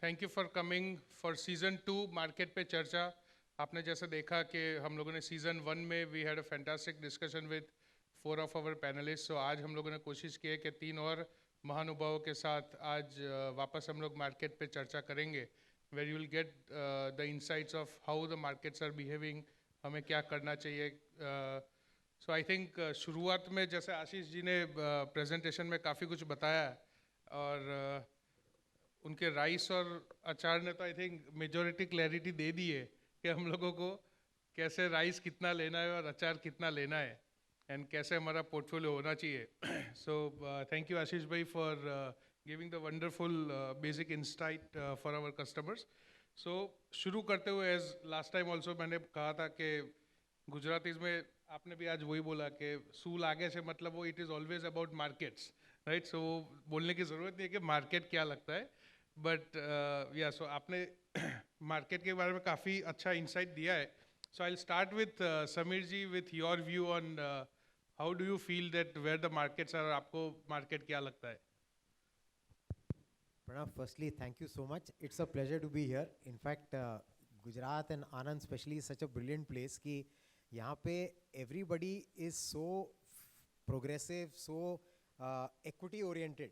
Thank you for coming for season 2 market पे चर्चा। आपने जैसे देखा कि हम लोगों ने सीजन 1 में we had a fantastic discussion with 4 of our panelist. So आज हम लोगों ने कोशिश की है कि 3 और महानुभावों के साथ आज वापस हम लोग मार्केट पे चर्चा करेंगे, where you will get the insights of how the markets are behaving, हमें क्या करना चाहिए। सो आई थिंक शुरुआत में जैसे आशीष जी ने प्रेजेंटेशन में काफ़ी कुछ बताया, और उनके राइस और अचार ने तो आई थिंक मेजोरिटी क्लैरिटी दे दी है कि हम लोगों को कैसे राइस कितना लेना है और अचार कितना लेना है, एंड कैसे हमारा पोर्टफोलियो होना चाहिए। सो थैंक यू आशीष भाई for giving the wonderful basic insight for our customers. So शुरू करते हुए, एज लास्ट टाइम ऑल्सो मैंने कहा था कि गुजराती में आपने भी आज वही बोला कि सूल आगे से मतलब वो it is always about markets, right. So बोलने की ज़रूरत नहीं है कि मार्केट क्या लगता है, बट या सो आपने मार्केट के बारे में काफ़ी अच्छा इंसाइट दिया है। So I will start with Samir ji, with your view on how do you feel that where the markets are, आपको मार्केट क्या लगता है? Pranav, firstly, thank you so much. It's a pleasure to be here. In fact, Gujarat and Anand especially is such a brilliant place कि यहाँ पे everybody is so progressive, so equity oriented.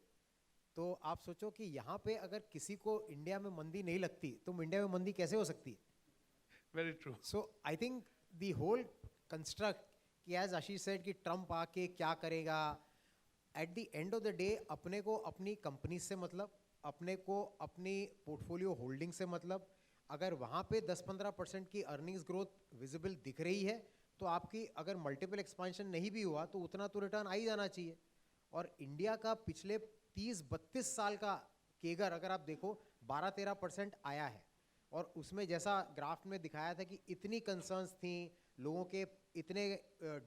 तो आप सोचो कि यहाँ पे अगर किसी को इंडिया में मंदी नहीं लगती तो इंडिया में मंदी कैसे हो सकती है? Very true. So I think the whole construct कि as आशीष said कि ट्रम्प आके क्या करेगा, at the end of the day अपने को अपनी कंपनी से मतलब, अपने को अपनी पोर्टफोलियो होल्डिंग से मतलब, अगर वहाँ पे 10-15% की अर्निंग्स ग्रोथ विजिबल दिख रही है तो आपकी अगर मल्टीपल एक्सपांशन नहीं भी हुआ तो उतना तो रिटर्न आ ही जाना चाहिए। और इंडिया का पिछले 30-32 साल का केगर अगर आप देखो 12-13% आया है, और उसमें जैसा ग्राफ में दिखाया था कि इतनी कंसर्न्स थी, लोगों के इतने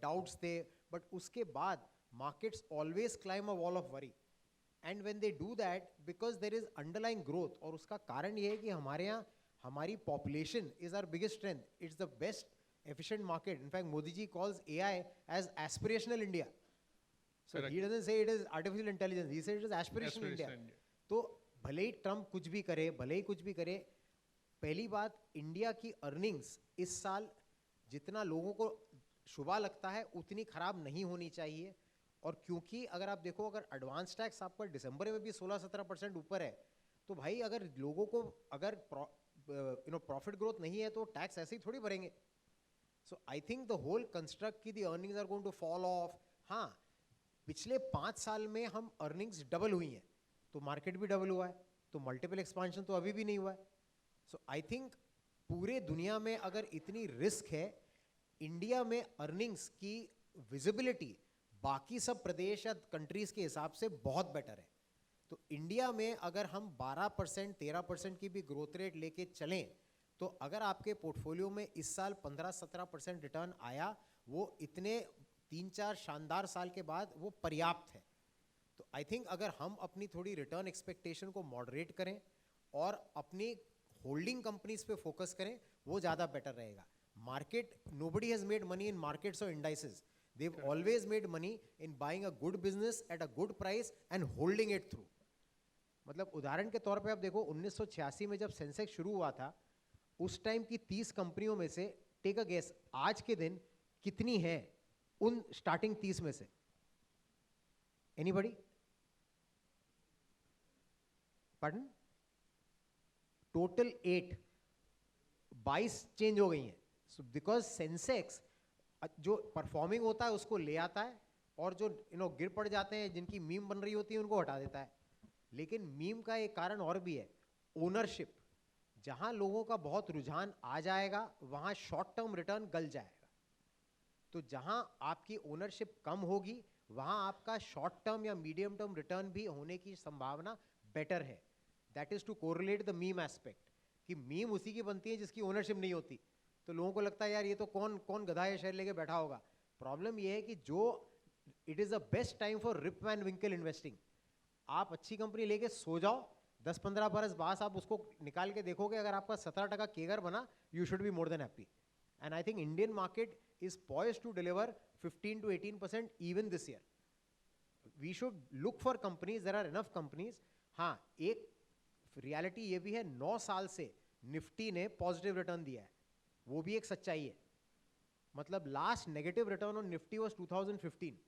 डाउट्स थे, बट उसके बाद markets always climb a wall of worry, and when they do that because there is underlying growth, और उसका कारण ये है कि हमारे यहाँ हमारी population is our biggest strength. It's the best efficient market. In fact, Modi ji calls AI as aspirational India. So Correct. he doesn't say it is artificial intelligence, he said it is aspirational India. तो भले ही Trump कुछ भी करे, भले ही कुछ भी करे, पहली बात इंडिया की अर्निंग्स इस साल जितना लोगों को शुभा लगता है उतनी खराब नहीं होनी चाहिए। और क्योंकि अगर आप देखो अगर एडवांस टैक्स आपका दिसंबर में भी 16-17% ऊपर है, तो भाई अगर लोगों को अगर प्रॉफिट ग्रोथ नहीं है तो टैक्स ऐसे ही थोड़ी भरेंगे। So I think the whole construct की the earnings are going to fall off. हाँ, पिछले 5 साल में हम अर्निंग्स डबल हुई हैं, तो मार्केट भी डबल हुआ है, तो मल्टीपल एक्सपांशन तो अभी भी नहीं हुआ है। सो आई थिंक पूरे दुनिया में अगर इतनी रिस्क है, इंडिया में अर्निंग्स की विजिबिलिटी बाकी सब प्रदेश या कंट्रीज के हिसाब से बहुत बेटर है। तो इंडिया में अगर हम 12% 13% की भी ग्रोथ रेट लेके चलें, तो अगर आपके पोर्टफोलियो में इस साल 15-17% रिटर्न आया, वो इतने 3-4 शानदार साल के बाद वो पर्याप्त है। तो आई थिंक अगर हम अपनी थोड़ी रिटर्न एक्सपेक्टेशन को मॉडरेट करें और अपनी होल्डिंग कंपनीज पे फोकस करें, वो ज़्यादा बेटर रहेगा। Market, nobody has made money in markets or indices. They've always made money in buying a good business at a good price and holding it through. मतलब उदाहरण के तौर पे आप देखो 1986 में जब सेंसेक्स शुरू हुआ था, उस टाइम की 30 कंपनियों में से टेक अ गेस आज के दिन कितनी है उन स्टार्टिंग 30 में से? एनीबॉडी? पार्डन? टोटल 8, 22 चेंज हो गई हैं। सो बिकॉज सेंसेक्स जो परफॉर्मिंग होता है उसको ले आता है, और जो गिर पड़ जाते हैं, जिनकी मीम बन रही होती है, उनको हटा देता है। लेकिन मीम का एक कारण और भी है, ओनरशिप। जहां लोगों का बहुत रुझान आ जाएगा वहां शॉर्ट टर्म रिटर्न गल जाएगा। तो जहां आपकी ओनरशिप कम होगी वहां आपका शॉर्ट टर्म या मीडियम टर्म रिटर्न भी होने की संभावना बेटर है। That is to correlate the meme aspect, कि मीम उसी की बनती है जिसकी ओनरशिप नहीं होती। तो लोगों को लगता है यार ये तो कौन कौन गधा या शेयर लेके बैठा होगा। प्रॉब्लम ये है कि जो it is the best time for Rip Van Winkle investing. आप अच्छी कंपनी लेके सो जाओ, 10-15 बरस बाद आप उसको निकाल के देखोगे, अगर आपका 17% केगर बना, you should be more than happy. And I think Indian market is poised to deliver 15-18% even this year. We should look for companies, there are enough companies. हाँ, एक रियलिटी ये भी है 9 साल से निफ्टी ने पॉजिटिव रिटर्न दिया है, वो भी एक सच्चाई है। मतलब last negative return on Nifty was 2015।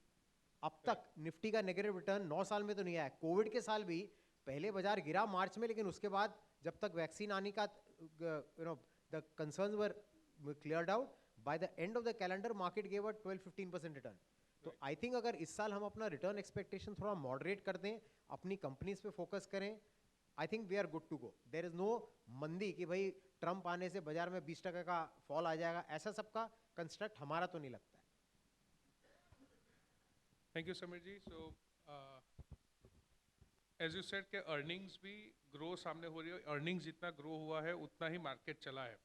अब तक निफ्टी का नेगेटिव रिटर्न 9 साल में तो नहीं आया। कोविड के साल भी पहले बाजार गिरा मार्च में, लेकिन उसके बाद जब तक वैक्सीन आने का the concerns were cleared out, by the end of the calendar market gave a 12-15% return. तो आई थिंक अगर इस साल हम अपना रिटर्न एक्सपेक्टेशन थोड़ा मॉडरेट कर दें, अपनी कंपनीज पे फोकस करें, I think we are good to go. There is no मंदी कि भाई ट्रंप आने से बाजार में 20% का फॉल आ जाएगा, ऐसा सबका कंस्ट्रक्ट हमारा तो नहीं लगता है। Thank you Sameer ji. So as you said के अर्निंग्स भी ग्रो सामने हो रही है, अर्निंग्स जितना ग्रो हुआ है उतना ही मार्केट चला है।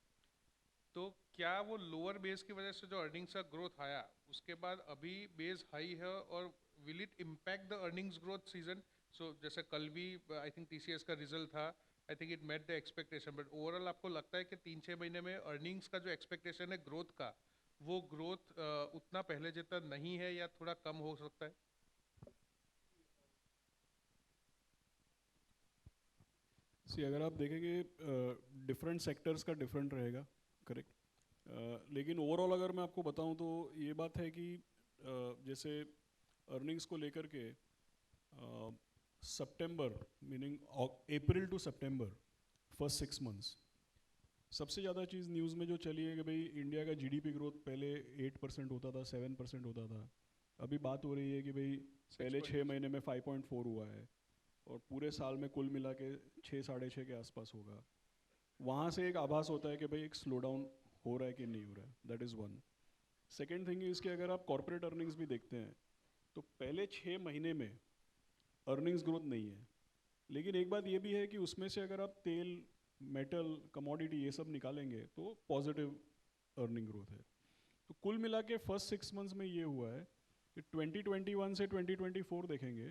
तो क्या वो लोअर बेस की वजह से जो अर्निंग्स का ग्रोथ आया उसके बाद अभी बेस हाई है, और will it impact the earnings growth season? So जैसे कल भी आई थिंक टीसीएस का रिजल्ट था, I think it met the expectation, but overall आपको लगता है कि 3-6 महीने में अर्निंग्स का जो एक्सपेक्टेशन है ग्रोथ का, वो ग्रोथ उतना पहले जितना नहीं है या थोड़ा कम हो सकता है? अगर आप देखेंगे डिफरेंट सेक्टर्स का डिफरेंट रहेगा, करेक्ट। लेकिन ओवरऑल अगर मैं आपको बताऊं तो ये बात है कि जैसे अर्निंग्स को लेकर के सितंबर meaning April to September first 6 months सबसे ज़्यादा चीज़ न्यूज़ में जो चली है कि भाई इंडिया का जीडीपी ग्रोथ पहले 8% होता था, 7% होता था। अभी बात हो रही है कि भाई पहले 6 महीने में 5.4 हुआ है और पूरे साल में कुल मिला के 6-6.5 के आसपास होगा। वहाँ से एक आभास होता है कि भाई एक स्लो डाउन हो रहा है कि नहीं हो रहा है। That is one. Second thing is कि अगर आप कॉर्पोरेट अर्निंग्स भी देखते हैं तो पहले 6 महीने में अर्निंग्स ग्रोथ नहीं है, लेकिन एक बात ये भी है कि उसमें से अगर आप तेल, मेटल, कमोडिटी ये सब निकालेंगे तो पॉजिटिव अर्निंग ग्रोथ है। तो कुल मिला के फर्स्ट 6 मंथ्स में ये हुआ है कि 2021 से 2024 देखेंगे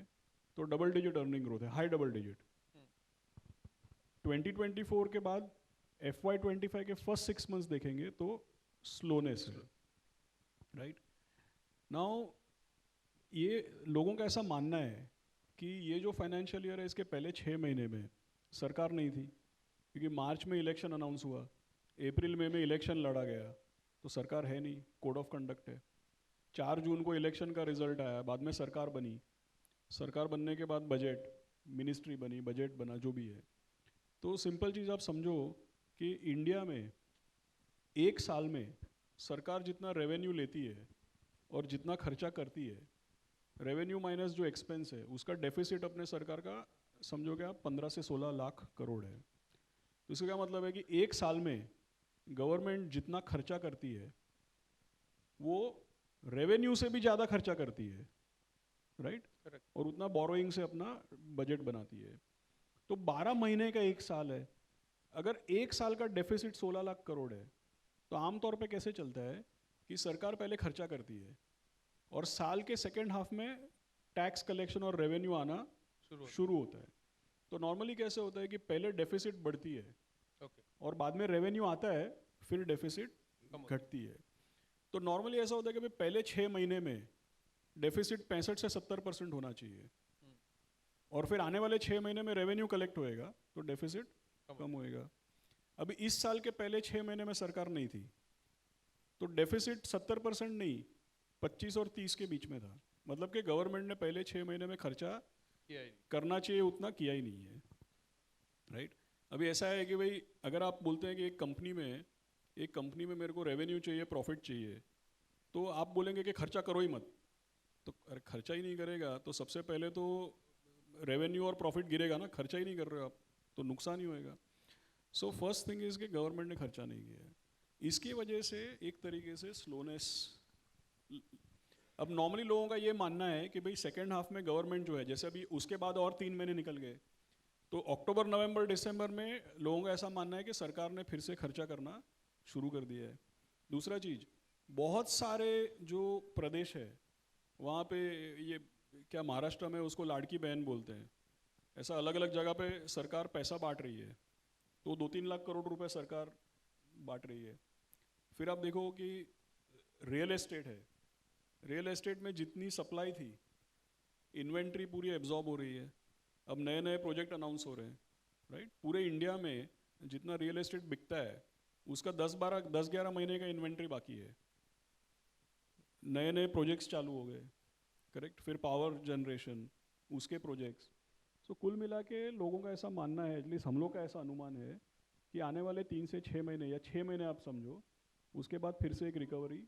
तो डबल डिजिट अर्निंग ग्रोथ है, हाई डबल डिजिट। 2024 के बाद FY25 के फर्स्ट 6 मंथ्स देखेंगे तो स्लोनेस है, राइट। नाउ ये लोगों का ऐसा मानना है कि ये जो फाइनेंशियल ईयर है इसके पहले 6 महीने में सरकार नहीं थी, क्योंकि मार्च में इलेक्शन अनाउंस हुआ, अप्रैल में इलेक्शन लड़ा गया, तो सरकार है नहीं, कोड ऑफ कंडक्ट है। 4 जून को इलेक्शन का रिजल्ट आया, बाद में सरकार बनी, सरकार बनने के बाद बजट, मिनिस्ट्री बनी, बजट बना, जो भी है। तो सिंपल चीज़ आप समझो कि इंडिया में एक साल में सरकार जितना रेवेन्यू लेती है और जितना खर्चा करती है, रेवेन्यू माइनस जो एक्सपेंस है, उसका डेफिसिट अपने सरकार का समझोगे आप 15 से 16 लाख करोड़ है। तो इसका क्या मतलब है कि एक साल में गवर्नमेंट जितना खर्चा करती है वो रेवेन्यू से भी ज़्यादा खर्चा करती है, राइट। और उतना बोरोइंग से अपना बजट बनाती है। तो 12 महीने का एक साल है, अगर एक साल का डेफिसिट 16 लाख करोड़ है तो आमतौर पे कैसे चलता है कि सरकार पहले खर्चा करती है और साल के सेकेंड हाफ में टैक्स कलेक्शन और रेवेन्यू आना शुरू होता है। तो नॉर्मली कैसे होता है कि पहले डेफिसिट बढ़ती है और बाद में रेवेन्यू आता है, फिर डेफिसिट घटती है। तो नॉर्मली ऐसा होता है कि पहले 6 महीने में डेफिसिट 65 से 70% होना चाहिए और फिर आने वाले 6 महीने में रेवेन्यू कलेक्ट होएगा तो डेफिसिट कम होएगा। अभी इस साल के पहले 6 महीने में सरकार नहीं थी तो डेफिसिट 70% नहीं, 25 और 30 के बीच में था। मतलब कि गवर्नमेंट ने पहले 6 महीने में खर्चा करना चाहिए उतना किया ही नहीं है, राइट। अभी ऐसा है कि भाई अगर आप बोलते हैं कि एक कंपनी में मेरे को रेवेन्यू चाहिए, प्रॉफिट चाहिए, तो आप बोलेंगे कि खर्चा करो ही मत। तो अरे खर्चा ही नहीं करेगा तो सबसे पहले तो रेवेन्यू और प्रॉफिट गिरेगा ना, खर्चा ही नहीं कर रहे हो आप तो नुकसान ही होएगा। सो फर्स्ट थिंग इज कि गवर्नमेंट ने खर्चा नहीं किया है, इसकी वजह से एक तरीके से स्लोनेस। अब नॉर्मली लोगों का ये मानना है कि भाई सेकेंड हाफ में गवर्नमेंट जो है, जैसे अभी उसके बाद और 3 महीने निकल गए तो अक्टूबर, नवंबर, दिसंबर में लोगों का ऐसा मानना है कि सरकार ने फिर से खर्चा करना शुरू कर दिया है। दूसरा चीज़, बहुत सारे जो प्रदेश है वहाँ पे ये क्या महाराष्ट्र में उसको लाड़की बहन बोलते हैं, ऐसा अलग अलग जगह पे सरकार पैसा बांट रही है, तो 2-3 लाख करोड़ रुपए सरकार बांट रही है। फिर आप देखो कि रियल एस्टेट है, रियल एस्टेट में जितनी सप्लाई थी, इन्वेंट्री पूरी एब्जॉर्ब हो रही है। अब नए नए प्रोजेक्ट अनाउंस हो रहे हैं राइट? पूरे इंडिया में जितना रियल एस्टेट बिकता है उसका 10-11 महीने का इन्वेंट्री बाकी है। नए नए प्रोजेक्ट्स चालू हो गए, करेक्ट? फिर पावर जनरेशन, उसके प्रोजेक्ट्स। सो कुल मिला के लोगों का ऐसा मानना है, एटलीस्ट हम लोग का ऐसा अनुमान है कि आने वाले 3 से 6 महीने या 6 महीने आप समझो, उसके बाद फिर से एक रिकवरी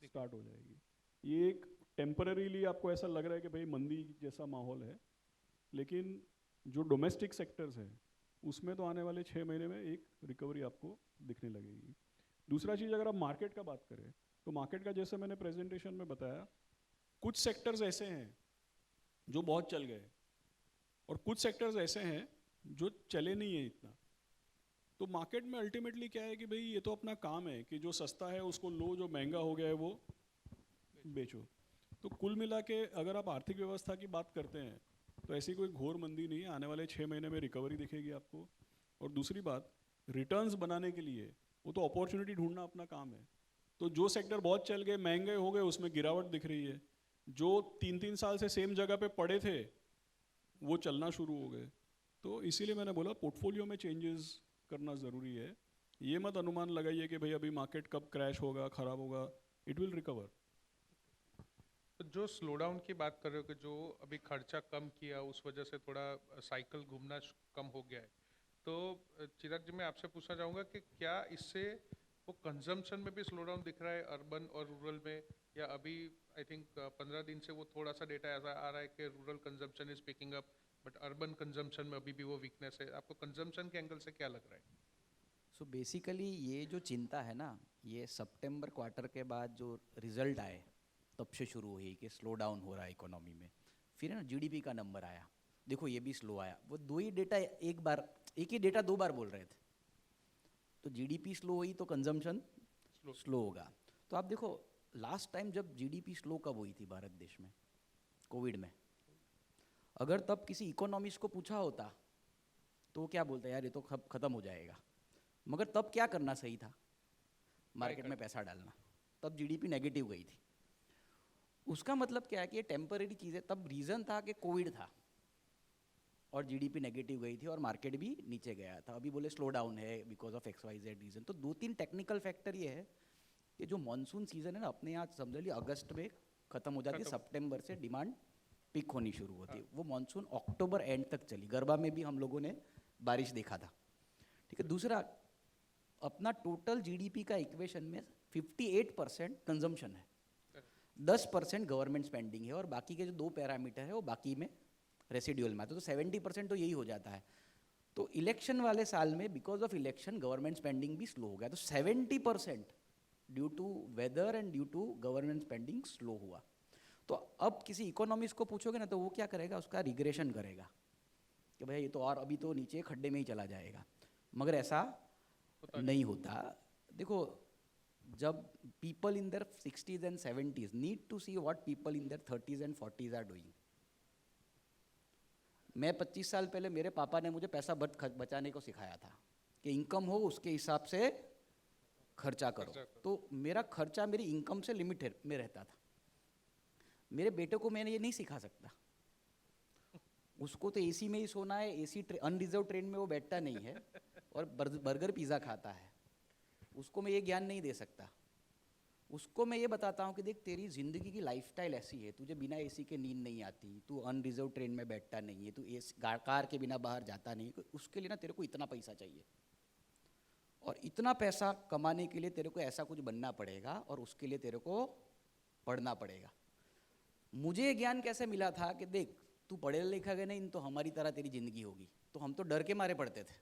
स्टार्ट हो जाएगी। ये एक टेम्पररीली आपको ऐसा लग रहा है कि भाई मंदी जैसा माहौल है, लेकिन जो डोमेस्टिक सेक्टर्स हैं उसमें तो आने वाले 6 महीने में एक रिकवरी आपको दिखने लगेगी। दूसरा चीज़, अगर आप मार्केट का बात करें तो मार्केट का जैसे मैंने प्रेजेंटेशन में बताया, कुछ सेक्टर्स ऐसे हैं जो बहुत चल गए और कुछ सेक्टर्स ऐसे हैं जो चले नहीं है इतना। तो मार्केट में अल्टीमेटली क्या है कि भाई ये तो अपना काम है कि जो सस्ता है उसको लो, जो महंगा हो गया है वो बेचो। तो कुल मिला के अगर आप आर्थिक व्यवस्था की बात करते हैं तो ऐसी कोई घोर मंदी नहीं है, आने वाले 6 महीने में रिकवरी दिखेगी आपको। और दूसरी बात, रिटर्न्स बनाने के लिए वो तो अपॉर्चुनिटी ढूंढना अपना काम है। तो जो सेक्टर बहुत चल गए, महंगे हो गए, उसमें गिरावट दिख रही है। जो 3-3 साल से सेम जगह पे पड़े थे वो चलना शुरू हो गए। तो इसीलिए मैंने बोला पोर्टफोलियो में चेंजेस करना ज़रूरी है। ये मत अनुमान लगाइए कि भाई अभी मार्केट कब क्रैश होगा, ख़राब होगा। It will recover. तो जो स्लो डाउन की बात कर रहे हो कि जो अभी खर्चा कम किया उस वजह से थोड़ा साइकिल घूमना कम हो गया है, तो चिराग जी मैं आपसे पूछना चाहूँगा कि क्या इससे वो कंजम्पशन में भी स्लो डाउन दिख रहा है अर्बन और रूरल में, या अभी आई थिंक 15 दिन से वो थोड़ा सा डेटा ऐसा आ रहा है कि rural consumption is picking up but urban consumption में अभी भी वो वीकनेस है? आपको कंजम्पशन के एंगल से क्या लग रहा है? सो बेसिकली ये जो चिंता है ना, ये सितंबर क्वार्टर के बाद जो रिजल्ट आए तब से शुरू हुई कि स्लो डाउन हो रहा है इकोनॉमी में। फिर है ना जीडीपी का नंबर आया, देखो ये भी स्लो आया। वो दो ही डेटा एक ही डेटा 2 बार बोल रहे थे। तो जीडीपी स्लो हुई तो कंजम्पशन स्लो होगा। तो आप देखो लास्ट टाइम जब जीडीपी स्लो कब हुई थी भारत देश में? कोविड में। अगर तब किसी इकोनॉमिस्ट को पूछा होता तो वो क्या बोलता, यार ये तो खत्म हो जाएगा। मगर तब क्या करना सही था? मार्केट में पैसा डालना। तब जीडीपी नेगेटिव गई थी। उसका मतलब क्या है कि ये टेम्पररी चीज़ है। तब रीज़न था कि कोविड था और जीडीपी नेगेटिव गई थी और मार्केट भी नीचे गया था। अभी बोले स्लो डाउन है बिकॉज ऑफ XYZ रीज़न। तो 2-3 टेक्निकल फैक्टर ये है कि जो मानसून सीजन है ना, अपने यहाँ समझ लीजिए अगस्त में ख़त्म हो जाती है, सितंबर से डिमांड पिक होनी शुरू होती है। वो मानसून अक्टूबर एंड तक चली। गरबा में भी हम लोगों ने बारिश देखा था, ठीक है। दूसरा, अपना टोटल जीडीपी का इक्वेशन में 58% कंजम्पशन है, 10% गवर्नमेंट स्पेंडिंग है और बाकी के जो 2 पैरामीटर है वो बाकी में रेसिडुअल में आते हैं। तो 70% तो यही हो जाता है। तो इलेक्शन वाले साल में because of election government spending भी स्लो हो गया। तो 70% due to weather and due to government spending slow हुआ। तो अब किसी इकोनॉमिस्ट को पूछोगे ना तो वो क्या करेगा, उसका रिग्रेशन करेगा कि भाई ये तो और अभी तो नीचे खड्डे में ही चला जाएगा। मगर ऐसा नहीं होता। देखो, जब people in their 60s and 70s need to see what people in their 30s and 40s are doing. मैं 25 साल पहले मेरे पापा ने मुझे पैसा बचाने को सिखाया था कि इनकम हो उसके हिसाब से खर्चा करो। तो मेरा खर्चा मेरी इनकम से लिमिट में रहता था। मेरे बेटे को मैंने ये नहीं सिखा सकता। उसको तो एसी में ही सोना है, एसी अनरिजर्व ट्रेन में वो बैठता नहीं है और बर्गर पिज़्ज़ा खाता है। उसको मैं ये ज्ञान नहीं दे सकता। उसको मैं ये बताता हूँ कि देख तेरी ज़िंदगी की लाइफस्टाइल ऐसी है, तुझे बिना एसी के नींद नहीं आती, तू अनरिजर्व ट्रेन में बैठता नहीं है, तू कार के बिना बाहर जाता नहीं। उसके लिए ना तेरे को इतना पैसा चाहिए और इतना पैसा कमाने के लिए तेरे को ऐसा कुछ बनना पड़ेगा और उसके लिए तेरे को पढ़ना पड़ेगा। मुझे ये ज्ञान कैसे मिला था कि देख तू पढ़े लिखा गया नहीं तो हमारी तरह तेरी ज़िंदगी होगी। तो हम तो डर के मारे पढ़ते थे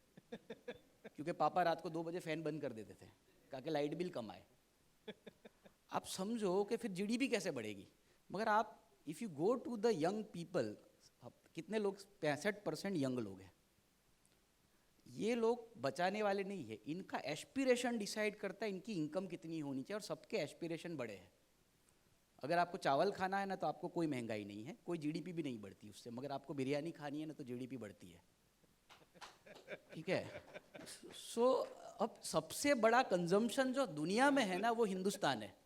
क्योंकि पापा रात को 2 बजे फ़ैन बंद कर देते थे ताकि लाइट बिल कम आए। आप समझो कि फिर जीडीपी कैसे बढ़ेगी। मगर आप if you go to the young people, कितने लोग 65% यंग लोग हैं। ये लोग बचाने वाले नहीं है। इनका एस्पिरेशन डिसाइड करता है इनकी इनकम कितनी होनी चाहिए और सबके एस्पिरेशन बड़े हैं। अगर आपको चावल खाना है ना तो आपको कोई महंगाई नहीं है, कोई जीडीपी भी नहीं बढ़ती उससे। मगर आपको बिरयानी खानी है ना तो जीडीपी बढ़ती है, ठीक है। सो अब सबसे बड़ा कंजम्पशन जो दुनिया में है ना वो हिंदुस्तान है।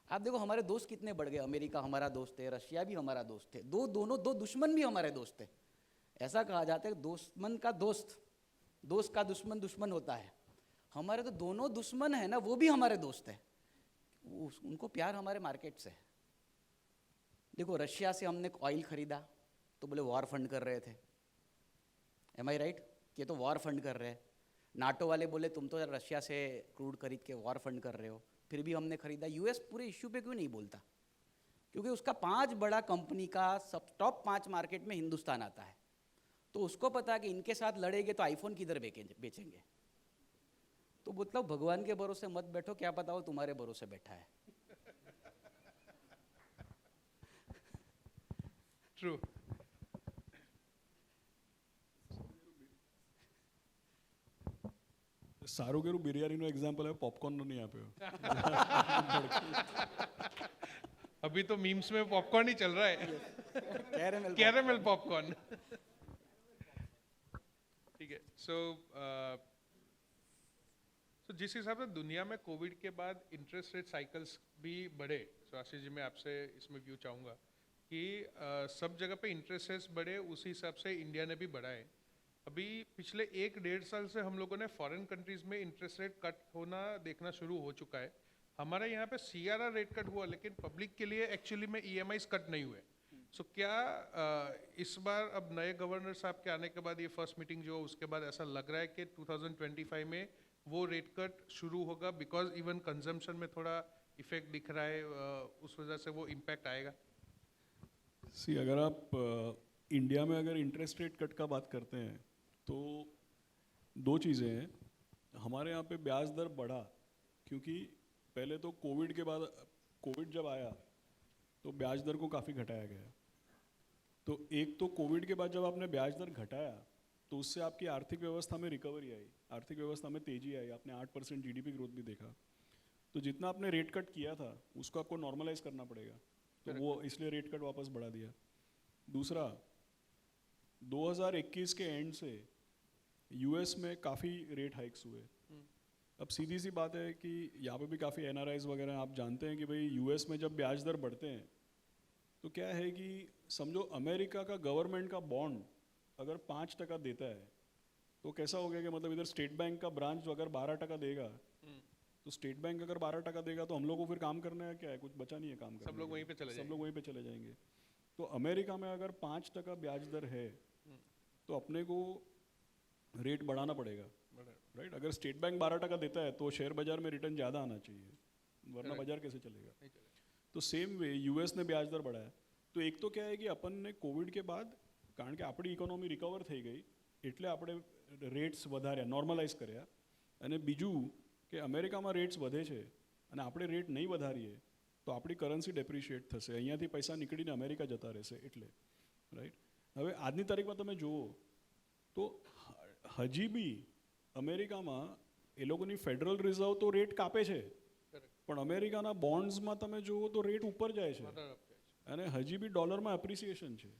आप देखो हमारे दोस्त कितने बढ़ गए। अमेरिका हमारा दोस्त है, रशिया भी हमारा दोस्त है, दो दुश्मन भी हमारे दोस्त है। ऐसा कहा जाता है कि दुश्मन का दोस्त दोस्त का दुश्मन दुश्मन होता है। हमारे तो दोनों दुश्मन है ना, वो भी हमारे दोस्त है। उनको प्यार हमारे मार्केट से है। देखो रशिया से हमने ऑयल खरीदा तो बोले वॉर फंड कर रहे थे, एम आई राइट? ये तो वॉर फंड कर रहे हैं। नाटो वाले बोले तुम तो रशिया से क्रूड खरीद के वॉर फंड कर रहे हो, फिर भी हमने खरीदा। यूएस पूरे इश्यू पे क्यों नहीं बोलता? क्योंकि उसका 5 बड़ा कंपनी का सब टॉप 5 मार्केट में हिंदुस्तान आता है, तो उसको पता है कि इनके साथ लड़ेंगे तो आईफोन किधर बेचेंगे। तो मतलब भगवान के भरोसे मत बैठो, क्या पता वो तुम्हारे भरोसे बैठा है। ट्रू। સારું બિરયાનીનો એક્ઝામ્પલ આવે, પોપકોર્નનો નહીં આપ્યો. अभी तो मीम्स में पॉपकॉर्न ही चल रहा है, कैरेमल पॉपकॉर्न। ठीक है। सो जिस हिसाब से दुनिया में कोविड के बाद इंटरेस्ट रेट साइकिल्स भी बढ़े, सो आशीष जी मैं आपसे इसमें व्यू चाहूँगा कि सब जगह पे इंटरेस्ट रेट्स बढ़े, उसी हिसाब से इंडिया ने भी बढ़ा है। अभी पिछले 1-1.5 साल से हम लोगों ने फॉरेन कंट्रीज में इंटरेस्ट रेट कट होना देखना शुरू हो चुका है। हमारे यहाँ पे CRR रेट कट हुआ, लेकिन पब्लिक के लिए एक्चुअली में EMIs कट नहीं हुए। सो क्या इस बार अब नए गवर्नर साहब के आने के बाद ये फर्स्ट मीटिंग जो उसके बाद ऐसा लग रहा है कि 2025 में वो रेट कट शुरू होगा, बिकॉज इवन कंजम्पशन में थोड़ा इफेक्ट दिख रहा है, उस वजह से वो इम्पैक्ट आएगा? सी अगर आप इंडिया में अगर इंटरेस्ट रेट कट का बात करते हैं तो 2 चीज़ें हैं। हमारे यहाँ पे ब्याज दर बढ़ा क्योंकि पहले तो कोविड के बाद, कोविड जब आया तो ब्याज दर को काफ़ी घटाया गया। तो एक तो कोविड के बाद जब आपने ब्याज दर घटाया तो उससे आपकी आर्थिक व्यवस्था में रिकवरी आई, आर्थिक व्यवस्था में तेज़ी आई, आपने 8% GDP ग्रोथ भी देखा। तो जितना आपने रेट कट किया था उसको आपको नॉर्मलाइज करना पड़ेगा, तो वो इसलिए रेट कट वापस बढ़ा दिया। दूसरा, 2021 के एंड से US में काफ़ी रेट हाइक्स हुए। अब सीधी सी बात है कि यहाँ पे भी काफ़ी NRIs वगैरह आप जानते हैं कि भाई US में जब ब्याज दर बढ़ते हैं तो क्या है कि समझो अमेरिका का गवर्नमेंट का बॉन्ड अगर 5% देता है तो कैसा हो गया कि मतलब इधर स्टेट बैंक का ब्रांच अगर 12% देगा तो स्टेट बैंक अगर 12% देगा तो हम लोग को फिर काम करना है क्या है? कुछ बचा नहीं है काम करने। सब लोग वहीं पे चले सब लोग वहीं पे चले जाएंगे। तो अमेरिका में अगर 5% ब्याज दर है तो अपने को रेट बढ़ाना पड़ेगा, राइट? अगर स्टेट बैंक 12% देता है तो शेयर बाजार में रिटर्न ज़्यादा आना चाहिए, वरना बाजार कैसे चलेगा? तो सेम वे US ने ब्याज दर बढ़ाया। तो एक तो क्या है कि अपन ने कोविड के बाद, कारण કે આપણી ઇકોનોમી રિકવર થઈ ગઈ એટલે આપણે રેટ્સ વધાર્યા, નોર્મલાઇઝ કર્યા। અને બીજું કે અમેરિકામાં રેટ્સ વધે છે અને આપણે રેટ નહીં વધારીએ તો આપણી કરન્સી ડેપ્રિશિએટ થશે, અહીંયાથી પૈસા નીકળીને અમેરિકા જતા રહેશે એટલે, રાઈટ? હવે આજની તારીખમાં તમે જુઓ તો હજી બી અમેરિકામાં એ લોકોની ફેડરલ રિઝર્વ તો રેટ કાપે છે, પણ અમેરિકાના બોન્ડ્સમાં તમે જુઓ તો રેટ ઉપર જાય છે અને હજી બી ડોલરમાં એપ્રિસિએશન છે।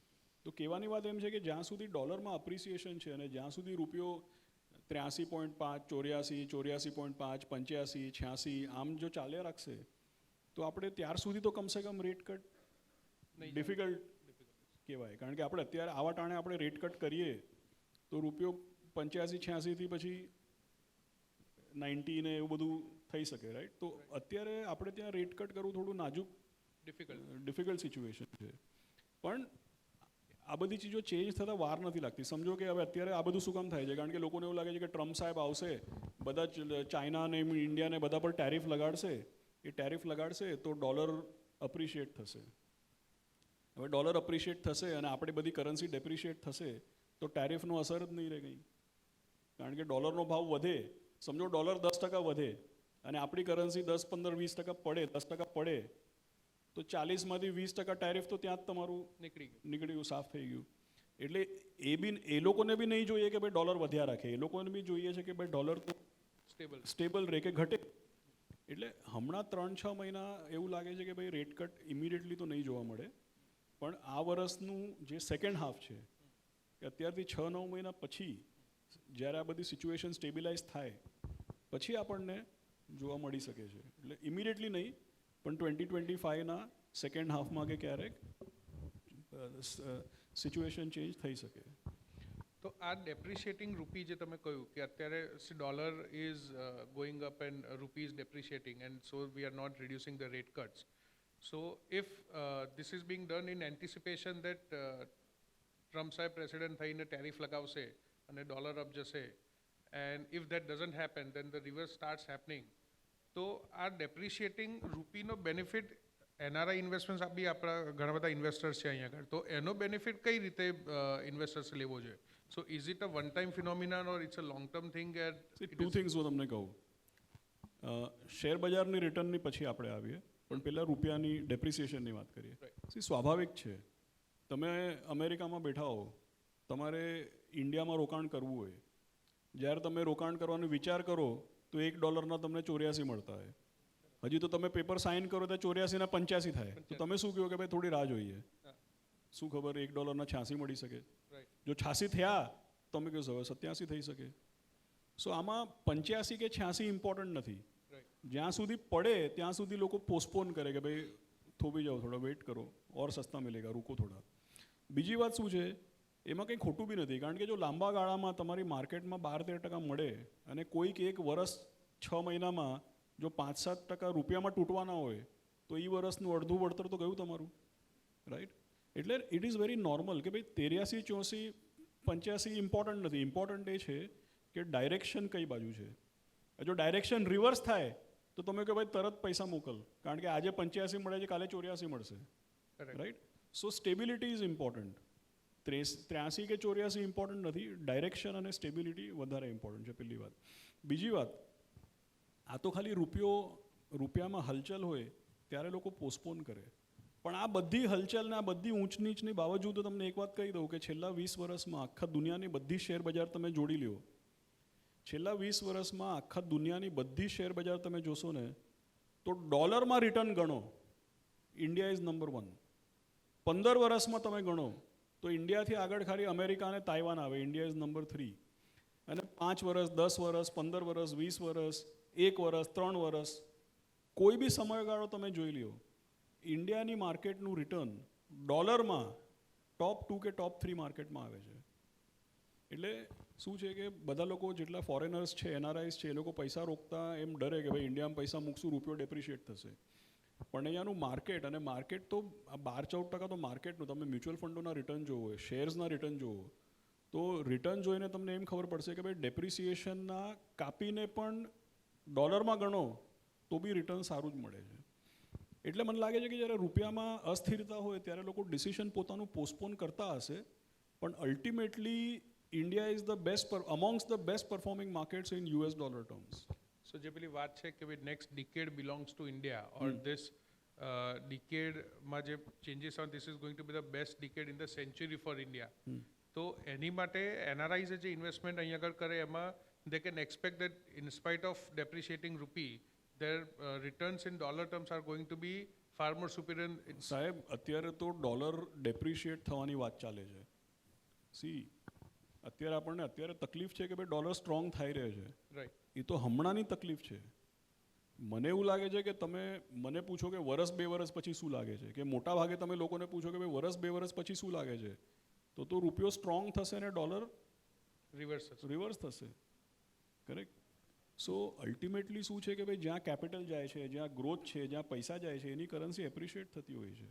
તો કહેવાની વાત એમ છે કે જ્યાં સુધી ડોલરમાં અપ્રિસિએશન છે અને જ્યાં સુધી રૂપિયો 83.5, 84, 84.5, 85, 86 આમ જો ચાલ્યા રાખશે તો આપણે ત્યાર સુધી તો કમસે કમ રેટ કટ ડિફિકલ્ટ કહેવાય। કારણ કે આપણે અત્યારે આવા ટાણે આપણે રેટ કટ કરીએ તો રૂપિયો 85, 86 થી પછી 90 ને એવું બધું થઈ શકે, રાઈટ? તો અત્યારે આપણે ત્યાં રેટ કટ કરવું થોડું નાજુક ડિફિકલ્ટ સિચ્યુએશન છે। પણ આ બધી ચીજો ચેન્જ થતાં વાર નથી લાગતી। સમજો કે હવે અત્યારે આ બધું શું કામ થાય છે? કારણ કે લોકોને એવું લાગે છે કે ટ્રમ્પ સાહેબ આવશે, બધા ચાઇના ને ઇન્ડિયા ને બધા પર ટેરિફ લગાડશે, એ ટેરિફ લગાડશે તો ડોલર અપ્રિશિએટ થશે। હવે ડોલર અપ્રિશિએટ થશે અને આપણી બધી કરન્સી ડેપ્રિશિએટ થશે તો ટેરિફનો અસર જ નહીં રહે કંઈ, કારણ કે ડોલરનો ભાવ વધે। સમજો ડોલર 10% વધે અને આપણી કરન્સી 10, 15, 20% પડે, 10% પડે તો 40માંથી 20% ટેરિફ તો ત્યાં જ તમારું નીકળી ગયું, સાફ થઈ ગયું। એટલે એ લોકોને બી નહીં જોઈએ કે ભાઈ ડોલર વધ્યા રાખે, એ લોકોને બી જોઈએ છે કે ભાઈ ડોલર તો સ્ટેબલ રહે કે ઘટે। એટલે હમણાં 3-6 મહિના એવું લાગે છે કે ભાઈ રેટ કટ ઇમિડિયેટલી તો નહીં જોવા મળે, પણ આ વર્ષનું જે સેકન્ડ હાફ છે કે અત્યારથી 6-9 મહિના પછી જ્યારે આ બધી સિચ્યુએશન સ્ટેબિલાઇઝ થાય પછી આપણને જોવા મળી શકે છે। એટલે ઇમિડિયેટલી નહીં, પણ 2025ના સેકન્ડ હાફમાં કે ક્યારેક સિચ્યુએશન ચેન્જ થઈ શકે। આ ડેપ્રિશિએટિંગ રૂપી જે તમે કહ્યું કે અત્યારે dollar is going up and rupee is depreciating and so we are not reducing the rate cuts. So if this is being done in anticipation that Trump સાહેબ પ્રેસિડેન્ટ થઈને ટેરિફ લગાવશે અને ડોલર અપ જશે, and if that doesn't happen then the reverse starts happening. તો આ depreciating રૂપીનો benefit NRI investment બી આપણા ઘણા બધા ઇન્વેસ્ટર્સ છે અહીંયા આગળ, તો એનો બેનિફિટ કઈ રીતે ઇન્વેસ્ટર્સ લેવો જોઈએ? So is it a one time phenomenon or it's a long term thing? Two things હું તમને કહું. શેર બજારની રિટર્નની પછી આપણે આવીએ, પણ પહેલાં રૂપિયાની ડેપ્રિસિએશનની વાત કરીએ. સ્વાભાવિક છે, તમે અમેરિકામાં બેઠા હો, તમારે ઇન્ડિયામાં રોકાણ કરવું હોય, જ્યારે તમે રોકાણ કરવાનો વિચાર કરો તો $1 તમને 84 મળતા હોય. હજી તો તમે પેપર સાઇન કરો તો 84 ના 85 થાય, તો તમે શું કહો કે ભાઈ થોડી રાહ જોઈએ, શું ખબર $1 ના 86 મળી શકે. જો 86 થયા તમે કહો હવે 87 થઈ શકે. સો આમાં 85 કે 86 ઇમ્પોર્ટન્ટ નથી. જ્યાં સુધી પડે ત્યાં સુધી લોકો પોસ્ટપોન કરે કે ભાઈ થોભી જાઓ, થોડા વેઇટ કરો, ઓર સસ્તા મિલેગા, રૂકો થોડા. બીજી વાત શું છે, એમાં કંઈ ખોટું બી નથી, કારણ કે જો લાંબા ગાળામાં તમારી માર્કેટમાં 12-13% મળે અને કોઈક એક વર્ષ 6 મહિનામાં જો 5-7% રૂપિયામાં તૂટવાના હોય તો એ વર્ષનું અડધું વળતર તો ગયું તમારું, રાઈટ? એટલે ઇટ ઇઝ વેરી નોર્મલ કે ભાઈ 83, 84, 85 ઇમ્પોર્ટન્ટ નથી. ઇમ્પોર્ટન્ટ એ છે કે ડાયરેક્શન કઈ બાજુ છે. જો ડાયરેક્શન રિવર્સ થાય તો તમે કહો ભાઈ તરત પૈસા મોકલ, કારણ કે આજે 85 મળે છે, કાલે 84 મળશે, right? So stability is important. 83 કે 84 ઇમ્પોર્ટન્ટ નથી, ડાયરેક્શન અને સ્ટેબિલિટી વધારે ઇમ્પોર્ટન્ટ છે, પહેલી વાત. બીજી વાત, આ તો ખાલી રૂપિયામાં હલચલ હોય ત્યારે લોકો પોસ્ટપોન કરે, પણ આ બધી હલચલ ને આ બધી ઊંચ નીચની બાવજૂદ તમને એક વાત કહી દઉં કે છેલ્લા 20 વર્ષમાં આખા દુનિયાની બધી શેર બજાર તમે જોડી લ્યો, છેલ્લા 20 વર્ષમાં આખા દુનિયાની બધી શેર બજાર તમે જોશો ને તો ડોલરમાં રિટર્ન ગણો, ઇન્ડિયા ઇઝ નંબર 1. 15 વર્ષમાં તમે ગણો તો ઇન્ડિયાથી આગળ ખાલી અમેરિકા અને તાઇવાન આવે, ઇન્ડિયા ઇઝ નંબર 3. અને 5 વર્ષ, 10 વર્ષ, 15 વર્ષ, 20 વર્ષ, 1 વર્ષ, 3 વર્ષ, કોઈ બી સમયગાળો તમે જોઈ લ્યો, ઇન્ડિયાની માર્કેટનું રિટર્ન ડોલરમાં ટોપ 2 કે ટોપ 3 માર્કેટમાં આવે છે. એટલે શું છે કે બધા લોકો જેટલા ફોરેનર્સ છે, એનઆરઆઈસ છે, એ લોકો પૈસા રોકતા એમ ડરે કે ભાઈ ઇન્ડિયામાં પૈસા મૂકશું રૂપિયો ડેપ્રિશિએટ થશે, પણ અહીંયાનું માર્કેટ, અને માર્કેટ તો 12-14% તો માર્કેટનું, તમે મ્યુચ્યુઅલ ફંડોના રિટર્ન જોવો, શેર્સના રિટર્ન જોવો, તો રિટર્ન જોઈને તમને એમ ખબર પડશે કે ભાઈ ડેપ્રિસિએશનના કાપીને પણ ડોલરમાં ગણો તો બી રિટર્ન સારું જ મળે છે. એટલે મને લાગે છે કે જ્યારે રૂપિયામાં અસ્થિરતા હોય ત્યારે લોકો ડિસિઝન પોતાનું પોસ્ટપોન કરતા હશે, પણ ultimately India is the best amongst the best performing markets in US dollar terms. So જે પેલી વાત છે કે ભાઈ next decade belongs to India or this ડિકેડમાં જે ચેન્જીસ આવે, this is going to be the best decade in the century for India. તો એની માટે એનઆરઆઈઝે જે ઇન્વેસ્ટમેન્ટ અહીંયા આગળ કરે એમાં they can expect that in spite of depreciating rupee, their returns in dollar terms are going to be far more superior. સાહેબ અત્યારે તો ડોલર ડેપ્રિશિએટ થવાની વાત ચાલે છે. અત્યારે તકલીફ છે કે ભાઈ ડોલર સ્ટ્રોંગ થઈ રહ્યો છે, રાઈટ? એ તો હમણાંની તકલીફ છે. મને એવું લાગે છે કે તમે મને પૂછો કે વર્ષ 2 વર્ષ પછી શું લાગે છે, કે મોટા ભાગે તમે લોકોને પૂછો કે ભાઈ વર્ષ 2 વર્ષ પછી શું લાગે છે, તો રૂપિયો સ્ટ્રોંગ થશે ને ડોલર રિવર્સ થશે, કરેક્ટ? સો અલ્ટિમેટલી શું છે કે ભાઈ જ્યાં કેપિટલ જાય છે, જ્યાં ગ્રોથ છે, જ્યાં પૈસા જાય છે, એની કરન્સી એપ્રિશિએટ થતી હોય છે,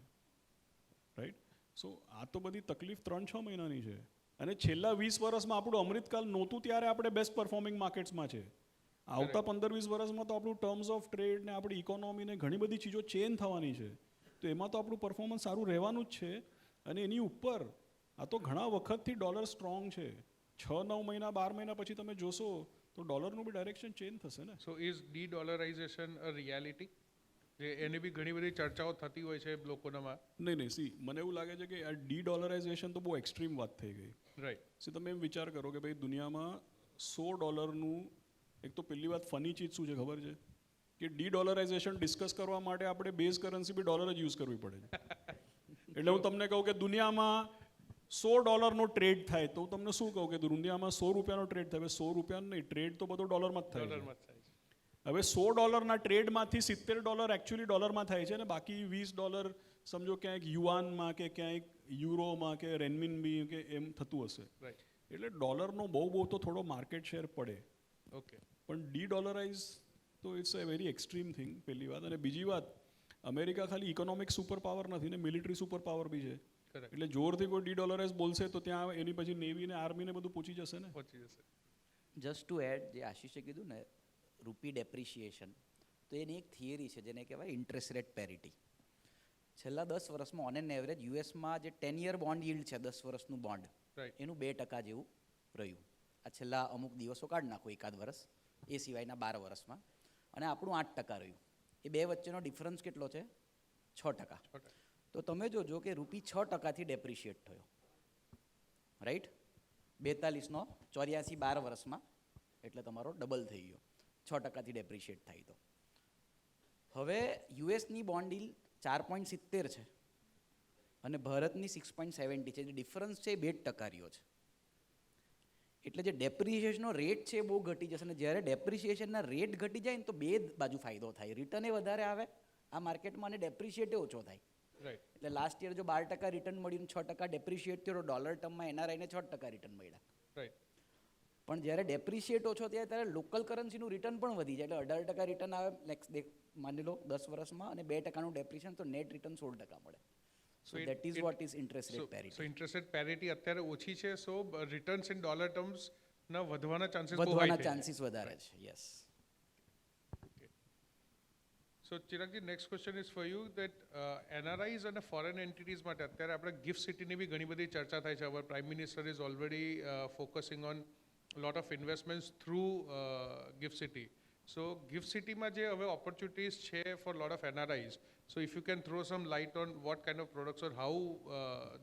રાઈટ? સો આ તો બધી તકલીફ 3-6 મહિનાની છે, અને છેલ્લા 20 વર્ષમાં આપણું અમૃતકાલ નહોતું ત્યારે આપણે બેસ્ટ પરફોર્મિંગ માર્કેટ્સમાં છે. આવતા 15-20 વર્ષમાં તો આપણું ટર્મ્સ ઓફ ટ્રેડ ને આપણી ઇકોનોમીને ઘણી બધી ચીજો ચેન્જ થવાની છે, તો એમાં તો આપણું પરફોર્મન્સ સારું રહેવાનું જ છે. અને એની ઉપર આ તો ઘણા વખતથી ડોલર સ્ટ્રોંગ છે. 6-9 મહિના 12 મહિના પછી તમે જોશો તો ડોલરનું બી ડાયરેક્શન ચેન્જ થશે ને. So is de-dollarisation a reality? એની બી ઘણી બધી ચર્ચાઓ થતી હોય છે લોકોનામાં. નહીં, મને એવું લાગે છે કે આ ડી-ડોલરાઇઝેશન તો બહુ એક્સ્ટ્રીમ વાત થઈ ગઈ, રાઈટ? તમે એમ વિચાર કરો કે ભાઈ દુનિયામાં $100, એક તો પહેલી વાત ફની ચીજ શું છે ખબર છે કે ડી-ડોલરાઇઝેશન ડિસ્કસ કરવા માટે આપણે બેઝ કરન્સી બી ડોલર જ યુઝ કરવી પડે છે. એટલે હું તમને કહું કે દુનિયામાં $100 ટ્રેડ થાય તો તમને શું કહું કે દુનિયામાં $100 ટ્રેડ થાય, $100 નહીં, ટ્રેડ તો બધો ડોલરમાં જ થાય છે. હવે $100 ટ્રેડમાંથી $70 એકચ્યુઅલી ડોલરમાં થાય છે, ને બાકી $20 સમજો ક્યાંક યુઆનમાં કે ક્યાંક યુરોમાં કે રેનમિનબી કે એમ થતું હશે. એટલે ડોલરનો બહુ તો થોડો માર્કેટ શેર પડે, ઓકે, પણ ડી-ડોલરાઇઝ તો it's a very extreme thing પહેલી વાત. અને બીજી વાત, અમેરિકા ખાલી ઇકોનોમિક સુપર પાવર નથી ને મિલિટરી સુપર પાવર બી છે. કરેક્ટ, એટલે જોરથી કોઈ ડી-ડોલરાઇઝ બોલશે તો ત્યાં એની પછી નેવી ને આર્મી ને બધું પૂછી જશે ને. પહોંચી જશે. જસ્ટ ટુ એડ, જે આશીષે કીધું ને રૂપી ડેપ્રિશિએશન, તો એની એક થિયરી છે જેને કહેવાય ઇન્ટરેસ્ટ રેટ પેરિટી. છેલ્લા 10 વર્ષમાં ઓન એન એવરેજ યુએસમાં જે 10-year બોન્ડ yield છે, 10 વર્ષનું બોન્ડ, રાઈટ, એનું 2% જેવું રહ્યું. આ છેલ્લા અમુક દિવસો કાઢી નાખો, એકાદ વર્ષ, એ સિવાયના 12 વર્ષમાં, અને આપણું 8% રહ્યું. એ બે વચ્ચેનો ડિફરન્સ કેટલો છે? 6%. તો તમે જોજો કે રૂપી 6%થી ડેપ્રિશિએટ થયો, રાઈટ. 42નો 84 12 વર્ષમાં, એટલે તમારો ડબલ થઈ ગયો, 6%થી ડેપ્રિશિએટ થાય તો. હવે યુએસની બોન્ડ yield 4.70 છે અને ભારતની 6.70 છે. જે ડિફરન્સ છે એ 2% રહ્યો છે. એટલે જે ડેપ્રિશિએશનનો રેટ છે એ બહુ ઘટી જશે. અને જ્યારે ડેપ્રિશિએશનના રેટ ઘટી જાય ને તો બે બાજુ ફાયદો થાય. રિટર્ન એ વધારે આવે આ માર્કેટમાં અને ડેપ્રિશિએટ ઓછો થાય. રાઈટ, એટલે લાસ્ટ યર જો 12% રિટર્ન મળ્યું, 6% ડેપ્રિશિએટ થયો, ડોલર ટર્મમાં એનઆરઆઈને 6% રિટર્ન મળ્યા. રાઈટ, પણ જ્યારે ડેપ્રિશિએટ ઓછો થાય ત્યારે લોકલ કરન્સીનું રિટર્ન પણ વધી જાય. એટલે 18% રિટર્ન આવે માની લો 10 વર્ષમાં, અને 2%નું ડેપ્રિશિએશન, તો નેટ રિટર્ન 16% મળે. સો So that is what is interest rate so parity. Interest rate parity અત્યારે ઓછી છે, સો રિટર્ન્સ ઇન ડોલર ટર્મ્સ ના વધવાના ચાન્સીસ બહુ વધવાના high થઈ જાય. ચાન્સીસ વધારે છે. Yes. So Chiragji, next question is for you that NRIs અને foreign entities માટે અત્યારે આપણે GIFT City ની બી ઘણી બધી ચર્ચા થાય છે. Our Prime Minister is already focusing on a lot of investments through GIFT City. So GIFT City માં જે હવે opportunities છે for lot of NRIs. So if you can throw some light on what kind of products or how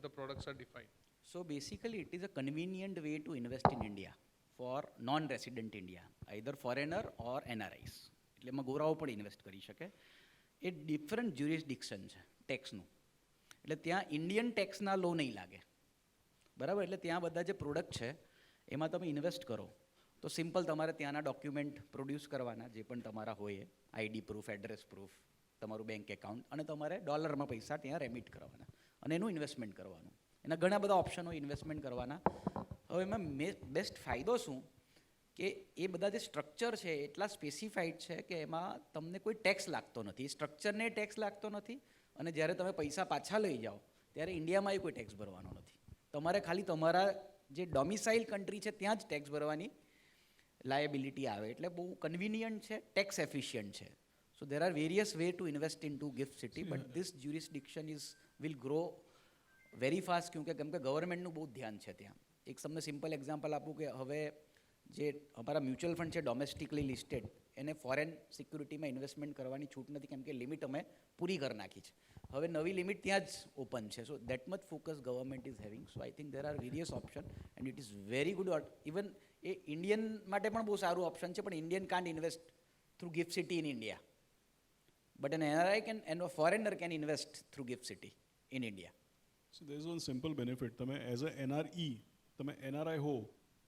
the products are defined. So basically it is a convenient way to invest in India for non-resident India, either foreigner or NRIs. એટલે એમાં ગોરાઓ પણ invest કરી શકે. એ different jurisdiction છે ટેક્સનું. એટલે ત્યાં Indian ટેક્સના લો નહીં લાગે, બરાબર. એટલે ત્યાં બધા જે પ્રોડક્ટ છે એમાં તમે ઇન્વેસ્ટ કરો તો સિમ્પલ તમારે ત્યાંના ડોક્યુમેન્ટ પ્રોડ્યુસ કરવાના, જે પણ તમારા હોય, આઈડી પ્રૂફ, એડ્રેસ પ્રૂફ, તમારું બેંક એકાઉન્ટ, અને તમારે ડોલરમાં પૈસા ત્યાં રેમિટ કરવાના અને એનું ઇન્વેસ્ટમેન્ટ કરવાનું. એના ઘણા બધા ઓપ્શનો ઇન્વેસ્ટમેન્ટ કરવાના. હવે એમાં બેસ્ટ ફાયદો શું કે એ બધા જે સ્ટ્રક્ચર છે એટલા સ્પેસિફાઈડ છે કે એમાં તમને કોઈ ટેક્સ લાગતો નથી. સ્ટ્રક્ચરને ટેક્સ લાગતો નથી, અને જ્યારે તમે પૈસા પાછા લઈ જાઓ ત્યારે ઇન્ડિયામાં કોઈ ટેક્સ ભરવાનો નથી. તમારે ખાલી તમારા જે ડોમિસાઇલ કન્ટ્રી છે ત્યાં જ ટેક્સ ભરવાની લાયબિલિટી આવે. એટલે બહુ કન્વિનિયન્ટ છે, ટેક્સ એફિશિયન્ટ છે. So there are various way to invest in to GIFT City, but this jurisdiction will grow very fast. કેમ કે ગવર્મેન્ટનું બહુ ધ્યાન છે ત્યાં. એક તમને સિમ્પલ એક્ઝામ્પલ આપું કે હવે જે અમારા મ્યુચ્યુઅલ ફંડ છે ડોમેસ્ટિકલી લિસ્ટેડ, એને ફોરેન સિક્યુરિટીમાં ઇન્વેસ્ટમેન્ટ કરવાની છૂટ નથી, કેમ કે લિમિટ અમે પૂરી કરી નાખી છે. હવે નવી લિમિટ ત્યાં જ ઓપન છે. So that much focus government is having. So I think there are various option and it is very good. Even a Indian માટે પણ બહુ સારું ઓપ્શન છે, પણ Indian can't invest through Gift City in India, but an NRI can and foreigner can invest through Gift City in India. So there is one simple benefit. તમે as a NRE, તમે NRI હો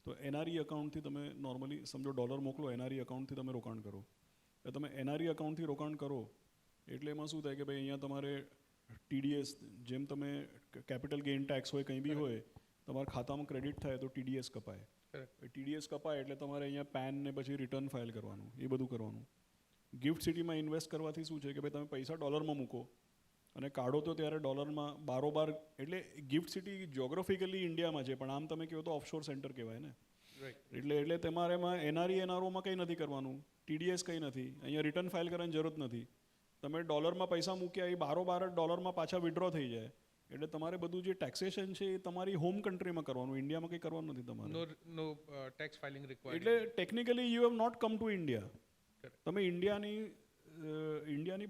તો NRE અકાઉન્ટથી તમે normally સમજો dollar મોકલો, NRE અકાઉન્ટથી તમે રોકાણ કરો. એટલે તમે NRE અકાઉન્ટથી રોકાણ કરો એટલે એમાં શું થાય કે ભાઈ અહીંયા તમારે TDS, જેમ તમે કેપિટલ ગેઇન ટેક્સ હોય કંઈ બી હોય, તમારા ખાતામાં ક્રેડિટ થાય તો TDS કપાય. TDS કપાય એટલે તમારે અહીંયા પેન ને પછી રિટર્ન ફાઇલ કરવાનું, એ બધું કરવાનું. ગિફ્ટ સિટીમાં ઇન્વેસ્ટ કરવાથી શું છે કે ભાઈ તમે પૈસા ડોલરમાં મૂકો અને કાઢો તો ત્યારે ડોલરમાં બારોબાર. એટલે ગિફ્ટ સિટી જ્યોગ્રાફિકલી ઇન્ડિયામાં છે, પણ આમ તમે કહો તો ઓફશોર સેન્ટર કહેવાય ને. એટલે તમારે એમાં NRE NROમાં કંઈ નથી કરવાનું, TDS કંઈ નથી, અહીંયા રિટર્ન ફાઇલ કરવાની જરૂરત નથી. તમે ડોલરમાં પૈસા મૂક્યા એ બારોબાર ડોલરમાં પાછા વિડ્રો થઈ જાય. એટલે તમારે બધું જે ટેક્સેશન છે એ તમારી હોમ કન્ટ્રીમાં કરવાનું, ઇન્ડિયામાં કંઈ કરવાનું નથી તમારે. No tax filing required. એટલે technically you have not come to India. તમે ઇન્ડિયાની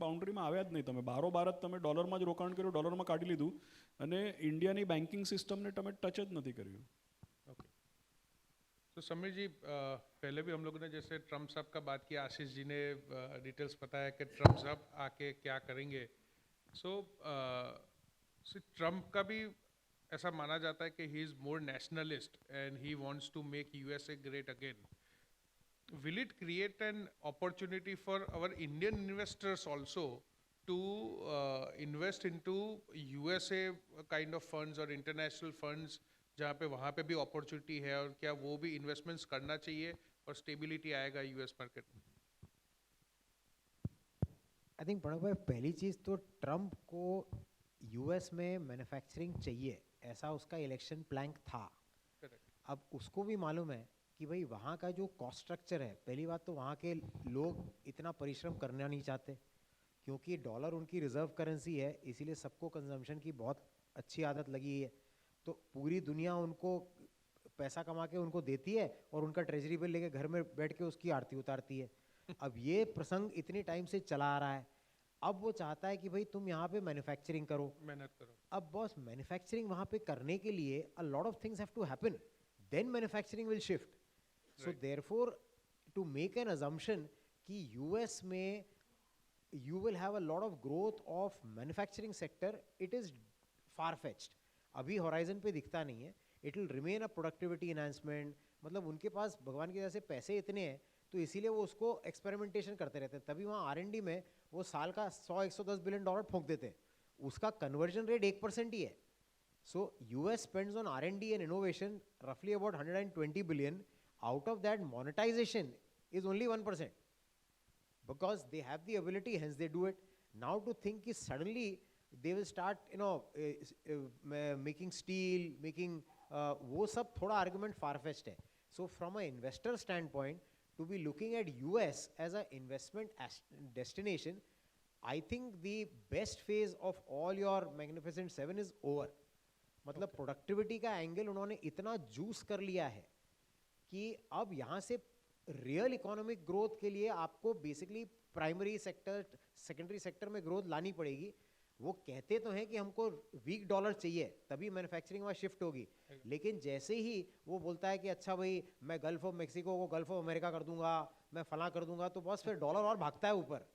બાઉન્ડ્રીમાં આવ્યા જ નહીં. તમે બારોબાર જ તમે ડોલરમાં જ રોકાણ કર્યું, ડોલરમાં કાઢી લીધું, અને ઇન્ડિયાની બેન્કિંગ સિસ્ટમને તમે ટચ જ નથી કર્યું. ओके, तो समीर जी पहले भी हम लोगों ने जैसे ट्रम्प साहब का बात किया, आशीष जी ने डिटेल्स बताया कि ट्रम्प साहब आके क्या करेंगे. सो ट्रम्प का भी ऐसा माना जाता है कि he is more nationalist and he wants to make USA great again. Will it create an opportunity for our Indian investors also to invest into USA kind of funds or international funds जहाँ पे वहाँ पे भी opportunity है, और क्या वो भी इन्वेस्टमेंट्स करना चाहिए और स्टेबिलिटी आएगा यूएस मार्केट में? आई थिंक प्रणव भाई, पहली चीज़ तो ट्रम्प को यूएस में मैन्युफैक्चरिंग चाहिए, ऐसा उसका इलेक्शन प्लान था। करेक्ट। अब उसको भी मालूम है कि भाई वहाँ का जो कॉस्ट स्ट्रक्चर है, पहली बात तो वहाँ के लोग इतना परिश्रम करना नहीं चाहते, क्योंकि डॉलर उनकी रिजर्व करेंसी है, इसीलिए सबको कंजम्पशन की बहुत अच्छी आदत लगी है। तो पूरी दुनिया उनको पैसा कमा के उनको देती है और उनका ट्रेजरी बिल लेके घर में बैठ के उसकी आरती उतारती है। अब ये प्रसंग इतने टाइम से चला आ रहा है, अब वो चाहता है कि भाई तुम यहाँ पे मैन्युफैक्चरिंग करो। मेहनत करो। अब बॉस, मैन्युफैक्चरिंग वहाँ पे करने के लिए a lot of things have to happen, then manufacturing will shift. So therefore to make an assumption कि यूएस में you will have a lot of growth of manufacturing sector, it is far fetched. अभी horizon पे दिखता नहीं है. It will remain a productivity enhancement. मतलब उनके पास भगवान की तरह से पैसे इतने हैं, तो इसीलिए वो उसको एक्सपेरिमेंटेशन करते रहते हैं। तभी वहाँ R&D में वो साल का 100-110 बिलियन डॉलर फूंक देते हैं, उसका कन्वर्जन रेट 1% ही है। So US spends on R&D and innovation roughly about 120 billion. Out of that, monetization is only 1%. Because they have the ability, hence they do it. Now to think is suddenly they will start, making steel, making वो सब थोड़ा argument far-fetched है. So from an investor standpoint, to be looking at US as an investment destination, I think the best phase of all your Magnificent Seven is over. मतलब productivity का angle उन्होंने इतना juice कर लिया है कि अब यहाँ से रियल इकोनॉमिक ग्रोथ के लिए आपको basically primary sector, secondary sector में ग्रोथ लानी पड़ेगी। वो कहते तो हैं कि हमको वीक डॉलर चाहिए तभी मैन्युफैक्चरिंग वहाँ शिफ्ट होगी, लेकिन जैसे ही वो बोलता है कि अच्छा भाई मैं गल्फ ऑफ मेक्सिको को गल्फ ऑफ अमेरिका कर दूंगा, मैं फला कर दूंगा, तो बस फिर डॉलर और भागता है ऊपर।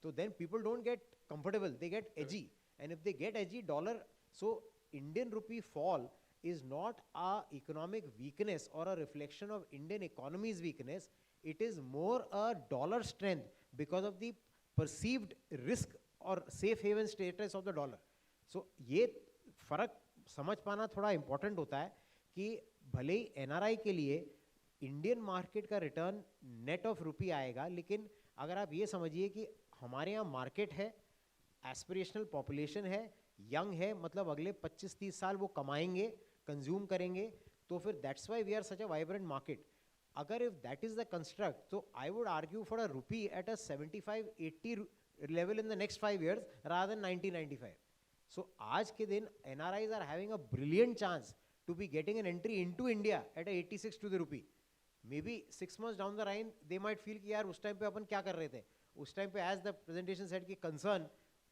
तो then people don't get comfortable, they get edgy, and if they get edgy dollar, so Indian rupee fall is not a economic weakness or a reflection of Indian economy's weakness. It is more a dollar strength because of the perceived risk or safe haven status of the dollar. So ये फर्क समझ पाना थोड़ा important होता है कि भले ही NRI के लिए इंडियन मार्केट का रिटर्न नेट ऑफ रुपी आएगा, लेकिन अगर आप ये समझिए कि हमारे यहाँ मार्केट है, एस्पिरेशनल पॉपुलेशन है, यंग है, मतलब अगले 25-30 साल वो कमाएंगे, कंज्यूम करेंगे, तो फिर that's why we are such a vibrant market. अगर if that is the construct, तो I would argue for a rupee at a 75-80 level in the next 5 years rather than 1995. So आज के दिन NRIs are having a brilliant chance to be getting an entry into India at a 86 to the rupee. Maybe 6 months down the line they might feel कि यार उस time पे अपन क्या कर रहे थे, उस टाइम पे as the presentation said कि concern,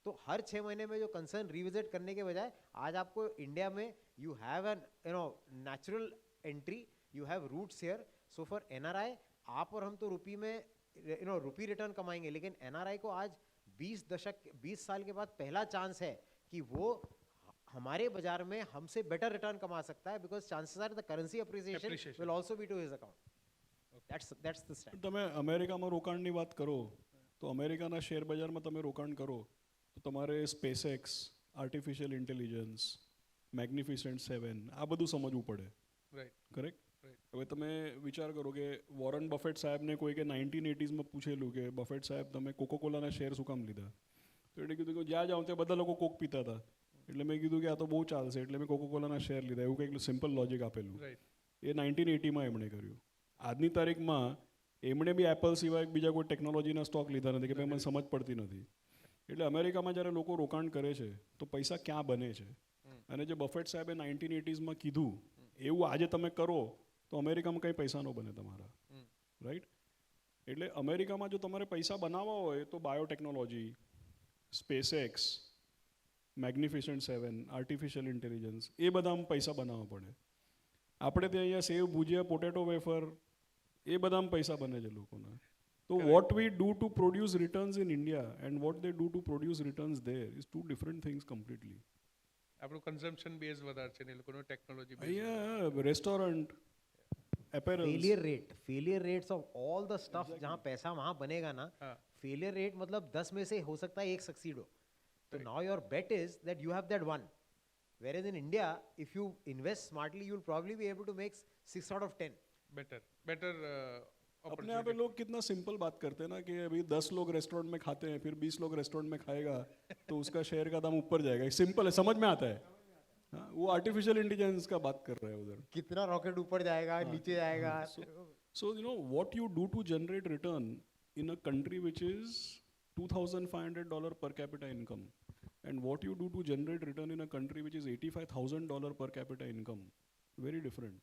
तो हर 6 महीने में जो कंसर्न रिविजिट करने के बजाय आज आपको इंडिया में you have an natural entry, you have roots here. So for NRI, आप और हम तो रुपी में रुपी रिटर्न कमाएंगे, लेकिन एनआरआई को आज 20 साल के बाद पहला चांस है कि वो हमारे बाजार में हमसे बेटर रिटर्न कमा सकता है, because chances are the currency appreciation will also be to his account. That's the stand. તમે અમેરિકામાં રોકાણની વાત કરો તો અમેરિકાના શેર બજારમાં તમે રોકાણ કરો તો તમારે સ્પેસએક્સ, આર્ટિફિશિયલ ઇન્ટેલિજન્સ, મેગ્નિફિસન્ટ 7 આ બધું સમજવું પડે. રાઈટ. કરેક્ટ. હવે તમે વિચાર કરો કે વોરન બફેટ સાહેબને કોઈ કે 1980sમાં પૂછેલું કે બફેટ સાહેબ તમે કોકોકોલાના શેર શું કામ લીધા, તો એણે કીધું કે જ્યાં જાઉં ત્યાં બધા લોકો કોક પીતા હતા, એટલે મેં કીધું કે આ તો બહુ ચાલશે, એટલે મેં કોકોકોલાના શેર લીધા. એવું કંઈક સિમ્પલ લોજિક આપેલું. એ 1980માં એમણે કર્યું. આજની તારીખમાં એમણે બી એપલ સિવાય બીજા કોઈ ટેકનોલોજીના સ્ટોક લીધા નથી કે ભાઈ મને સમજ પડતી નથી. એટલે અમેરિકામાં જ્યારે લોકો રોકાણ કરે છે તો પૈસા ક્યાં બને છે, અને જે બફેટ સાહેબે 1980sમાં કીધું એવું આજે તમે કરો તો અમેરિકામાં કંઈ પૈસા ન બને તમારા. રાઈટ. એટલે અમેરિકામાં જો તમારે પૈસા બનાવવા હોય તો biotechnology, SpaceX, magnificent 7, artificial intelligence, એ બધામાં પૈસા બનાવવા પડે. આપણે ત્યાં અહીંયા સેવ, ભુજિયા, પોટેટો વેફર, એ બધામાં પૈસા બને છે લોકોના. તો what we do to produce returns in India and what they do to produce returns there is two different things completely. આપણું કન્ઝમ્પશન બેઝ વધારે છે ને એ લોકોનું ટેકનોલોજી બેઝ. અહીંયા restaurant, apparels, failure rates of all the stuff, जहाँ पैसा वहाँ बनेगा ना, फेलियर रेट मतलब 10 में से हो सकता है एक सक्सीड हो. तो now your bet is that you have that one. Whereas in India, if you invest smartly, you'll probably be able to make 6 out of 10. better अपने यहाँ पे लोग कितना सिंपल बात करते हैं ना कि अभी 10 लोग रेस्टोरेंट में खाते हैं फिर 20 लोग रेस्टोरेंट में खाएगा तो उसका शेयर का दाम ऊपर जाएगा सिंपल है समझ में आता है हाँ, वो आर्टिफिशियल इंटेलिजेंस का बात कर रहे हैं उधर कितना रॉकेट ऊपर जाएगा नीचे जाएगा So you know what you do to generate return in a country which is $2,500 per capita income, and what you do to generate return in a country which is $85,000 per capita income, very different.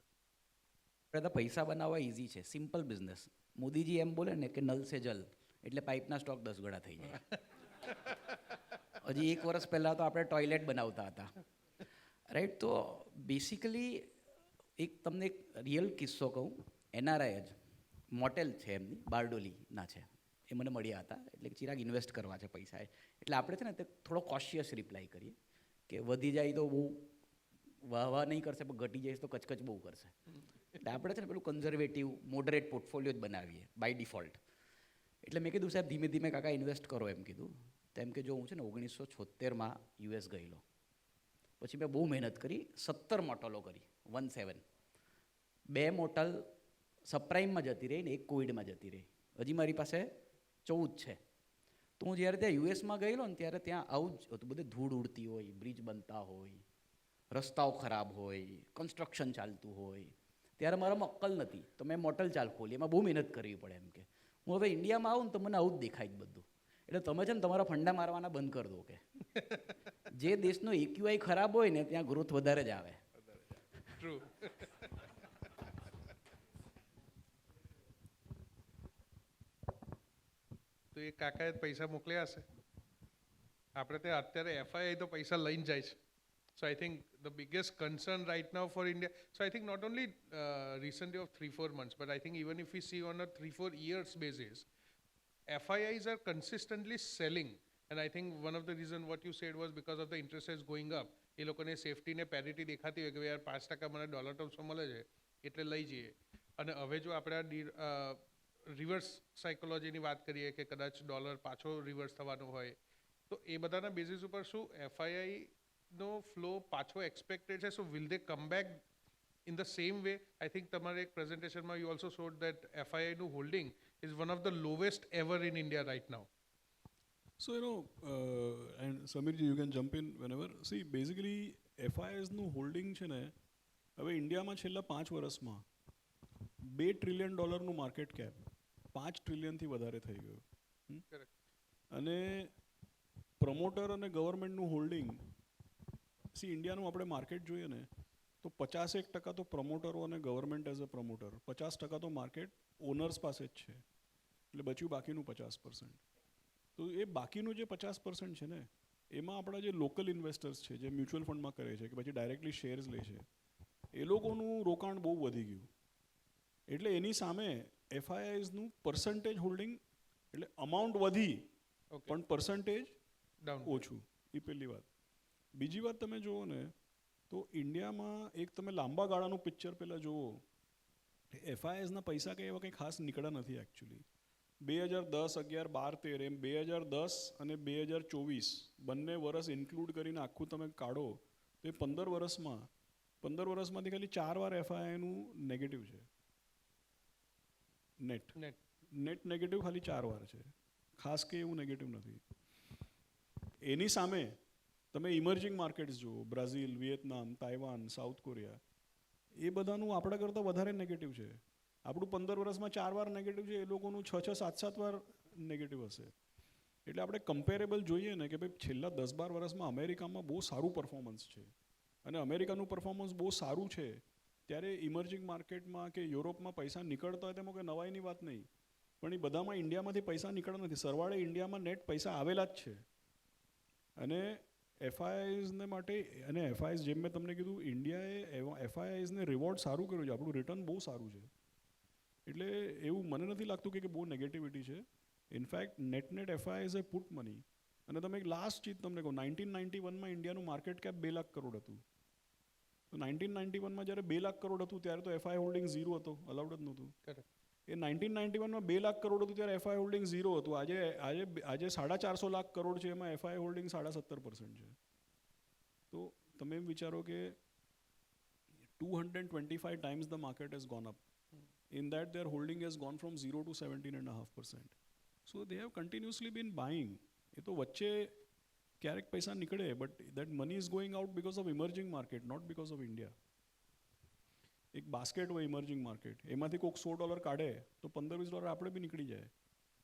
બધા પૈસા બનાવવા easy છે simple business Modiji એમ બોલે ને કે null સે જલ એટલે પાઇપના stock 10 ગણા થઈ જાય હજી 1 વર્ષ પહેલાં તો આપણે ટોયલેટ બનાવતા હતા રાઈટ તો બેસિકલી એક તમને એક રિયલ કિસ્સો કહું એનઆરઆઈ જ મોટેલ છે એમની બારડોલીના છે એ મને મળ્યા હતા એટલે કે ચિરાગ ઇન્વેસ્ટ કરવા છે પૈસા એટલે આપણે છે ને તે થોડો કોશિયસ રિપ્લાય કરીએ કે વધી જાય તો બહુ વાહ નહીં કરશે પણ ઘટી જાય તો કચકચ બહુ કરશે એટલે આપણે છે ને પેલું કન્ઝર્વેટિવ મોડરેટ પોર્ટફોલિયો જ બનાવીએ બાય ડિફોલ્ટ એટલે મેં કીધું સાહેબ ધીમે ધીમે કાકા ઇન્વેસ્ટ કરો એમ કીધું તેમ કે જો હું છે ને 1976માં યુએસ ગયેલો પછી મેં બહુ મહેનત કરી 17 મોટલો કરી 17 2 મોટલ સબપ્રાઇમમાં જતી રહી ને એક કોવિડમાં જતી રહી હજી મારી પાસે 14 છે તો હું જ્યારે ત્યાં યુએસમાં ગયેલો ને ત્યારે ત્યાં આવું જ હતું બધે ધૂળ ઉડતી હોય બ્રિજ બનતા હોય રસ્તાઓ ખરાબ હોય કન્સ્ટ્રક્શન ચાલતું હોય ત્યારે મારામાં અક્કલ નથી તો મેં મોટલ ચાલ ખોલી એમાં બહુ મહેનત કરવી પડે એમ કે હું હવે ઇન્ડિયામાં આવું ને તો મને આવું જ દેખાય જ બધું એટલે તમે છે ને તમારા ફંડા મારવાના બંધ કરી દો કે જે દેશનો EQI ખરાબ હોય ને ત્યાં ગ્રોથ વધારે જ આવે ટ્રુ તો એ કાકાએ પૈસા મોકલ્યા હશે આપણે ત્યાં અત્યારે એફઆઈઆઈ તો પૈસા લઈને જાય છે So I think the biggest concern right now for India, so I think not only recently of 3-4 months, but I think even if we see on a 3-4 years basis, FIIs are consistently selling. And I think one of the reason what you said was because of the interest rates going up. એ લોકોને safety ને parity દેખાતી હોય કે યાર 5% મને dollar ટર્મ્સમાં મળે છે એટલે લઈ જઈએ અને હવે જો આપણે રિવર્સ સાયકોલોજીની વાત કરીએ કે કદાચ ડોલર પાછો રિવર્સ થવાનો હોય તો એ બધાના બેઝિસ ઉપર શું એફઆઈઆઈ નો ફ્લો પાછો એક્સપેક્ટેડ છે so will they come back in the same way I think તમારે એક પ્રેઝન્ટેશનમાં યુ ઓલ્સો શોડ દેટ એફઆઈઆઈનું holding is one of the lowest ever in India right now So you know, and Samirji, you can jump in whenever. See, basically, FIS નું holding છે ને હવે ઇન્ડિયામાં છેલ્લા 5 વર્ષમાં $2 ટ્રિલિયન નું માર્કેટ કેપ 5 ટ્રિલિયનથી વધારે થઈ ગયું અને પ્રમોટર અને ગવર્મેન્ટનું હોલ્ડિંગ સી ઇન્ડિયાનું આપણે માર્કેટ જોઈએ ને તો 51% તો પ્રમોટરો અને ગવર્મેન્ટ એઝ અ પ્રમોટર 50% તો માર્કેટ ઓનર્સ પાસે જ છે એટલે બચ્યું બાકીનું 50%. તો એ બાકીનું જે 50% છે ને એમાં આપણા જે લોકલ ઇન્વેસ્ટર્સ છે જે મ્યુચ્યુઅલ ફંડમાં કરે છે કે પછી ડાયરેક્ટલી શેર્સ લે છે એ લોકોનું રોકાણ બહુ વધી ગયું એટલે એની સામે એફઆઈઆઈઝનું પર્સન્ટેજ હોલ્ડિંગ એટલે અમાઉન્ટ વધી પણ પર્સન્ટેજ ઓછું એ પહેલી વાત. બીજી વાત તમે જુઓ ને તો ઇન્ડિયામાં એક તમે લાંબા ગાળાનું પિક્ચર પહેલાં જુઓ એફઆઈઆઈઝના પૈસા કંઈ એવા કંઈ ખાસ નીકળ્યા નથી એકચ્યુઅલી 2010, 11, 12, 13 એમ 2010 અને 2024 બંને વર્ષ ઇન્ક્લુડ કરીને આખું તમે કાઢો તો એ 15 વર્ષમાંથી ખાલી 4 વાર એફઆઈઆઈનું નેગેટિવ છે નેટ નેગેટિવ ખાલી 4 વાર છે ખાસ કે એવું નેગેટિવ નથી. એની સામે તમે ઇમર્જિંગ માર્કેટ્સ જુઓ Brazil, Vietnam, Taiwan, South Korea એ બધાનું આપણા કરતાં વધારે નેગેટિવ છે. આપણું 15 વર્ષમાં 4 વાર નેગેટિવ છે એ લોકોનું 6, 7 વાર નેગેટિવ હશે. એટલે આપણે કમ્પેરેબલ જોઈએ ને કે ભાઈ છેલ્લા 10-12 વર્ષમાં અમેરિકામાં બહુ સારું પરફોર્મન્સ છે અને અમેરિકાનું પરફોર્મન્સ બહુ સારું છે ત્યારે ઇમર્જિંગ માર્કેટમાં કે યુરોપમાં પૈસા નીકળતા હોય તેમાં કોઈ નવાઈની વાત નહીં પણ એ બધામાં ઇન્ડિયામાંથી પૈસા નીકળતા નથી સરવાળે ઇન્ડિયામાં નેટ પૈસા આવેલા જ છે. અને એફઆઈઆઈઝને માટે અને એફઆઈઆઈઝ જેમ મેં તમને કીધું ઇન્ડિયાએ એફઆઈઆઈઝને રિવોર્ડ સારું કર્યું છે આપણું રિટર્ન બહુ સારું છે એટલે એવું મને નથી લાગતું કે બહુ નેગેટિવિટી છે. ઇનફેક્ટ નેટ એફઆઈઆઈઝ એ પુટ મની અને તમે એક લાસ્ટ ચીજ તમને કહું 1991માં ઇન્ડિયાનું માર્કેટ કેપ 2 લાખ કરોડ હતું તો 1991માં જ્યારે 2 લાખ કરોડ હતું ત્યારે તો એફઆઈ હોલ્ડિંગ 0 હતો અલાઉડ જ નહોતું એ 1991માં 2 લાખ કરોડ હતું ત્યારે એફઆઈ હોલ્ડિંગ 0 હતું આજે 450 લાખ કરોડ છે એમાં એફઆઈ હોલ્ડિંગ 17.5% છે. તો તમે એમ વિચારો કે 225 times the market has gone up. In that, their holding has gone from 0 to 17.5%. So they have continuously been buying. એ તો વચ્ચે ક્યારેક પૈસા નીકળે, but that money is going out because of emerging market, not because of India. એક basket હોય emerging market, એમાંથી કોઈક $100 કાઢે તો $15-20 આપણે બી નીકળી જાય.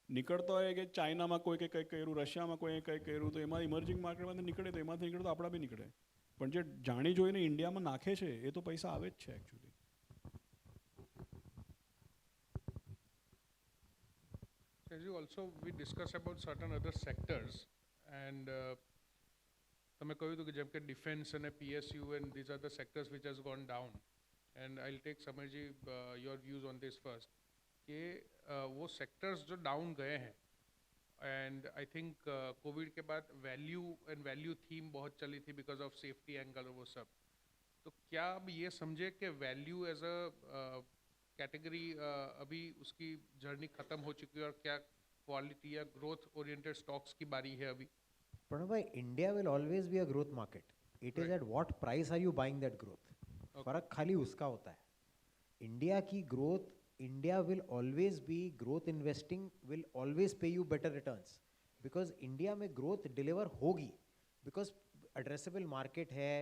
નીકળતો હોય કે ચાઇનામાં કોઈ કંઈક કર્યું, રશિયામાં કોઈ કંઈક કર્યું, તો એમાં ઇમર્જિંગ માર્કેટમાંથી નીકળે, તો એમાંથી નીકળે તો આપણા બી નીકળે. પણ જે જાણી જોઈને ઇન્ડિયામાં નાખે છે એ તો પૈસા આવે જ છે actually. As you also we discuss about certain other sectors and તમે કહ્યું હતું કે જેમ કે ડિફેન્સ અને PSU and these are the sectors which has gone down and I'll take Samarji your views on this first कि वो sectors जो down गए हैं and I think कोविड के बाद वैल्यू थीम बहुत चली थी because of safety angle और वो सब, तो क्या अब ये समझे कि वैल्यू एज अ कैटेगरी अभी उसकी जर्नी खत्म हो चुकी है और क्या क्वालिटी या ग्रोथ ओरिएंटेड स्टॉक्स की बारी है अभी? प्रणव भाई, India will always be a growth market. It is at what price are you buying that growth. फर्क खाली उसका होता है. इंडिया की growth, India will always be growth investing, will always pay you better returns, because India में growth deliver होगी, because addressable market है,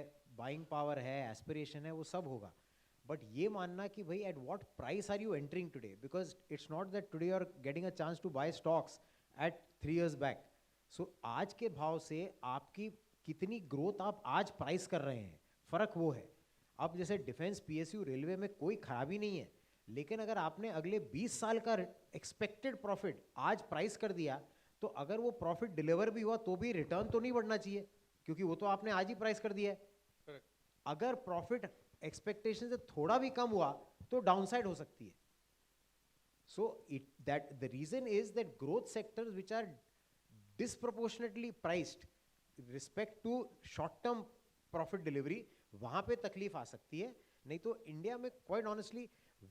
buying power है, एस्पिरेशन है, वो सब होगा. बट ये मानना कि भाई at what price are you entering today, because it's not that today you are getting a chance to buy stocks at 3 years back. So आज के भाव से आपकी कितनी ग्रोथ आप आज प्राइस कर रहे हैं, फ़र्क वो है. अब जैसे डिफेंस, PSU, रेलवे में कोई खराबी नहीं है, लेकिन अगर आपने अगले 20 साल का एक्सपेक्टेड प्रॉफिट आज प्राइस कर दिया, तो अगर वो प्रॉफिट डिलीवर भी हुआ तो भी रिटर्न तो नहीं बढ़ना चाहिए, क्योंकि वो तो आपने आज ही प्राइस कर दिया है. Correct. अगर प्रॉफिट एक्सपेक्टेशन से थोड़ा भी कम हुआ तो डाउनसाइड हो सकती है. So that the reason is that growth sectors which are disproportionately priced respect to short term profit delivery, वहां पे तकलीफ आ सकती है. नहीं तो इंडिया में क्वाइट ऑनेस्टली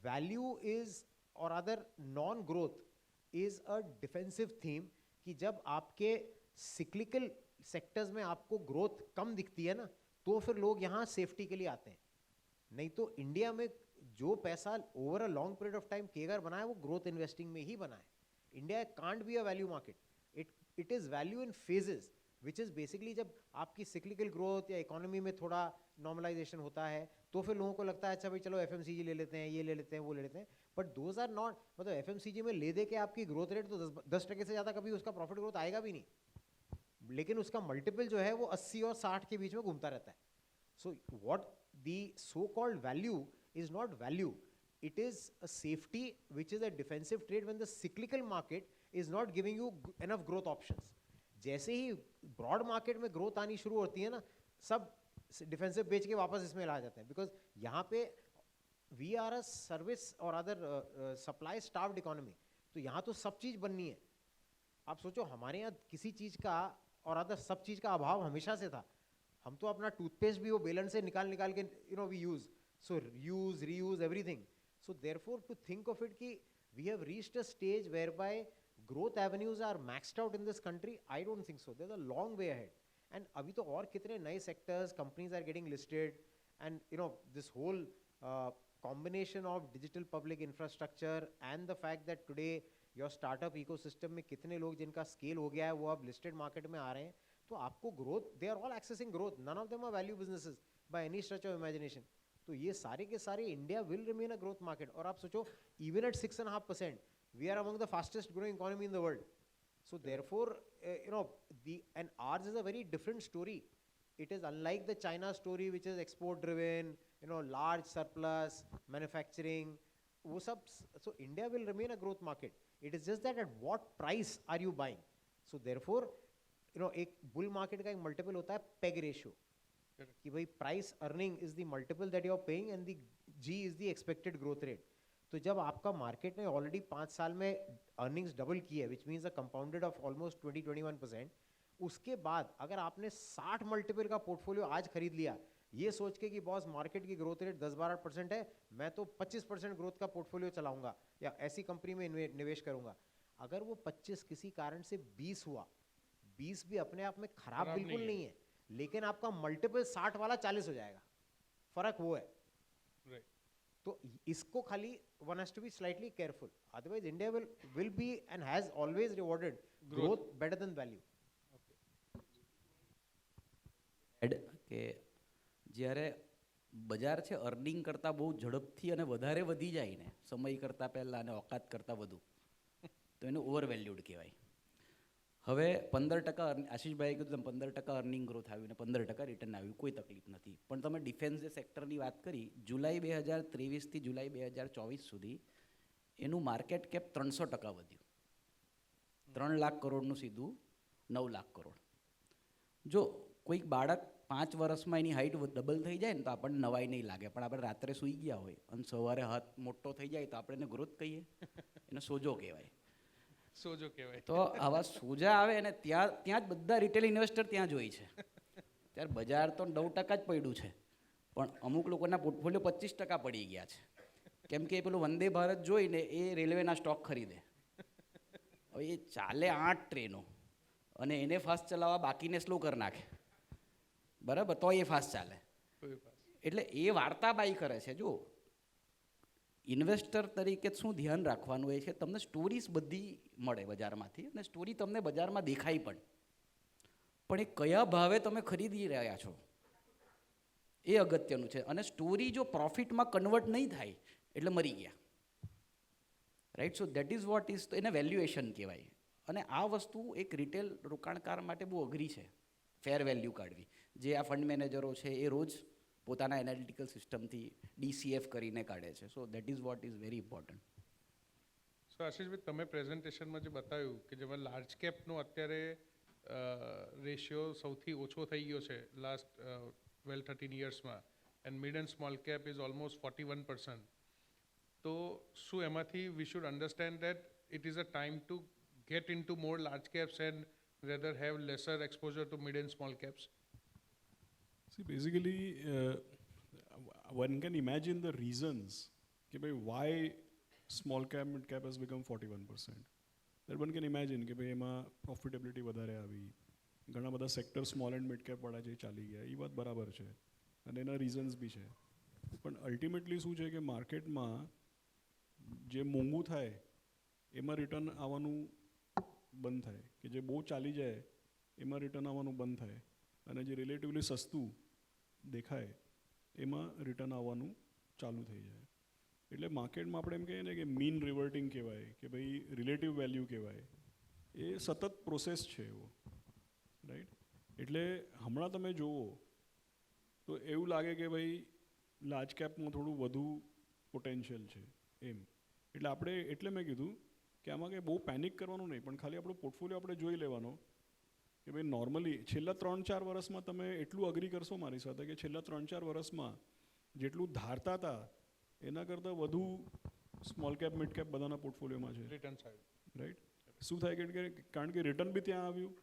वैल्यू इज और other non growth is a defensive theme, कि जब आपके सिक्लिकल सेक्टर्स में आपको ग्रोथ कम दिखती है ना, तो फिर लोग यहाँ सेफ्टी के लिए आते हैं. नहीं तो इंडिया में जो पैसा over a long period of time CAGR बना है, वो ग्रोथ इन्वेस्टिंग में ही बना है. India can't be a value market. It is value in phases, which is basically जब आपकी सिक्लिकल ग्रोथ या इकोनॉमी में थोड़ा नॉर्मलाइजेशन होता है, तो फिर लोगों को लगता है अच्छा भाई चलो FMCG ले लेते हैं, ये ले लेते हैं, वो ले लेते हैं. बट दोज आर नॉट, मतलब FMCG में ले दे के आपकी ग्रोथ रेट तो 10% से ज़्यादा कभी उसका प्रॉफिट ग्रोथ आएगा भी नहीं, लेकिन उसका मल्टीपल जो है वो 80 और 60 के बीच में घूमता रहता है. So what the so-called value is not value. It is a safety which is a defensive trade when the cyclical market is not giving you enough growth options. जैसे ही ब्रॉड मार्केट में ग्रोथ आनी शुरू होती है ना, सब defensive बेच के वापस इसमें ला जाते हैं, बिकॉज यहाँ पे वी आर अ सर्विस और अदर सप्लाई स्टार्व्ड इकोनॉमी. तो यहाँ तो सब चीज़ बननी है. आप सोचो हमारे यहाँ किसी चीज़ का और अदर सब चीज़ का अभाव हमेशा से था. हम तो अपना टूथपेस्ट भी वो बेलन से निकाल के we use, so use reuse everything. So therefore to think of it कि we have reached a stage whereby growth avenues are maxed out in this country, I don't think so. There is a long way ahead. And अभी तो और कितने नए sectors, companies are getting listed, and this whole combination of digital public infrastructure and the fact that today your startup ecosystem में कितने लोग जिनका scale हो गया है वो अब लिस्टेड मार्केट में आ रहे हैं, तो आपको growth, they are all accessing growth, none of them are value businesses by any stretch of imagination. तो ये सारे के सारे India will remain a growth market. और आप सोचो even at 6.5% we are among the fastest growing economy in the world. So therefore and ours is a very different story. It is unlike the China story which is export driven, large surplus manufacturing, वो सब. So India will remain a growth market. It is just that at what price are you buying. So therefore एक bull market का एक multiple होता है PEG ratio, कि भाई price earning is the multiple that you are paying and the G is the expected growth rate. तो जब आपका मार्केट ने ऑलरेडी 5 साल में अर्निंग्स डबल की है, which means a compounded of almost 20-21%, उसके बाद अगर आपने 60 मल्टीपल का पोर्टफोलियो आज खरीद लिया, ये सोच के कि बॉस मार्केट की ग्रोथ रेट 10-12% है, मैं तो 25% ग्रोथ का पोर्टफोलियो चलाऊंगा या ऐसी कंपनी में निवेश करूंगा. अगर वो 25 किसी कारण से 20 हुआ, 20 भी अपने आप में खराब बिल्कुल नहीं है, लेकिन आपका मल्टीपल 60 वाला 40 हो जाएगा, फर्क वो है। राइट। तो इसको खाली one has to be slightly careful, otherwise India will be and has always rewarded growth better than value. એડ કે જ્યારે બજાર છે અર્નિંગ કરતાં બહુ ઝડપથી અને વધારે વધી જાય ને સમય કરતાં પહેલાં અને ઓકાત કરતાં વધુ, તો એને ઓવરવેલ્યુડ કહેવાય. હવે 15% આશીષભાઈએ કીધું તમે 15% અર્નિંગ ગ્રોથ આવ્યું ને 15% રિટર્ન આવ્યું, કોઈ તકલીફ નથી. પણ તમે ડિફેન્સ જે સેક્ટરની વાત કરી, જુલાઈ 2023થી જુલાઈ 2024 સુધી એનું માર્કેટ કેપ 300% વધ્યું. 3 લાખ કરોડનું સીધું 9 લાખ કરોડ. જો કોઈક બાળક 5 વર્ષમાં એની હાઇટ ડબલ થઈ જાય ને તો આપણને નવાઈ નહીં લાગે, પણ આપણે રાત્રે સૂઈ ગયા હોય અને સવારે હાથ મોટો થઈ જાય તો આપણે એને ગ્રોથ કહીએ, એને સોજો કહેવાય. સોજો કહેવાય. તો આવા સોજા આવે અને ત્યાં જ બધા રિટેલ ઇન્વેસ્ટર ત્યાં જ હોય છે. ત્યારે બજાર તો 9% જ પડ્યું છે, પણ અમુક લોકોના પોર્ટફોલિયો 25% પડી ગયા છે, કેમ કે પેલું વંદે ભારત જોઈને એ રેલવેના સ્ટોક ખરીદે. હવે એ ચાલે 8 ટ્રેનો અને એને ફાસ્ટ ચલાવવા બાકીને સ્લો કરી નાખે, બરાબર, તો એ ફાસ્ટ ચાલે. એટલે એ વાર્તા બાઈ કરે છે. જો ઇન્વેસ્ટર તરીકે શું ધ્યાન રાખવાનું એ છે, તમને સ્ટોરીઝ બધી મળે બજારમાંથી અને સ્ટોરી તમને બજારમાં દેખાય પણ એ કયા ભાવે તમે ખરીદી રહ્યા છો એ અગત્યનું છે. અને સ્ટોરી જો પ્રોફિટમાં કન્વર્ટ નહીં થાય એટલે મરી ગયા, right. So that is what is, એને વેલ્યુએશન કહેવાય. અને આ વસ્તુ એક રિટેલ રોકાણકાર માટે બહુ અઘરી છે, ફેર વેલ્યુ કાઢવી. જે આ ફંડ મેનેજરો છે એ રોજ પોતાના એનાલિટિકલ સિસ્ટમથી DCF કરીને કાઢે છે. So that is what is very important. So આશીષભાઈ, તમે પ્રેઝન્ટેશનમાં જે બતાવ્યું કે જેમાં લાર્જ કેપનો અત્યારે રેશિયો સૌથી ઓછો થઈ ગયો છે લાસ્ટ 12-13 યર્સમાં, and mid and small cap is almost 41%. તો શું એમાંથી we should understand that it is a time to get into more large caps and rather have lesser exposure to mid and small caps? See, basically, one can imagine the reasons why small cap, mid cap has become 41%. That one can imagine કે ભાઈ એમાં profitability વધારે આવી, ઘણા બધા sector small and mid cap વાળા જે ચાલી ગયા, એ વાત બરાબર છે અને એના રીઝન્સ બી છે. પણ અલ્ટિમેટલી શું છે કે માર્કેટમાં જે મોંઘું થાય એમાં રિટર્ન આવવાનું બંધ થાય, કે જે બહુ ચાલી જાય એમાં રિટર્ન આવવાનું બંધ થાય, અને જે રિલેટિવલી સસ્તું દેખાય એમાં રિટર્ન આવવાનું ચાલુ થઈ જાય. એટલે માર્કેટમાં આપણે એમ કહીએ ને કે મીન રિવર્ટિંગ કહેવાય કે ભાઈ રિલેટિવ વેલ્યુ કહેવાય, એ સતત પ્રોસેસ છે એવો, રાઈટ. એટલે હમણાં તમે જુઓ તો એવું લાગે કે ભાઈ લાર્જ કેપમાં થોડું વધુ પોટેન્શિયલ છે એમ. એટલે આપણે એટલે મેં કીધું કે આમાં કંઈ બહુ પેનિક કરવાનું નહીં, પણ ખાલી આપણો પોર્ટફોલિયો આપણે જોઈ લેવાનો કે ભાઈ નોર્મલી છેલ્લા 3-4 વર્ષમાં તમે એટલું અગ્રી કરશો મારી સાથે કે છેલ્લા 3-4 વર્ષમાં જેટલું ધારતા હતા એના કરતાં વધુ સ્મોલ કેપ મિડ કેપ બધાના પોર્ટફોલિયોમાં છે રિટર્ન્સ આવ્યું, રાઈટ. શું થાય કે કારણ કે રિટર્ન બી ત્યાં આવ્યું,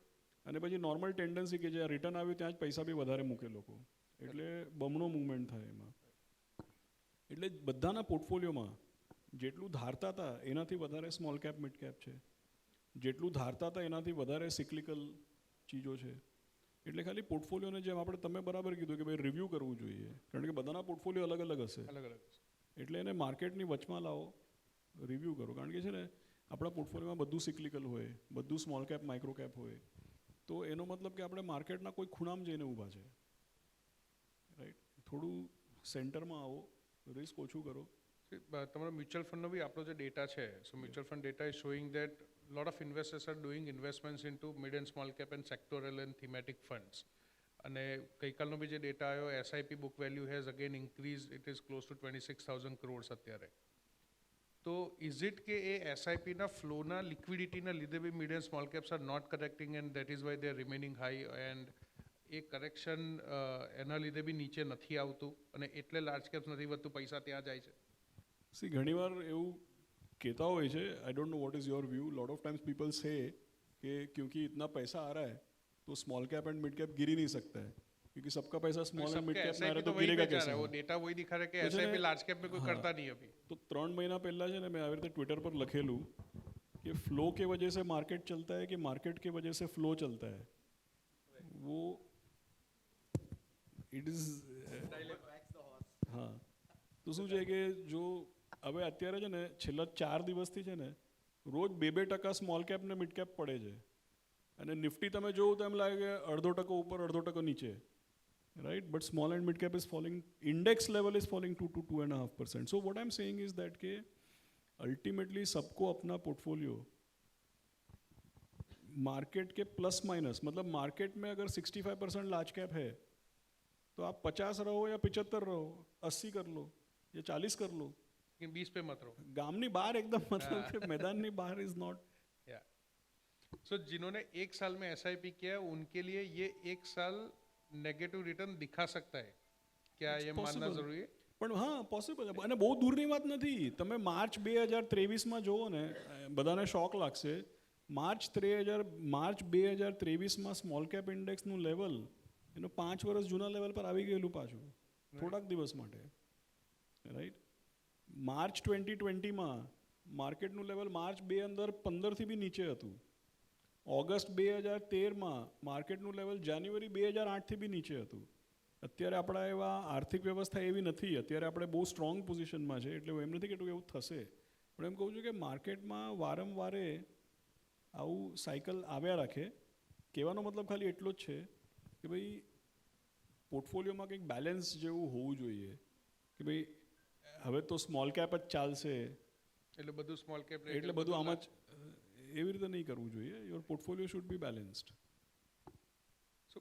અને પછી નોર્મલ ટેન્ડન્સી કે જ્યાં રિટર્ન આવ્યું ત્યાં જ પૈસા બી વધારે મૂકે લોકો, એટલે બમણો મૂવમેન્ટ થાય એમાં. એટલે બધાના પોર્ટફોલિયોમાં જેટલું ધારતા હતા એનાથી વધારે સ્મોલ કેપ મિડ કેપ છે, જેટલું ધારતા હતા એનાથી વધારે સિક્લિકલ ચીજો છે. એટલે ખાલી પોર્ટફોલિયોને જેમ આપણે તમે બરાબર કીધું કે ભાઈ રિવ્યૂ કરવું જોઈએ, કારણ કે બધાના પોર્ટફોલિયો અલગ અલગ હશે, એટલે એને માર્કેટની વચમાં લાવો, રિવ્યૂ કરો. કારણ કે છે ને આપણા પોર્ટફોલિયોમાં બધું સિક્લિકલ હોય, બધું સ્મોલ કેપ માઇક્રો કેપ હોય, તો એનો મતલબ કે આપણે માર્કેટના કોઈ ખૂણામાં જઈને ઊભા છે, રાઈટ. થોડું સેન્ટરમાં આવો, રિસ્ક ઓછું કરો. તમારો મ્યુચ્યુઅલ ફંડનો બી આપણો જે ડેટા છે, so mutual fund data is showing that lot of investors are doing investments into mid and small cap and sectoral and thematic funds. અને ગઈકાલનો બી જે ડેટા આવ્યો, SIP book value has again increased, it is close to 26,000 crores અત્યારે. તો is it કે એ SIPના ફ્લોના લિક્વિડિટીના લીધે બી mid and small caps are not correcting and that is why they are remaining high, and એ કરેક્શન એના લીધે બી નીચે નથી આવતું અને એટલે લાર્જ કેપ્સ નથી વધતું, પૈસા ત્યાં જાય છે? સી ઘણીવાર એવું कहता હોય છે, I don't know what is your view, lot of times people से कि क्योंकि इतना पैसा आ रहा है तो small cap and mid cap गिर ही नहीं सकता है, क्योंकि सबका पैसा स्मॉल एंड मिड कैप में आ रहा है तो गिरेगा कैसे? वो डेटा वही दिखा रहा है कि SIP लार्ज कैप में कोई करता नहीं अभी. तो 3 महीना पहला છે ને મેં આવી રીતે ટ્વિટર પર લખેલું कि फ्लो के वजह से मार्केट चलता है कि मार्केट के वजह से फ्लो चलता है. वो ઇટ ઇઝ હા તો શું છે કે જો હવે અત્યારે છે ને છેલ્લા 4 દિવસથી છે ને રોજ 2-2% સ્મોલ કેપ ને મિડ કેપ પડે છે અને નિફ્ટી તમે જોવો તો એમ લાગે કે 0.5% ઉપર 0.5% નીચે right, but small and mid cap is falling, index level is falling 2 to 2.5%. So what I'm saying is that के ultimately सबको अपना portfolio मार्केट के प्लस माइनस, मतलब मार्केट में अगर 65% लार्ज कैप है तो आप 50 रहो या 75 रहो, 80 कर लो या 40 कर लो, लेकिन 20 पे मत रहो। गामनी बाहर एकदम मतलब कि मैदान नहीं बाहर इज नॉट। सो जिन्होंने एक साल में SIP किया उनके लिए ये एक साल नेगेटिव रिटर्न दिखा सकता है, क्या ये मानना जरूरी है? પણ હા પોસિબલ છે અને બહુ દૂરની વાત નથી. તમે માર્ચ 2023માં જોવો ને, બધાને શોક લાગશે. માર્ચ 2023માં સ્મોલ કેપ ઇન્ડેક્સનું લેવલ એનો 5 વર્ષ જૂના લેવલ પર આવી ગયેલું પાછું થોડાક દિવસ માટે, રાઈટ. માર્ચ 2020માં માર્કેટનું લેવલ માર્ચ 2015થી બી નીચે હતું. ઓગસ્ટ 2013માં માર્કેટનું લેવલ જાન્યુઆરી 2008થી બી નીચે હતું. અત્યારે આપણા એવા આર્થિક વ્યવસ્થા એવી નથી, અત્યારે આપણે બહુ સ્ટ્રોંગ પોઝિશનમાં છે, એટલે હું એમ નથી કહેતું કે એવું થશે, પણ એમ કહું છું કે માર્કેટમાં વારંવારે આવું સાયકલ આવ્યા રાખે. કહેવાનો મતલબ ખાલી એટલો જ છે કે ભાઈ પોર્ટફોલિયોમાં કંઈક બેલેન્સ જેવું હોવું જોઈએ કે ભાઈ હવે તો સ્મોલ કેપ જ ચાલશે એટલે બધું સ્મોલ કેપ એટલે બધું આમ જ એવી રીતે નહીં કરવું જોઈએ. Your portfolio should be balanced. So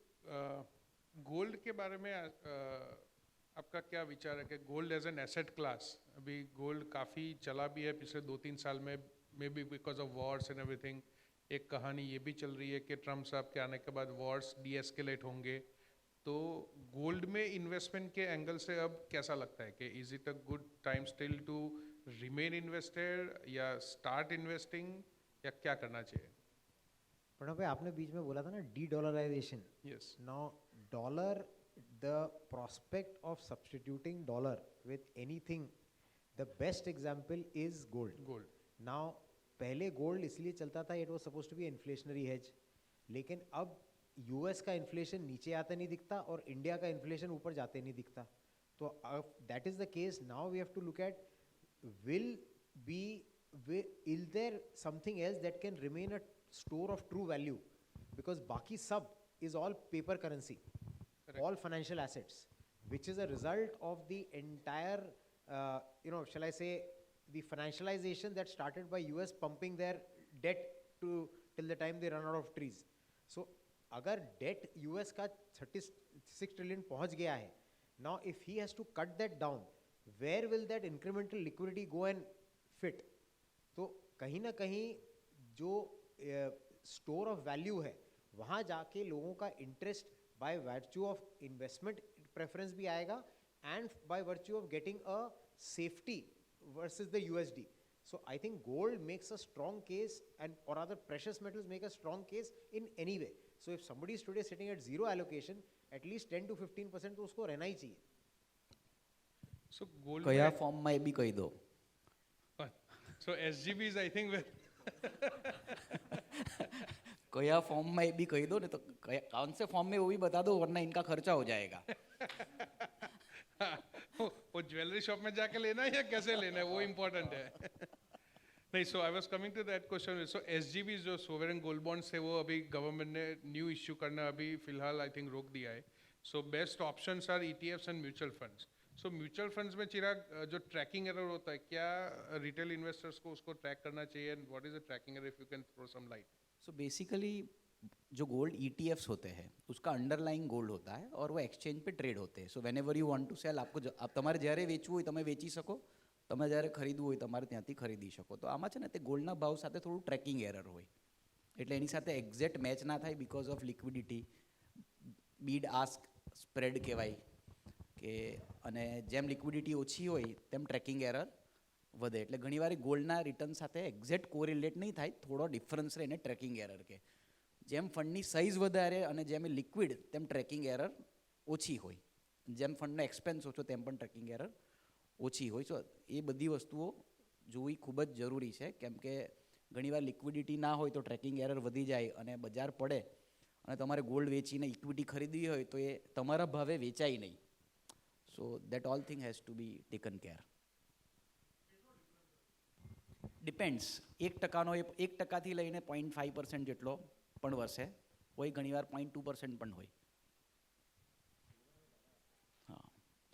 gold के बारे में आपका क्या विचार है कि gold as an asset class, अभी गोल्ड काफ़ी चला भी है पिछले 2-3 साल में, maybe because of wars and everything. एक कहानी ये भी चल रही है कि ट्रम्प साहब के आने के बाद वॉर्स डीएस्केलेट होंगे, तो गोल्ड में इन्वेस्टमेंट के एंगल से अब कैसा लगता है कि is it a good time still to remain invested या स्टार्ट इन्वेस्टिंग, या क्या करना चाहिए? प्रणव भाई, आपने बीच में बोला था ना de-dollarisation. Yes. Now dollar, the prospect of substituting dollar with anything, the best example is gold. Now पहले गोल्ड इसलिए चलता था, it was suppose to be inflationary hedge, लेकिन अब यूएस का इन्फ्लेशन नीचे आते नहीं दिखता और इंडिया का इन्फ्लेशन ऊपर जाते नहीं दिखता. तो that is the case. Now we have to look at is there something else that can remain a store of true value, because baki sab is all paper currency. Correct. All financial assets, which is a result of the entire shall I say the financialization that started by US pumping their debt till the time they run out of trees. So agar debt US ka 36 trillion pahunch gaya hai, now if he has to cut that down, where will that incremental liquidity go and fit? तो कहीं ना कहीं जो store of value है वहाँ जाके लोगों का interest by virtue of investment preference भी आएगा, and by virtue of getting a safety versus the USD. So I think gold makes a strong case, and or other precious metals make a strong case in any way. So if somebody is today sitting at zero allocation, at least 10 to 15% तो उसको रहना ही चाहिए. So gold કયા ફોર્મમાં એ બી કહી દો. So SGBs I think will कया form में भी कही दो, नहीं तो कौन से फॉर्म में वो भी बता दो, वरना इनका खर्चा हो जाएगा. वो ज्वेलरी शॉप में जाके लेना है या कैसे लेना है, वो इम्पोर्टेंट है. नहीं, so I was coming to that question. So SGBs जो सोवरेन गोल्ड बॉन्ड्स है वो अभी गवर्नमेंट ने न्यू इश्यू करना अभी फिलहाल आई थिंक रोक दिया है. So best options are ETFs and mutual funds. So mutual funds में चिराग जो ट्रैकिंग एरर होता है, क्या रिटेल इन्वेस्टर्स को उसको ट्रैक करना चाहिए, and what is the tracking error, if you can throw some light? So basically जो गोल्ड ETFs होते हैं उसका अंडरलाइंग गोल्ड होता है और वो एक्सचेंज पे ट्रेड होते हैं. So whenever you want to sell, आपको आप તમારે જ્યારે વેચવું હોય તમે વેચી શકો, તમે જ્યારે ખરીદવું હોય તમારે ત્યાંથી ખરીદી શકો. તો આમાં છે ને તે ગોલ્ડના ભાવ સાથે થોડું ટ્રેકિંગ એરર હોય, એટલે એની સાથે એક્ઝેક્ટ મેચ ના થાય because of liquidity. Bid ask spread કહેવાય કે, અને જેમ લિક્વિડિટી ઓછી હોય તેમ ટ્રેકિંગ એરર વધે. એટલે ઘણીવાર ગોલ્ડના રિટર્ન સાથે એક્ઝેક્ટ કોરિલેટ નહીં થાય, થોડો ડિફરન્સ રહે એને ટ્રેકિંગ એરર કે. જેમ ફંડની સાઇઝ વધારે અને જેમ એ લિક્વિડ તેમ ટ્રેકિંગ એરર ઓછી હોય, જેમ ફંડનો એક્સપેન્સ ઓછો તેમ પણ ટ્રેકિંગ એરર ઓછી હોય. સો એ બધી વસ્તુઓ જોવી ખૂબ જ જરૂરી છે, કેમ કે ઘણીવાર લિક્વિડિટી ના હોય તો ટ્રેકિંગ એરર વધી જાય અને બજાર પડે અને તમારે ગોલ્ડ વેચીને ઇક્વિટી ખરીદવી હોય તો એ તમારા ભાવે વેચાય નહીં. So that all thing has to be taken care. Depends. 1%થી લઈને 0.5% જેટલો પણ વર્ષે હોય, ઘણીવાર 0.2% પણ હોય. હા,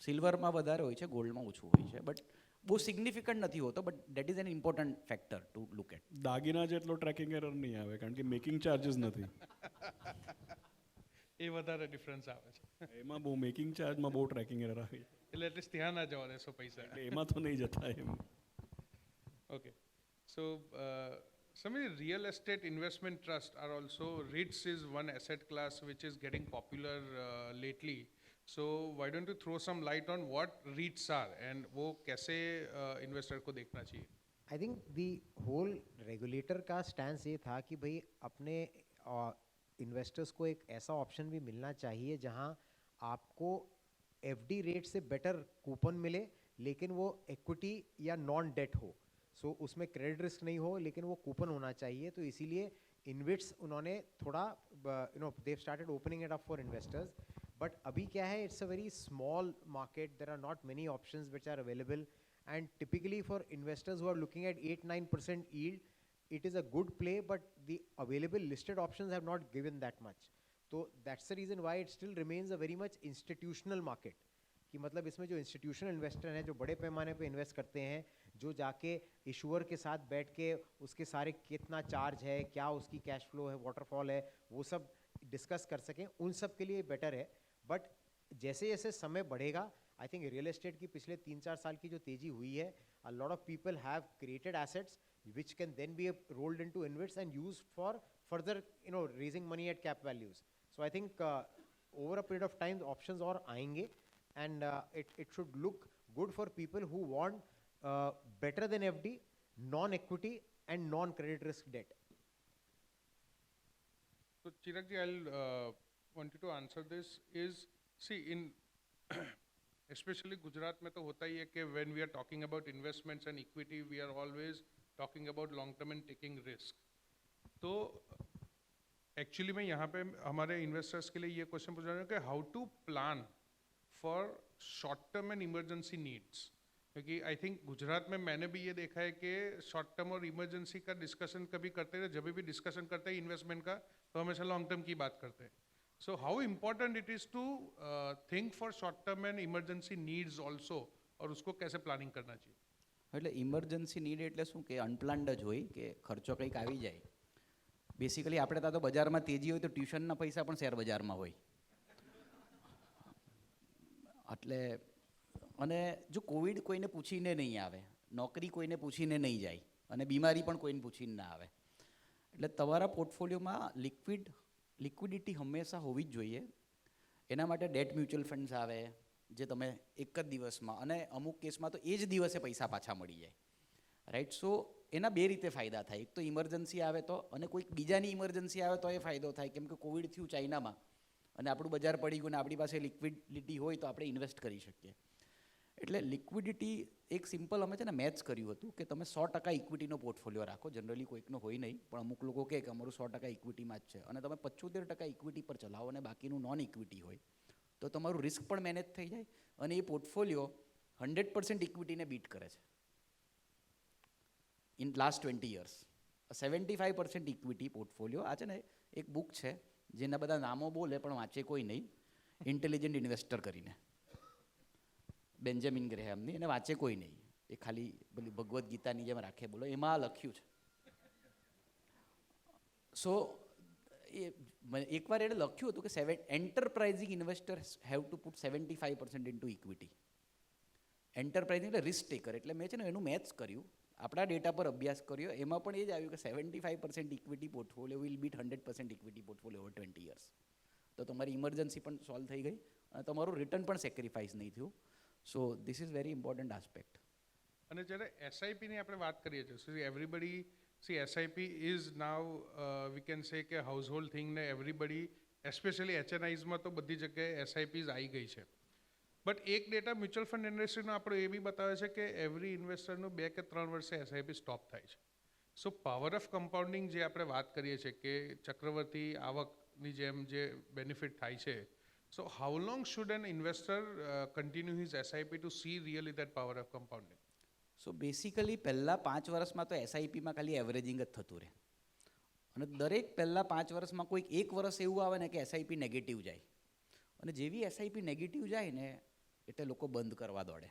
સિલ્વરમાં વધારે હોય છે, ગોલ્ડમાં ઓછું હોય છે, બટ બહુ સિગ્નિફિકન્ટ નથી હોતો, but that is an important factor to look at. દાગીના જેટલો ટ્રેકિંગ એરર નહીં આવે કારણ કે મેકિંગ ચાર્જીસ નથી. એ વધારે ડિફરન્સ આવે છે. એમાં બહુ મેકિંગ ચાર્જમાં બહુ ટ્રેકિંગ એરર આવે એટલે એટલીસ્ટ ત્યાં ના જવા દેશો પૈસા. એટલે એમાં તો નહીં જતા એમ. Okay. So, Samir, real estate investment trust are also, REITs is one asset class which is getting popular lately. So, why don't you throw some light on what REITs are and वो कैसे investor को देखना चाहिए? I think the whole regulator का stance ये था कि भाई अपने इन्वेस्टर्स को एक ऐसा ऑप्शन भी मिलना चाहिए जहां आपको एफडी रेट से बेटर कूपन मिले, लेकिन वो इक्विटी या नॉन डेट हो. सो उसमें क्रेडिट रिस्क नहीं हो, लेकिन वो कूपन होना चाहिए. तो इसीलिए इन्विट्स उन्होंने थोड़ा they started opening it up for investors. But अभी क्या है, it's a very small market, there are not many options which are available, and typically for investors who are looking at 8-9% yield, it is a good play, but the available listed options have not given that much. So that's the reason why it still remains a very much institutional market. कि मतलब इसमें जो institutional investor हैं, जो बड़े पैमाने पे invest करते हैं, जो जाके issuer के साथ बैठ के उसके सारे कितना charge है, क्या उसकी cash flow है, waterfall है, वो सब discuss कर सकें, उन सब के लिए better है. But जैसे जैसे समय बढ़ेगा, आई थिंक रियल एस्टेट की पिछले 3-4 साल की जो तेजी हुई है, a lot of people have created assets which can then be rolled into InvITs and used for further, raising money at cap values. So I think over a period of time the options और आएंगे, and it should look good for people who want better than FD, non-equity and non-credit risk debt. So Chirag ji, I'll want you to answer this. Is, see, in especially Gujarat में तो होता ही है कि when we are talking about investments and equity, we are always talking about long term and taking risk. तो actually मैं यहाँ पे हमारे investors के लिए ये question पूछ रहा हूँ कि how to plan for short term and emergency needs. क्योंकि I think गुजरात में मैंने भी ये देखा है कि short term और emergency का discussion कभी करते हैं, जब भी discussion करते हैं investment का तो हमेशा long term की बात करते हैं. So how important it is to think for short term and emergency needs also, और उसको कैसे प्लानिंग करना चाहिए? એટલે ઇમરજન્સી નીડ એટલે શું કે અનપ્લાન્ડ જ હોય કે ખર્ચો કંઈક આવી જાય. બેસિકલી આપણે ત્યાં તો બજારમાં તેજી હોય તો ટ્યુશનના પૈસા પણ શેર બજારમાં હોય. એટલે અને જો કોવિડ કોઈને પૂછીને નહીં આવે, નોકરી કોઈને પૂછીને નહીં જાય, અને બીમારી પણ કોઈને પૂછીને ના આવે, એટલે તમારા પોર્ટફોલિયોમાં લિક્વિડિટી હંમેશા હોવી જ જોઈએ. એના માટે ડેટ મ્યુચ્યુઅલ ફંડ્સ આવે જે તમે એક જ દિવસમાં, અને અમુક કેસમાં તો એ જ દિવસે પૈસા પાછા મળી જાય, રાઈટ. સો એના બે રીતે ફાયદા થાય. એક તો ઇમરજન્સી આવે તો, અને કોઈક બીજાની ઇમરજન્સી આવે તો એ ફાયદો થાય, કેમ કે કોવિડ થયું ચાઇનામાં અને આપણું બજાર પડી ગયું ને આપણી પાસે લિક્વિડિટી હોય તો આપણે ઇન્વેસ્ટ કરી શકીએ. એટલે લિક્વિડિટી એક સિમ્પલ અમે છે ને મેચ કર્યું હતું કે તમે 100% ઇક્વિટીનો પોર્ટફોલિયો રાખો. જનરલી કોઈકનો હોય નહીં, પણ અમુક લોકો કહે કે અમારું 100% ઇક્વિટીમાં જ છે, અને તમે 75% ઇક્વિટી પર ચલાવો અને બાકીનું નોન ઇક્વિટી હોય, તો તમારું રિસ્ક પણ મેનેજ થઈ જાય અને એ પોર્ટફોલિયો 100% ઇક્વિટીને બીટ કરે છે in last 20 years. 75% equity portfolio, આ છે ને એક બુક છે જેના બધા નામો બોલે પણ વાંચે કોઈ નહીં, ઇન્ટેલિજન્ટ ઇન્વેસ્ટર કરીને, બેન્જામિન ગ્રેહામની, એને વાંચે કોઈ નહીં, એ ખાલી બધી ભગવદ્ ગીતાની જેમ રાખે બોલો, એમાં લખ્યું છે. સો એ એકવાર એને લખ્યું હતું કે enterprising investors have to put 75% into equity. Enterprising એટલે રિસ્ક ટેકર. એટલે મેં છે ને એનું મેચ કર્યું, આપણા ડેટા પર અભ્યાસ કર્યો, એમાં પણ એ જ આવ્યું કે 75% equity portfolio will bit 100% equity portfolio over 20 years. તો તમારી ઇમરજન્સી પણ સોલ્વ થઈ ગઈ અને તમારું રિટર્ન પણ સેક્રિફાઈસ નહીં થયું. So this is very important aspect. અને જ્યારે એસઆઈપીની આપણે વાત કરીએ છીએ, so everybody see SIP is now we can say કે હાઉસહોલ્ડ થિંગ, ને એવરીબડી એસ્પેશિયલી એચએનઆઈઝમાં તો બધી જગ્યાએ એસઆઈપીઝ આવી ગઈ છે. બટ એક ડેટા મ્યુચ્યુઅલ ફંડ ઇન્ડસ્ટ્રીનો આપણો એ બી બતાવે છે કે એવરી ઇન્વેસ્ટરનું 2 કે 3 વર્ષે એસઆઈપી સ્ટોપ થાય છે. સો પાવર ઓફ કમ્પાઉન્ડિંગ જે આપણે વાત કરીએ છીએ કે ચક્રવર્તી આવક ની જેમ જે બેનિફિટ થાય છે. So how long should an investor continue his SIP to see really that power of compounding? So basically પહેલાં 5 વર્ષમાં તો એસઆઈપીમાં ખાલી એવરેજિંગ જ થતું રહે, અને દરેક પહેલાં 5 વર્ષમાં કોઈક એક વર્ષ એવું આવે ને કે એસઆઈપી નેગેટિવ જાય, અને જેવી એસઆઈપી નેગેટિવ જાય ને એટલે લોકો બંધ કરવા દોડે.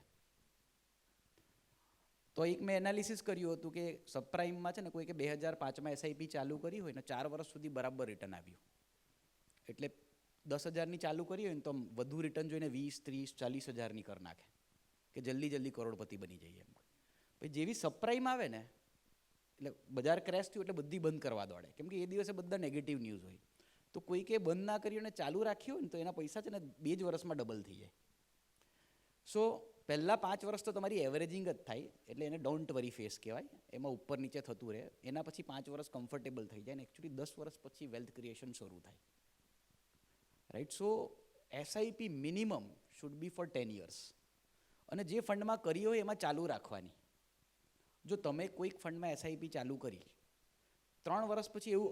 તો એક મેં એનાલિસિસ કર્યું હતું કે સબપ્રાઇમમાં છે ને કોઈ કે 2005માં એસઆઈપી ચાલુ કરી હોય ને 4 વર્ષ સુધી બરાબર રિટર્ન આવ્યું, એટલે 10,000ની ચાલુ કરી હોય ને તો વધુ રિટર્ન જોઈને 20, 30, 40,000ની કરી નાખે કે જલ્દી કરોડપતિ બની જઈએ એમ. પછી જેવી સબપ્રાઇમ આવે ને એટલે બજાર ક્રેશ થયું એટલે બધી બંધ કરવા દોડે, કેમ કે એ દિવસે બધા નેગેટિવ ન્યૂઝ હોય. તો કોઈકે બંધ ના કર્યું અને ચાલુ રાખ્યું હોય ને તો એના પૈસા છે ને 2 જ વર્ષમાં ડબલ થઈ જાય. સો પહેલાં 5 વર્ષ તો તમારી એવરેજિંગ જ થાય, એટલે એને ડોન્ટ વરી ફેસ કહેવાય, એમાં ઉપર નીચે થતું રહે. એના પછી 5 વર્ષ કમ્ફર્ટેબલ થઈ જાય ને એકચ્યુઅલી 10 વર્ષ પછી વેલ્થ ક્રિએશન શરૂ થાય, right. So SIP minimum should be for 10 years, અને જે ફંડમાં કરી હોય એમાં ચાલુ રાખવાની. જો તમે કોઈક ફંડમાં એસઆઈપી ચાલુ કરી 3 વર્ષ પછી એવું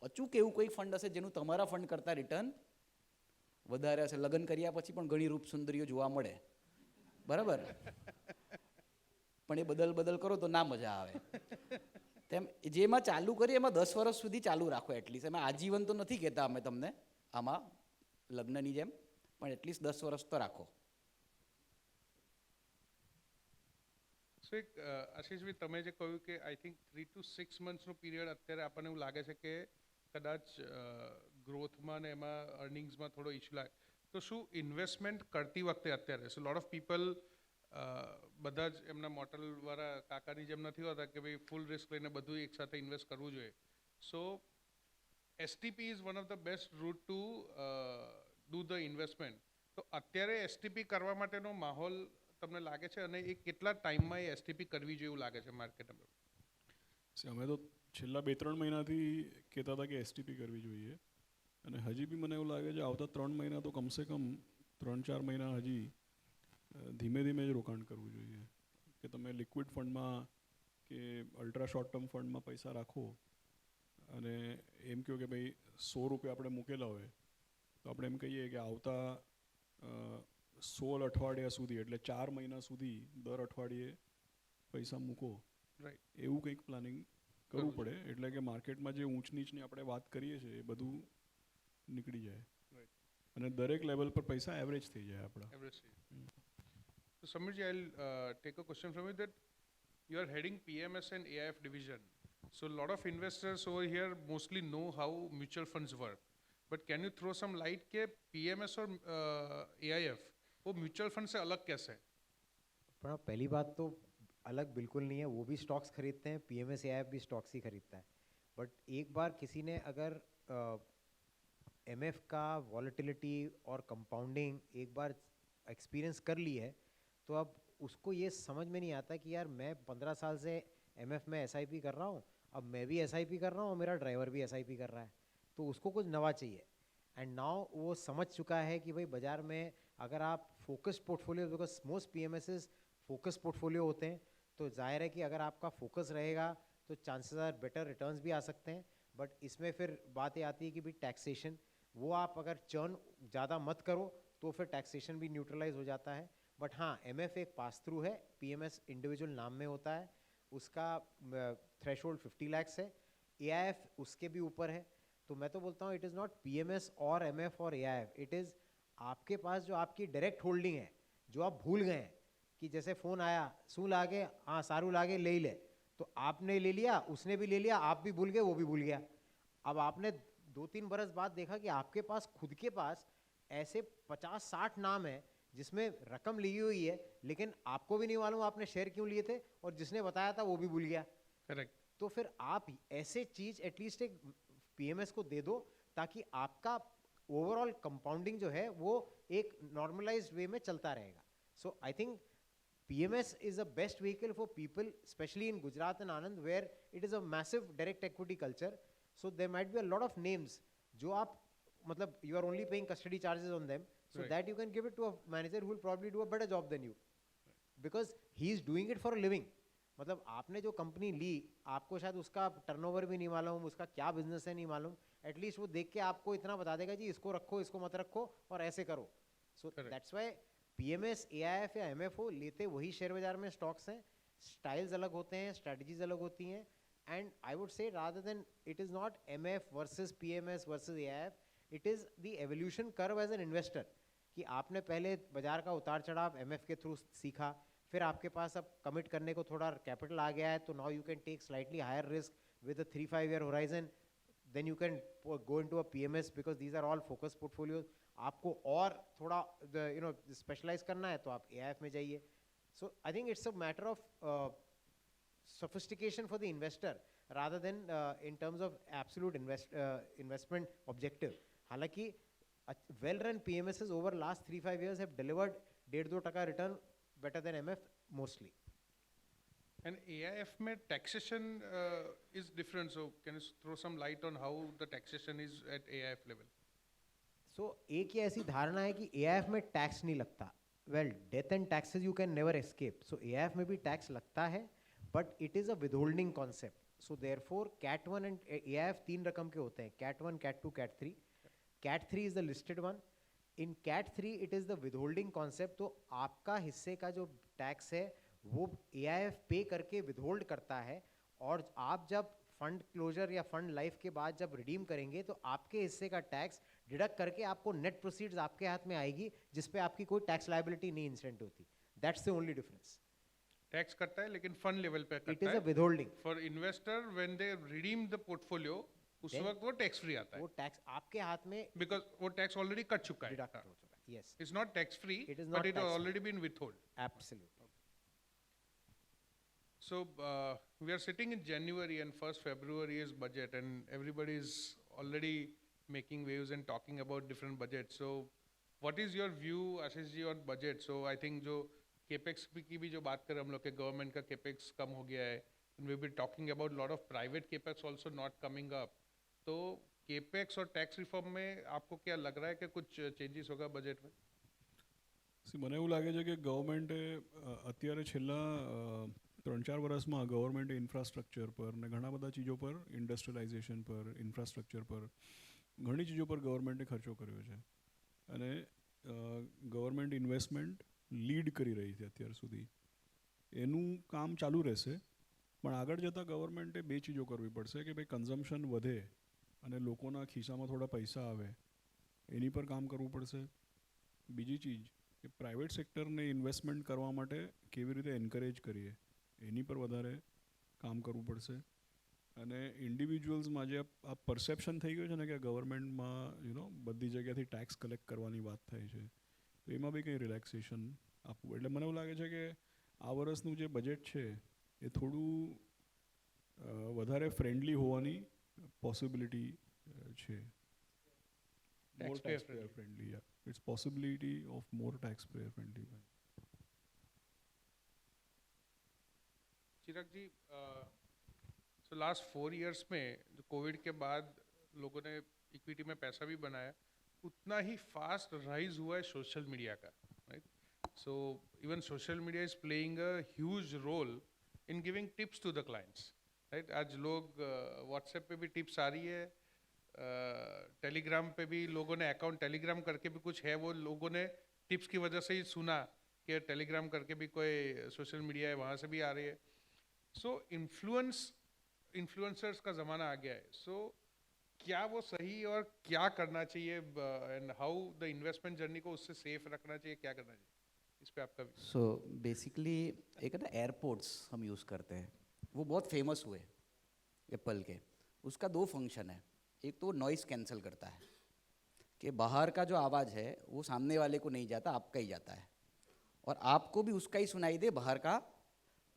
અચૂક એવું કોઈ ફંડ હશે જેનું તમારા ફંડ કરતાં રિટર્ન વધારે હશે. લગ્ન કર્યા પછી પણ ઘણી રૂપ સુંદરીઓ જોવા મળે, બરાબર, પણ એ બદલ કરો તો ના મજા આવે. તેમ જેમાં ચાલુ કરીએ એમાં 10 વર્ષ સુધી ચાલુ રાખો એટલીસ્ટ. એમાં આજીવન તો નથી કહેતા અમે તમને આમાં લગ્નની જેમ, પણ એટલીસ્ટ 10 વર્ષ તો રાખો. સો એક આશીષભાઈ, તમે જે કહ્યું કે આઈ થિંક 3 to 6 monthsનું પીરિયડ અત્યારે આપણને એવું લાગે છે કે કદાચ ગ્રોથમાં ને એમાં અર્નિંગ્સમાં થોડો ઇશ્યુ લાગે, તો શું ઇન્વેસ્ટમેન્ટ કરતી વખતે અત્યારે સો લોટ ઓફ પીપલ બધા જ એમના મોટલવાળા કાકાની જેમ નથી હોતા કે ભાઈ ફૂલ રિસ્ક લઈને બધું એકસાથે ઇન્વેસ્ટ કરવું જોઈએ. So STP is one of the best route to do the investment. તો અત્યારે એસટીપી કરવા માટેનો માહોલ તમને લાગે છે, અને એ કેટલા ટાઈમમાં એ એસટીપી કરવી જોઈએ એવું લાગે છે માર્કેટમાં? અમે તો છેલ્લા 2-3 મહિનાથી કહેતા હતા કે એસટીપી કરવી જોઈએ, અને હજી બી મને એવું લાગે છે આવતા 3 મહિના તો કમસે કમ 3-4 મહિના હજી ધીમે જ રોકાણ કરવું જોઈએ. કે તમે લિક્વિડ ફંડમાં કે અલ્ટ્રા શોર્ટ ટર્મ ફંડમાં પૈસા રાખો અને એમ કહો કે ભાઈ 100 રૂપિયા આપણે મૂકેલા હોય તો આપણે એમ કહીએ કે આવતા 16 અઠવાડિયા સુધી, એટલે 4 મહિના સુધી દર અઠવાડિયે પૈસા મૂકો, રાઈટ, એવું કંઈક પ્લાનિંગ કરવું પડે. એટલે કે માર્કેટમાં જે ઊંચ નીચની આપણે વાત કરીએ છીએ એ બધું નીકળી જાય, અને દરેક લેવલ પર પૈસા એવરેજ થઈ જાય આપણા. Average. So Samirji, I'll take a question from you that you are heading PMS and AIF division. So a lot of investors over here mostly know how mutual funds work. But can you throw some light के PMS और AIF वो mutual fund से अलग कैसे है? पर पहली बात तो अलग बिल्कुल नहीं है, वो भी स्टॉक्स खरीदते हैं, PMS AIF भी स्टॉक्स ही खरीदता है. बट एक बार किसी ने अगर MF का वॉलेटिलिटी और कंपाउंडिंग एक बार एक्सपीरियंस कर ली है तो अब उसको ये समझ में नहीं आता कि यार मैं 15 साल से MF में SIP कर रहा हूँ, अब मैं भी SIP कर रहा हूँ और मेरा ड्राइवर भी SIP कर रहा है, तो उसको कुछ नवा चाहिए. एंड नाउ वो समझ चुका है कि भाई बाज़ार में अगर आप focus portfolio, because most PMSs focus portfolio होते हैं, तो जाहिर है कि अगर आपका फोकस रहेगा तो चांसेस आर बेटर रिटर्न्स भी आ सकते हैं. बट इसमें फिर बात ये आती है कि भाई टैक्सेशन, वो आप अगर चर्न ज़्यादा मत करो तो फिर टैक्सेशन भी न्यूट्रलाइज हो जाता है. बट हाँ, MF एक पास थ्रू है, PMS इंडिविजुअल नाम में होता है, उसका थ्रेशोल्ड 50 lakhs है, AIF उसके भी ऊपर है. तो मैं तो बोलता हूँ इट इज़ नॉट PMS और MF और AIF, इट इज़ आपके पास जो आपकी डायरेक्ट होल्डिंग है जो आप भूल गए हैं कि जैसे फ़ोन आया सू लागे, हाँ सारू लागे ले ही ले, तो आपने ले लिया, उसने भी ले लिया, आप भी भूल गए, वो भी भूल गया. अब आपने 2-3 बरस बाद देखा कि आपके पास खुद के पास ऐसे 50-60 नाम है जिसमें रकम ली हुई है, लेकिन आपको भी नहीं मालूम आपने शेयर क्यों लिए थे, और जिसने बताया था वो भी भूल गया. करेक्ट. तो फिर आप ऐसे चीज़ एटलीस्ट एक PMS को दे दो ताकि आपका ओवरऑल कंपाउंडिंग जो है वो एक नॉर्मलाइज्ड वे में चलता रहेगा. So I think PMS is a best vehicle for people, especially in Gujarat and Anand, where it is a massive direct equity culture. So there might be a lot of names जो आप मतलब you are only paying custody charges on them, so Right. that you can give it to a manager who will probably do a better job than you, because he is doing it for a living. मतलब आपने जो company ली, आपको शायद उसका turnover भी नहीं मालूम, उसका क्या बिजनेस है नहीं मालूम, एटलीस्ट वो देख के आपको इतना बता देगा जी इसको रखो इसको मत रखो और ऐसे करो. So that's why PMS, AIF या एमएफओ लेते वही शेयर बाजार में स्टॉक्स हैं. स्टाइल्स अलग होते हैं, स्ट्रैटेजीज अलग होती हैं. And I would say rather than it is not MF versus PMS versus AIF, it is the evolution curve as an investor. कि आपने पहले बाजार का उतार चढ़ाव एमएफ के थ्रू सीखा, फिर आपके पास अब कमिट करने को थोड़ा कैपिटल आ गया है, तो now you can take slightly higher risk with a 3-5 year horizon. Then you can go into a PMS because these are all focus portfolios. आपको और थोड़ा स्पेशलाइज करना है तो आप AIF में जाइए. So I think it's a matter of sophistication for the investor rather than in terms of absolute investment objective. हालांकि well-run PMSs over last 3-5 years have delivered 1.5-2% return better than MF mostly. And AIF में taxation is different, so can you throw some light on how the taxation is at AIF level? So एक ही ऐसी धारणा है कि AIF में tax नहीं लगता. Well, death and taxes you can never escape. So AIF में भी टैक्स लगता है, but it is a withholding concept. So therefore Cat 1 and AIF 3 रकम के होते हैं, Cat 1, Cat 2, Cat 3. Cat 3 is the listed one. In Cat 3 it is the withholding concept. तो आपका हिस्से का जो टैक्स है वो AIF पे करके विदहोल्ड करता है, और आप जब फंड क्लोजर या फंड लाइफ के बाद जब रिडीम करेंगे तो आपके हिस्से का टैक्स डिडक्ट करके आपको नेट प्रोसीड्स आपके हाथ में आएगी, जिस पे आपकी कोई टैक्स लायबिलिटी नहीं इंसिडेंट होती. That's the only difference. Tax करता है लेकिन फंड लेवल पे करता है. It is a withholding. For investor when they redeem the portfolio उस वक्त वो टैक्स फ्री आता है. वो टैक्स आपके हाथ में बिकॉज वो टैक्स ऑलरेडी कट चुका है. डिडक्ट हो चुका है. Yes, it's not tax free It is but not it tax-free. Already been withhold. Absolutely. So we are sitting in January and 1st February is budget and everybody is already making waves and talking about different budgets. So what is your view, Ashish ji, on budget? So I think जो capex की भी जो बात करें हम लोग के government का capex कम हो गया है, and we've been talking about a lot of private capex also not coming up. तो capex और tax reform में आपको क्या लग रहा है कि कुछ changes होगा budget में? મને એવું લાગે છે કે ગવર્મેન્ટે અત્યારે છેલ્લા 3-4 વર્ષમાં ગવર્મેન્ટે ઇન્ફ્રાસ્ટ્રક્ચર પર ને ઘણા બધા ચીજો પર, ઇન્ડસ્ટ્રિયલાઇઝેશન પર, ઇન્ફ્રાસ્ટ્રક્ચર પર ઘણી ચીજો પર ગવર્મેન્ટે ખર્ચો કર્યો છે. અને ગવર્મેન્ટ ઇન્વેસ્ટમેન્ટ લીડ કરી રહી છે અત્યાર સુધી. એનું કામ ચાલુ રહેશે, પણ આગળ જતાં ગવર્મેન્ટે બે ચીજો કરવી પડશે કે ભાઈ કન્ઝમ્પશન વધે અને લોકોના ખિસ્સામાં થોડા પૈસા આવે, એની પર કામ કરવું પડશે. બીજી ચીજ કે પ્રાઇવેટ સેક્ટરને ઇન્વેસ્ટમેન્ટ કરવા માટે કેવી રીતે એન્કરેજ કરીએ એની પર વધારે કામ કરવું પડશે. અને ઇન્ડિવિજ્યુઅલ્સમાં જે આ પરસેપ્શન થઈ ગયું છે ને કે ગવર્મેન્ટમાં બધી જગ્યાથી ટેક્સ કલેક્ટ કરવાની વાત થાય છે, તો એમાં બી કંઈ રિલેક્સેશન આપવું. એટલે મને એવું લાગે છે કે આ વર્ષનું જે બજેટ છે એ થોડું વધારે ફ્રેન્ડલી હોવાની પોસિબિલિટી છે. More taxpayer friendly, yeah. It's possibility of more taxpayer friendly. Chirag ji, so last 4 years में जो कोविड के बाद लोगों ने इक्विटी में पैसा भी बनाया, उतना ही फास्ट राइज हुआ है सोशल मीडिया का, right? So even social media is playing a huge role in giving tips to the clients, right? आज लोग व्हाट्सएप पे भी टिप्स आ रही है, टेलीग्राम पे भी लोगों ने अकाउंट टेलीग्राम करके भी कुछ है, वो लोगों ने टिप्स की वजह से ही सुना कि टेलीग्राम करके भी कोई सोशल मीडिया है, वहाँ से भी आ रही है. सो इन्फ्लुएंसर्स का ज़माना आ गया है. सो क्या वो सही और क्या करना चाहिए, and how the investment journey को उससे सेफ रखना चाहिए, क्या करना चाहिए, इस पे आपका? सो बेसिकली एक है ना एयरपोर्ट्स हम यूज़ करते हैं, वो बहुत फेमस हुए एप्पल के. उसका 2 फंक्शन है. एक तो नॉइस कैंसिल करता है कि बाहर का जो आवाज़ है वो सामने वाले को नहीं जाता, आपका ही जाता है, और आपको भी उसका ही सुनाई दे, बाहर का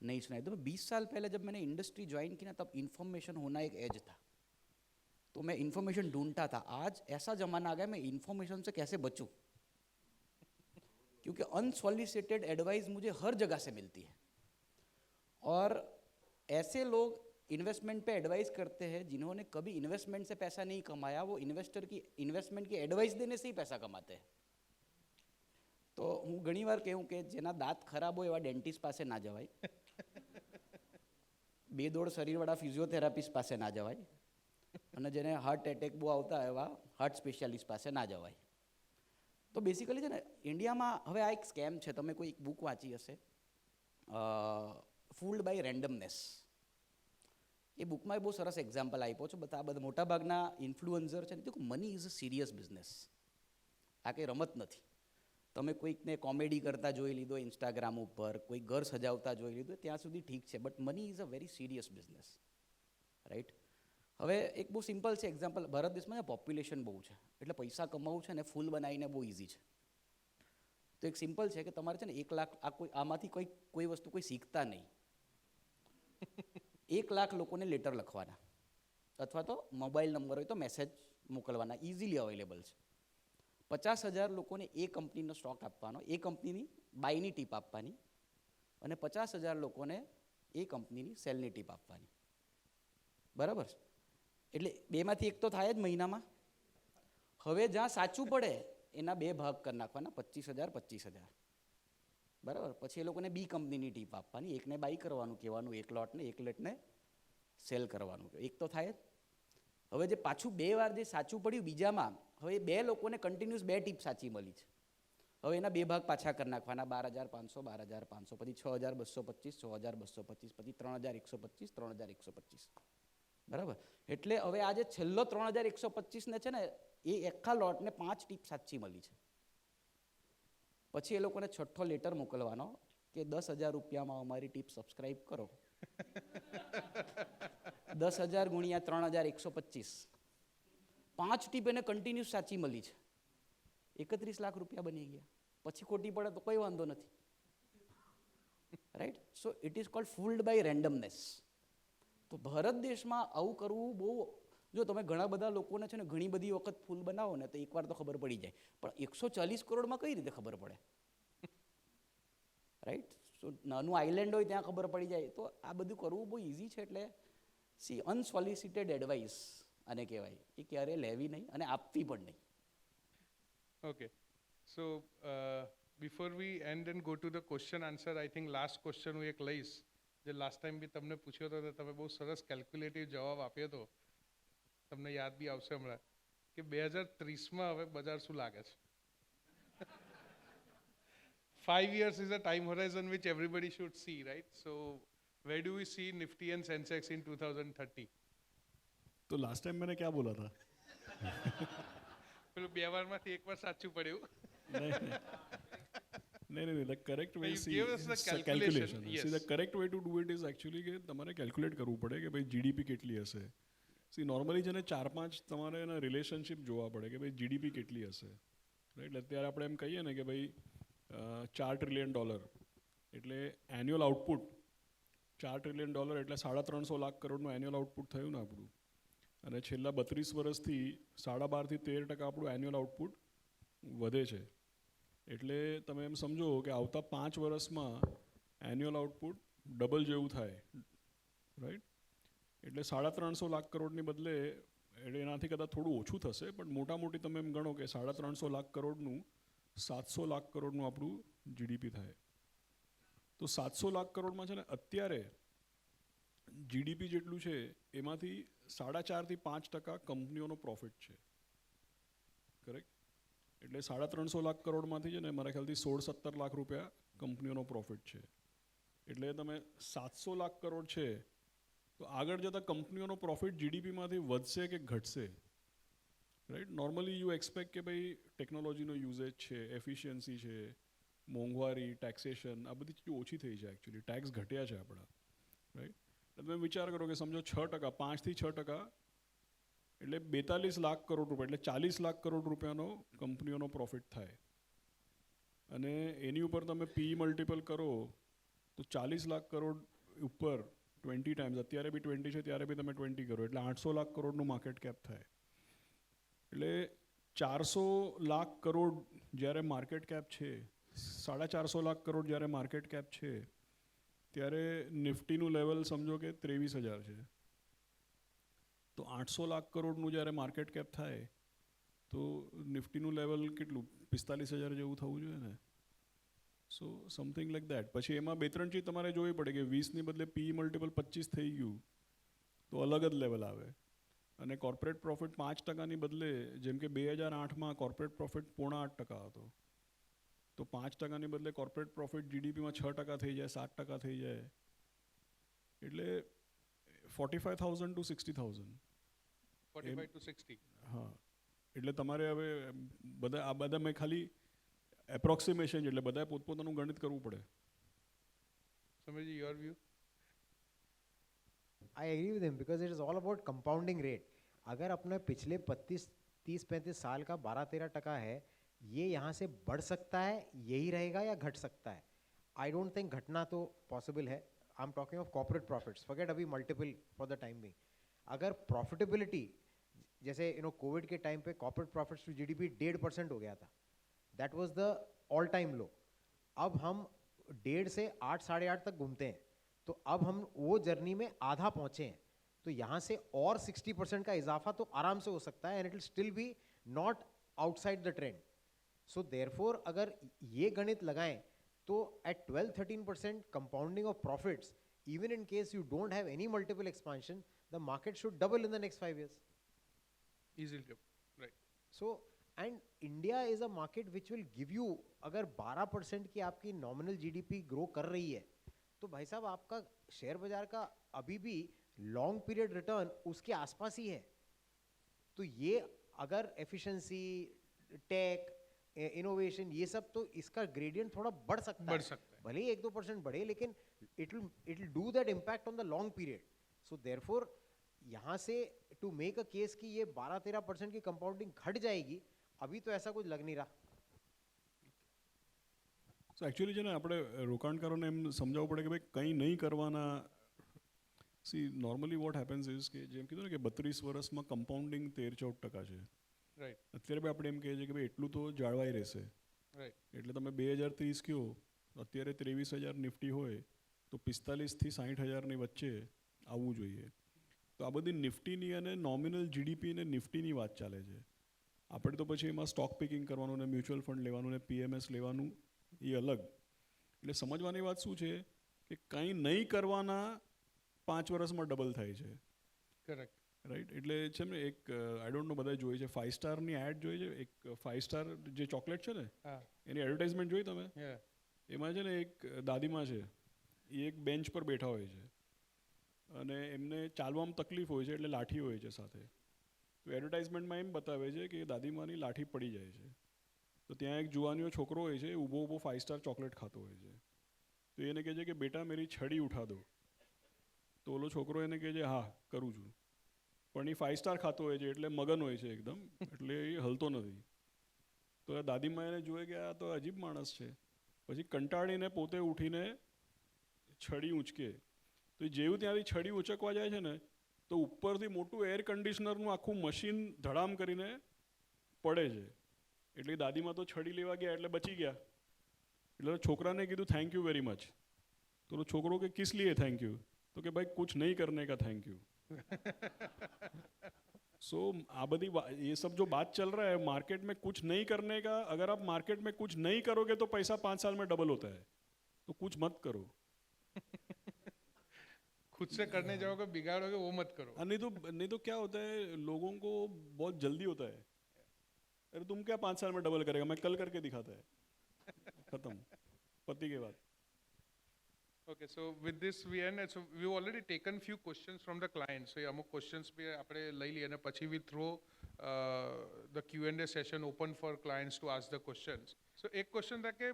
नहीं सुनाई दे. 20 साल पहले जब मैंने इंडस्ट्री ज्वाइन की ना, तब इन्फॉर्मेशन होना एक एज था, तो मैं इन्फॉर्मेशन ढूंढता था. आज ऐसा ज़माना आ गया, मैं इन्फॉर्मेशन से कैसे बचूं, क्योंकि अनसॉलिसिटेड एडवाइस मुझे हर जगह से मिलती है. और ऐसे लोग इन्वेस्टमेंट पे एडवाइस करते हैं जिन्होंने कभी इन्वेस्टमेंट से पैसा नहीं कमाया, वो इन्वेस्टर की इन्वेस्टमेंट की एडवाइस देने से ही पैसा कमाते हैं. तो હું ઘણીવાર કહું કે જેના દાંત ખરાબ હોય એવા ડેન્ટિસ્ટ પાસે ના જવાય, બેદોડ શરીરવાળા ફિઝિયોથેરાપિસ્ટ પાસે ના જવાય, અને જેને હાર્ટ એટેક બહુ આવતા એવા હાર્ટ સ્પેશિયાલિસ્ટ પાસે ના જવાય. તો બેસિકલી છે ને ઇન્ડિયામાં હવે આ એક સ્કેમ છે. તમે કોઈ એક બુક વાંચી હશે, ફૂલ્ડ બાય રેન્ડમનેસ. એ બુકમાં બહુ સરસ એક્ઝામ્પલ આપ્યો છે. બધા મોટાભાગના ઇન્ફ્લુઅન્સર છે ને, તો money is a serious business. આ કંઈ રમત નથી. તમે કોઈકને કોમેડી કરતા જોઈ લીધો ઇન્સ્ટાગ્રામ ઉપર, કોઈ ઘર સજાવતા જોઈ લીધો, ત્યાં સુધી ઠીક છે, but money is a very serious business, right? હવે એક બહુ સિમ્પલ છે એક્ઝામ્પલ. ભારત દેશમાં પોપ્યુલેશન બહુ છે, એટલે પૈસા કમાવું છે ને ફૂલ બનાવીને બહુ ઇઝી છે. તો એક સિમ્પલ છે કે તમારે છે ને 1 લાખ આમાંથી કોઈ વસ્તુ કોઈ શીખતા નહીં. 1 લાખ લોકોને લેટર લખવાના, અથવા તો મોબાઈલ નંબર હોય તો મેસેજ મોકલવાના, ઇઝીલી અવેલેબલ છે. 50,000 લોકોને એ કંપનીનો સ્ટોક આપવાનો, એ કંપનીની બાયની ટીપ આપવાની, અને 50,000 લોકોને એ કંપનીની સેલની ટીપ આપવાની. બરાબર છે? એટલે બેમાંથી એક તો થાય જ મહિનામાં. હવે જ્યાં સાચું પડે એના 2 ભાગ કરી નાખવાના, 25,000 25,000. બરાબર? પછી એ લોકોને બી કંપનીની ટીપ આપવાની, એકને બાય કરવાનું કહેવાનું, એક લોટને, એક લોટને સેલ કરવાનું. એક તો થાય જ. હવે જે પાછું 2 વાર જે સાચું પડ્યું બીજામાં, હવે 2 લોકોને કન્ટિન્યુઅસ 2 ટીપ સાચી મળી છે. હવે એના 2 ભાગ પાછા કરી નાખવાના, 12,500 12,500, પછી 6,225 6,225, પછી 3,125 3,125. બરાબર? એટલે હવે આ જે છેલ્લો 3,125 ને છે ને, એ આખા લોટને 5 ટીપ સાચી મળી છે. પછી એ લોકોને છઠ્ઠો લેટર મોકલવાનો કે 10,000 રૂપિયામાં અમારી ટીપ સબસ્ક્રાઇબ કરો. 10,000 ગુણ્યા 3,125, 5 ટીપ એને કન્ટિન્યુઅસ સાચી મળી છે. 31 લાખ રૂપિયા બની ગયા. પછી ખોટી પડે તો કોઈ વાંધો નથી, right? So it is called fooled by randomness. તો ભારત દેશમાં આવું કરવું બહુ, જો તમે ઘણા બધા લોકોને છે ને ઘણી બધી વખત ફૂલ બનાવો ને તો એકવાર તો ખબર પડી જાય, પણ 140 કરોડમાં કઈ રીતે ખબર પડે? રાઈટ? સો નાનું આઇલેન્ડ હોય ત્યાં ખબર પડી જાય. તો આ બધું કરવું બહુ ઇઝી છે. એટલે સી અનસોલિસિટેડ એડવાઇસ આને કહેવાય, એ ક્યારે લેવી નહીં અને આપવી પણ નહીં. Okay. So, before we end and go to the question answer, I think last question હું એક લઈશ, જે લાસ્ટ ટાઈમ બી તમને પૂછ્યો હતો તો તમે બહુ સરસ કેલ્ક્યુલેટિવ જવાબ આપ્યો હતો. તમને યાદ બી આવશે હમણાં કે 2030માં હવે બજાર શું લાગે છે? 5 years is a time horizon which everybody should see, right? So, where do we see Nifty and Sensex in 2030? तो लास्ट टाइम मैंने क्या बोला था? પેલું 2 વારમાંથી 1 વાર સાચું પડ્યું. नहीं, the correct way, You see, gave us the it's a calculation, yes. See, the correct way to do it is actually કે તમારે કેલ્ક્યુલેટ કરવું પડે કે ભાઈ જીડીપી કેટલી હશે. સી નોર્મલી છે ને 4-5 તમારે એના રિલેશનશિપ જોવા પડે કે ભાઈ જીડીપી કેટલી હશે, રાઈટ? અત્યારે આપણે એમ કહીએ ને કે ભાઈ $4 trillion, એટલે એન્યુઅલ આઉટપુટ $4 trillion એટલે 350 લાખ કરોડનું એન્યુઅલ આઉટપુટ થયું ને આપણું. અને છેલ્લા 32 વર્ષથી 12.5 થી 13% આપણું એન્યુઅલ આઉટપુટ વધે છે. એટલે તમે એમ સમજો કે આવતા 5 વર્ષમાં એન્યુઅલ આઉટપુટ ડબલ જેવું થાય, રાઈટ? એટલે 350 લાખ કરોડની બદલે એટલે એનાથી કદાચ થોડું ઓછું થશે, પણ મોટામોટી તમે એમ ગણો કે 350 લાખ કરોડનું 700 લાખ કરોડનું આપણું જીડીપી થાય. તો 700 લાખ કરોડમાં છે ને અત્યારે જીડીપી જેટલું છે એમાંથી 4.5 થી 5% કંપનીઓનો પ્રોફિટ છે, કરેક્ટ? એટલે 350 લાખ કરોડમાંથી છે ને મારા ખ્યાલથી 16-17 લાખ રૂપિયા કંપનીઓનો પ્રોફિટ છે. એટલે તમે 700 લાખ કરોડ છે તો આગળ જતાં કંપનીઓનો પ્રોફિટ જીડીપીમાંથી વધશે કે ઘટશે, રાઈટ? નોર્મલી યુ એક્સપેક્ટ કે ભાઈ ટેકનોલોજીનો યુઝેજ છે, એફિશિયન્સી છે, મોંઘવારી, ટેક્સેશન, આ બધી ચીજો ઓછી થઈ છે. એકચ્યુઅલી ટેક્સ ઘટ્યા છે આપણા, રાઈટ? તમે વિચાર કરો કે સમજો 6%, 5 થી 6%, એટલે 42 લાખ કરોડ રૂપિયા, એટલે 40 લાખ કરોડ રૂપિયાનો કંપનીઓનો પ્રોફિટ થાય. અને એની ઉપર તમે પી મલ્ટિપલ કરો તો 40 લાખ કરોડ ઉપર 20 ટાઈમ્સ, અત્યારે બી 20 છે ત્યારે બી તમે 20 કરો એટલે 800 લાખ કરોડનું માર્કેટ કેપ થાય. એટલે 400 લાખ કરોડ જ્યારે માર્કેટ કેપ છે, 450 લાખ કરોડ જ્યારે માર્કેટ કેપ છે, ત્યારે નિફ્ટીનું લેવલ સમજો કે 23,000 છે. તો 800 લાખ કરોડનું જ્યારે માર્કેટ કેપ થાય તો નિફ્ટીનું લેવલ કેટલું 45,000 જેવું થવું જોઈએ ને. સો સમથિંગ લાઈક દેટ. પછી એમાં 2-3 ચીજ તમારે જોવી પડે કે 20ની બદલે પી મલ્ટિપલ 25 થઈ ગયું તો અલગ જ લેવલ આવે. અને કોર્પોરેટ પ્રોફિટ 5%ની બદલે જેમ કે 2008માં કોર્પોરેટ પ્રોફિટ 7.5% હતો, તો 5%ની બદલે કોર્પોરેટ પ્રોફિટ જીડીપીમાં 6% થઈ જાય, 7% થઈ જાય, એટલે 45,000 to 60,000. 45 to 60. હા, એટલે તમારે હવે આ બધા મેં ખાલી એપ્રોક્સિમેશન એટલે બધાએ પોતપોતાનું ગણિત કરવું પડે. Samirji, your view? I agree with him because it is all about compounding rate. अगर अपने पिछले 30-35 साल का 12-13% है, ये यहाँ से बढ़ सकता है, यही रहेगा या घट सकता है. आई डोंट थिंक घटना तो पॉसिबल है. I am talking of corporate profits, forget अभी multiple for the time being. अगर प्रॉफिटेबिलिटी जैसे कोविड के टाइम पे कॉर्पोरेट प्रॉफिट्स टू जीडीपी 1.5% हो गया था, that was the all time low. अब हम 1.5 से 8-8.5 तक घूमते हैं, तो अब हम वो जर्नी में आधा पहुंचे हैं, तो यहाँ से और 60% का इजाफा तो आराम से हो सकता है, and it will still be not outside the trend. So therefore अगर ये गणित लगाएं तो at 12-13% compounding of profits, even in case you don't have any multiple expansion, the market should double in the next 5 years. Easily, right. So and India is a market which will give you, अगर 12% की आपकी nominal GDP grow कर रही है, तो भाई साहब आपका शेयर बाजार का अभी भी लॉन्ग पीरियड रिटर्न उसके आसपास ही है. तो ये अगर एफिशिएंसी, टेक, इनोवेशन, ये सब, तो इसका ग्रेडियंट थोड़ा बढ़ सकता है. भले ही 1-2% बढ़े, लेकिन it will do that impact on the long period. So therefore यहाँ से टू मेक अ केस कि ये 12-13% की कंपाउंडिंग घट जाएगी, अभी तो ऐसा कुछ लग नहीं रहा. સો એકચ્યુઅલી છે ને આપણે રોકાણકારોને એમ સમજાવવું પડે કે ભાઈ કંઈ નહીં કરવાના. C normally what happens is કે જેમ કીધું ને કે 32 વર્ષમાં કમ્પાઉન્ડિંગ 13-14% છે. રાઈટ. અત્યારે બી આપણે એમ કહીએ છીએ કે ભાઈ એટલું તો જાળવાઈ રહેશે. રાઈટ. એટલે તમે 2030 કહો, અત્યારે 23,000 નિફ્ટી હોય તો 45,000 થી 60,000ની વચ્ચે આવવું જોઈએ. તો આ બધી નિફ્ટીની અને નોમિનલ જીડીપી ને નિફ્ટીની વાત ચાલે છે. આપણે તો પછી એમાં સ્ટોક પિકિંગ કરવાનું ને મ્યુચ્યુઅલ ફંડ લેવાનું ને પીએમએસ લેવાનું, એ અલગ. એટલે સમજવાની વાત શું છે કે કંઈ નહીં કરવાના 5 વર્ષમાં ડબલ થાય છે. કરેક્ટ. રાઈટ. એટલે છે ને એક આઈ ડોન્ટ નો બધાએ જોઈ છે, 5 સ્ટારની એડ જોઈ છે. એક 5 સ્ટાર જે ચોકલેટ છે ને, એની એડવર્ટાઇઝમેન્ટ જોઈ તમે? એમાં છે ને એક દાદીમા છે, એ એક બેન્ચ પર બેઠા હોય છે અને એમને ચાલવામાં તકલીફ હોય છે, એટલે લાઠી હોય છે સાથે. તો એડવર્ટાઇઝમેન્ટમાં એમ બતાવે છે કે દાદીમાની લાઠી પડી જાય છે, તો ત્યાં એક જુવાનીઓ છોકરો હોય છે, ઊભો ઊભો 5 સ્ટાર ચોકલેટ ખાતો હોય છે. તો એને કહે છે કે બેટા મેરી છડી ઉઠા દો. તો ઓલો છોકરો એને કહે છે હા કરું છું, પણ એ 5 સ્ટાર ખાતો હોય છે એટલે મગન હોય છે એકદમ, એટલે એ હલતો નથી. તો આ દાદીમા એને જુએ કે આ તો અજીબ માણસ છે, પછી કંટાળીને પોતે ઉઠીને છડી ઉંચકે. તો જેવું ત્યાંથી છડી ઉચકવા જાય છે ને, તો ઉપરથી મોટું એર કન્ડિશનરનું આખું મશીન ધડામ કરીને પડે છે. એટલે દાદીમાં તો છડી લેવા ગયા એટલે બચી ગયા. એટલે છોકરાને કીધું થેન્ક યુ વેરી મચ. તો છોકરો કે કિસ લીએ થેન્ક યુ? તો કે ભાઈ कुछ नहीं करने का थैंक यू. सो आ बदी ये सब जो बात चल रहा है मार्केट में कुछ नहीं करने का, अगर आप मार्केट में कुछ नहीं करोगे तो पैसा 5 साल में डबल होता है. तो कुछ मत करो. खुद से करने जाओगे बिगाड़ोगे, वो मत करो. नहीं तो क्या होता है, लोगों को बहुत जल्दी होता है. अरे तुम क्या 5 साल में डबल करेगा, मैं कल करके दिखाता है. खत्म, पति के बाद. Okay, so with this we end. So we've already taken few questions from the clients. So અમુક questions બી આપણે લઈ લઈએ અને પછી we throw the Q&A session open for clients to ask the questions. So એક question था કે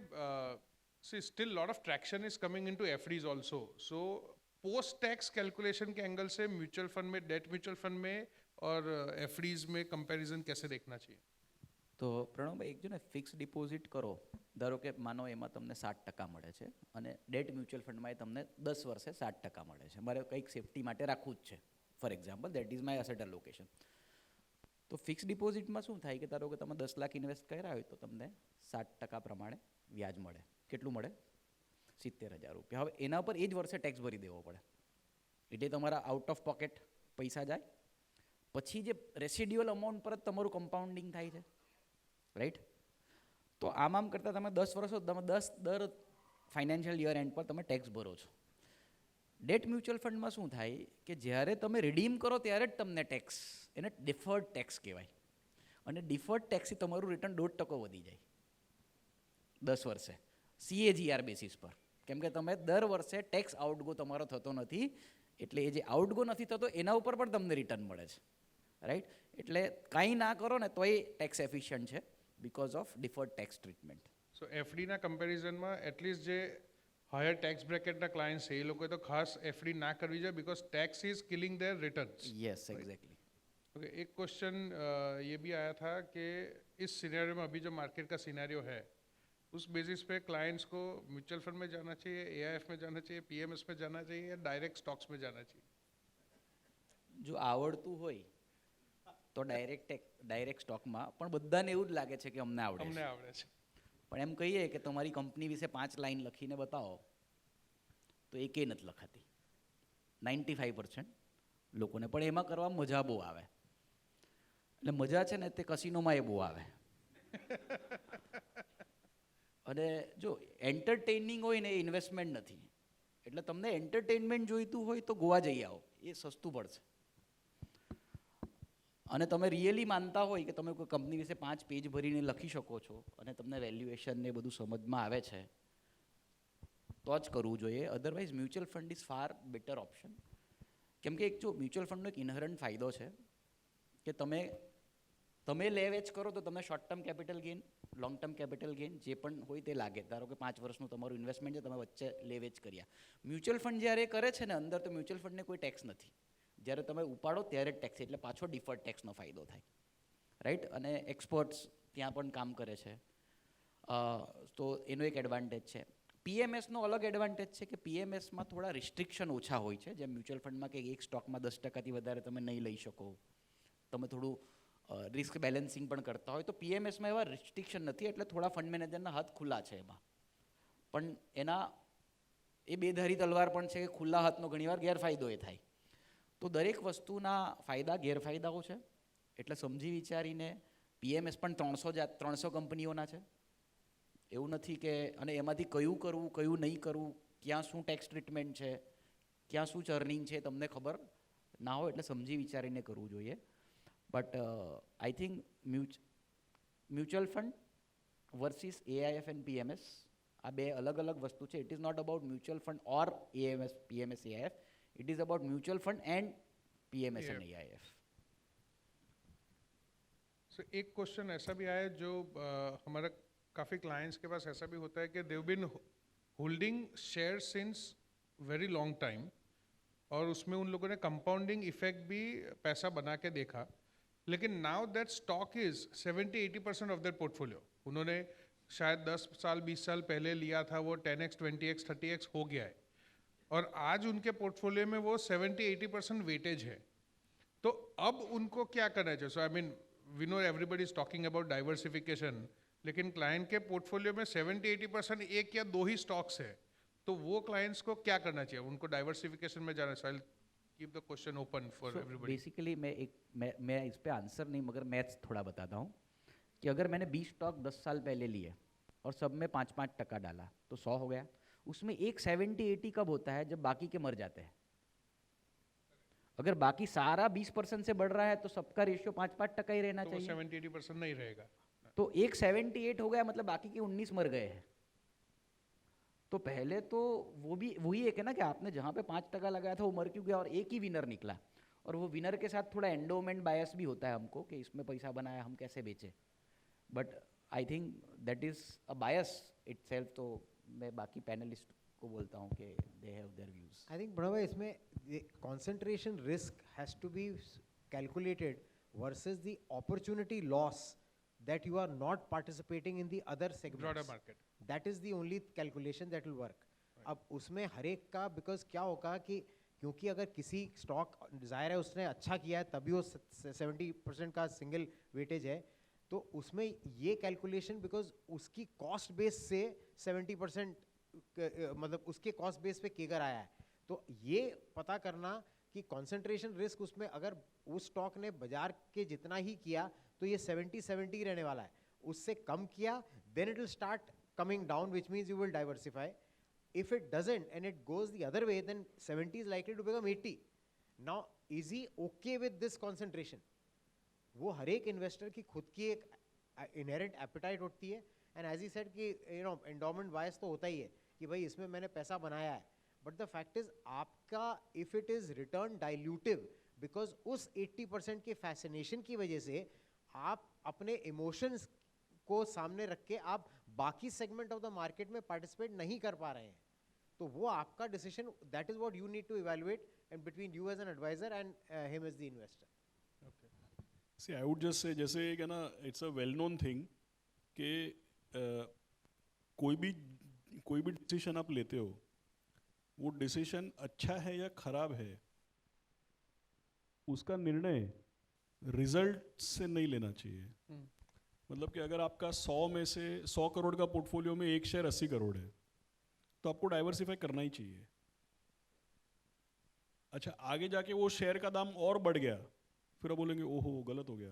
see still lot of traction is coming into FDs also. So post tax calculation के एंगल से म्यूचुअल फंड में, debt mutual fund में और FDs में comparison कैसे देखना चाहिए? તો પ્રણવભાઈ એક જો ને ફિક્સ ડિપોઝિટ કરો, ધારો કે માનો એમાં તમને 7% મળે છે અને ડેટ મ્યુચ્યુઅલ ફંડમાં એ તમને 10 વર્ષે 7% મળે છે. મારે કંઈક સેફટી માટે રાખવું જ છે, for example that is my asset allocation. તો ફિક્સ ડિપોઝિટમાં શું થાય કે ધારો કે તમે 10 લાખ ઇન્વેસ્ટ કર્યા હોય તો તમને 7% પ્રમાણે વ્યાજ મળે. કેટલું મળે? 70,000 રૂપિયા. હવે એના પર એ જ વર્ષે ટેક્સ ભરી દેવો પડે, એટલે તમારા આઉટ ઓફ પોકેટ પૈસા જાય. પછી જે રેસિડ્યુઅલ અમાઉન્ટ પર જ તમારું કમ્પાઉન્ડિંગ થાય છે, રાઈટ? તો આમ કરતાં તમે 10 વર્ષો તમે દર ફાઇનાન્શિયલ યર એન્ડ પર તમે ટેક્સ ભરો છો. ડેટ મ્યુચ્યુઅલ ફંડમાં શું થાય કે જ્યારે તમે રિડીમ કરો ત્યારે જ તમને ટેક્સ, એને ડિફર્ડ ટેક્સ કહેવાય. અને ડિફર્ડ ટેક્સથી તમારું રિટર્ન 1.5% વધી જાય 10 વર્ષે CAGR બેસિસ પર. કેમ કે તમે દર વર્ષે ટેક્સ આઉટગો તમારો થતો નથી, એટલે એ જે આઉટગો નથી થતો એના ઉપર પણ તમને રિટર્ન મળે છે, રાઈટ. એટલે કાંઈ ના કરો ને તોય ટેક્સ એફિશિયન્ટ છે because of deferred tax treatment. So એફડીના કમ્પેરિઝનમાં એટલીસ્ટ જે હાયર ટેક્સ બ્રેકેટના ક્લાયન્ટ્સ છે એ લોકોએ તો ખાસ એફડી ના કરવી જોઈએ because tax is killing their returns. Yes, exactly. Okay, एक क्वेश्चन ये भी आया था कि इस सिनेरियो में अभी जो मार्केट का सिनेरियो है उस बेसिस पे क्लाइंट्स को म्यूचुअल फंड में जाना चाहिए, एआईएफ में जाना चाहिए, पीएमएस में जाना चाहिए या डायरेक्ट स्टॉक्स में जाना चाहिए? જો આવડતું હોય તો ડાયરેક્ટ સ્ટોકમાં, પણ બધાને એવું જ લાગે છે કે અમને આવડે અમને છે. આવડે છે. પણ એમ કહીએ કે તમારી કંપની વિશે 5 લાઈન લખીને બતાવો તો એકેય નથી લખાતી 95% લોકોને. પણ એમાં કરવા મજા બહુ આવે. એટલે મજા છે ને તે કસિનોમાં એ બહુ આવે. અને જો એન્ટરટેઇનિંગ હોય ને એ ઇન્વેસ્ટમેન્ટ નથી. એટલે તમને એન્ટરટેઇનમેન્ટ જોઈતું હોય તો ગોવા જઈ આવો, એ સસ્તું પડશે. અને તમે રિયલી માનતા હોય કે તમે કોઈ કંપની વિશે 5 પેજ ભરીને લખી શકો છો અને તમને વેલ્યુએશન ને બધું સમજમાં આવે છે તો જ કરવું જોઈએ. Otherwise mutual fund is far better option. કેમ કે એક જો મ્યુચ્યુઅલ ફંડનો એક ઇનહરન્ટ ફાયદો છે કે તમે લેવેચ કરો તો તમને short term capital gain, long term capital gain જે પણ હોય તે લાગે. ધારો કે 5 વર્ષનું તમારું ઇન્વેસ્ટમેન્ટ છે, તમે વચ્ચે લેવેચ કર્યા. મ્યુચ્યુઅલ ફંડ જ્યારે કરે છે ને અંદર, તો મ્યુચ્યુઅલ ફંડને કોઈ ટેક્સ નથી. જ્યારે તમે ઉપાડો ત્યારે જ ટેક્સ, એટલે પાછો ડિફર્ડ ટેક્સનો ફાયદો થાય, રાઈટ. અને એક્સપર્ટ્સ ત્યાં પણ કામ કરે છે, તો એનો એક એડવાન્ટેજ છે. પીએમએસનો અલગ એડવાન્ટેજ છે કે પીએમએસમાં થોડા રિસ્ટ્રિક્શન ઓછા હોય છે, જેમ મ્યુચ્યુઅલ ફંડમાં કે એક સ્ટોકમાં 10%થી વધારે તમે નહીં લઈ શકો, તમે થોડું રિસ્ક બેલેન્સિંગ પણ કરતા હોય. તો પીએમએસમાં એવા રિસ્ટ્રિક્શન નથી, એટલે થોડા ફંડ મેનેજરના હાથ ખુલ્લા છે એમાં. પણ એના એ બેધારી તલવાર પણ છે કે ખુલ્લા હાથનો ઘણીવાર ગેરફાયદો એ થાય. તો દરેક વસ્તુના ફાયદા ગેરફાયદાઓ છે, એટલે સમજી વિચારીને. પીએમએસ પણ 300 કંપનીઓના છે, એવું નથી કે, અને એમાંથી કયું કરવું કયું નહીં કરવું, ક્યાં શું ટેક્સ ટ્રીટમેન્ટ છે, ક્યાં શું ચર્નિંગ છે તમને ખબર ના હોય, એટલે સમજી વિચારીને કરવું જોઈએ. But I think mutual fund versus AIF and PMS આ બે અલગ અલગ વસ્તુ છે. It is not about mutual fund or AMS PMS AIF, it is about mutual fund and PMS and AIF. So एक क्वेश्चन ऐसा भी आया जो हमारा काफ़ी क्लाइंट्स के पास ऐसा भी होता है कि they've been holding share since very long time, और उसमें उन लोगों ने कंपाउंडिंग इफेक्ट भी पैसा बना के देखा, लेकिन now that stock is 70-80% of their portfolio. उन्होंने शायद 10 साल 20 साल पहले लिया था, वो 10x 20x 30x हो गया है, और आज उनके पोर्टफोलियो में वो 70-80% वेटेज है. तो अब उनको क्या करना चाहिए? So I mean we know everybody is talking about diversification, लेकिन क्लाइंट के पोर्टफोलियो में 70-80% एक या दो ही स्टॉक्स है, तो वो क्लाइंट्स को क्या करना चाहिए? उनको डाइवर्सिफिकेशन में जाना चाहिए? Keep the question open for everybody. Basically मैं इस पे आंसर नहीं, मगर मैथ्स थोड़ा बताता हूँ कि अगर मैंने 20 स्टॉक 10 साल पहले लिए और सब में 5-5% डाला तो 100 हो गया. उसमें एक 70-80 कब होता है? जब बाकी के मर जाते हैं. अगर बाकी सारा 20% से बढ़ रहा है तो सबका रेशियो 5-5% ही रहना चाहिए. 70-80% नहीं रहेगा. तो एक 78 हो गया, मतलब बाकी के 19 मर गए हैं. तो पहले तो वो भी वही एक है ना कि आपने जहाँ पे 5% लगाया था वो मर क्यों गया और एक ही विनर निकला. और वो विनर के साथ थोड़ा एंडोमेंट बायस भी होता है हमको कि इसमें पैसा बनाया हम कैसे बेचे. But I think that is a bias itself. तो मैं बाकी पैनलिस्ट को बोलता हूँ कि they have their views. I think बड़ा इसमें concentration risk has to be calculated versus the opportunity loss that you are not participating in the other segments. Broader market. That is the only calculation that will work. अब उसमें हर एक का because क्या होगा कि क्योंकि अगर किसी स्टॉक जाहिर है उसने अच्छा किया है तभी वो 70% का सिंगल वेटेज है, तो उसमें ये कैलकुलेशन बिकॉज उसकी कॉस्ट बेस से 70% मतलब उसके कॉस्ट बेस पे केगर आया है. तो ये पता करना कि कंसंट्रेशन रिस्क उसमें अगर उस स्टॉक ने बाजार के जितना ही किया तो ये 70-70 रहने वाला है. उससे कम किया then it will start coming down, which means you will diversify. If it doesn't and it goes the other way, then 70 is likely to become 80. Now, is he okay with this concentration? वो हर एक investor की खुद की एक inherent apatite होती है, and as he said कि endowment बायस तो होता ही है कि भाई इसमें मैंने पैसा बनाया है, बट द फैक्ट इज आपका if it is return dilutive because उस 80% की फैसिनेशन की वजह से आप अपने इमोशंस को सामने रख के आप बाकी सेगमेंट ऑफ द मार्केट में पार्टिसिपेट नहीं कर पा रहे हैं, तो वो आपका decision, that is what you need to evaluate and between you as an advisor and him as the investor. See, I would just say, जैसे एक है ना, it's a well-known thing कि कोई भी डिसीजन आप लेते हो, वो डिसीजन अच्छा है या खराब है, उसका निर्णय रिजल्ट से नहीं लेना चाहिए. मतलब कि अगर आपका 100 में से 100 करोड़ का पोर्टफोलियो में एक शेयर 80 करोड़ है, तो आपको डाइवर्सिफाई करना ही चाहिए. अच्छा, आगे जाके वो शेयर का दाम और बढ़ गया, फिर आप बोलेंगे ओहो गलत हो गया.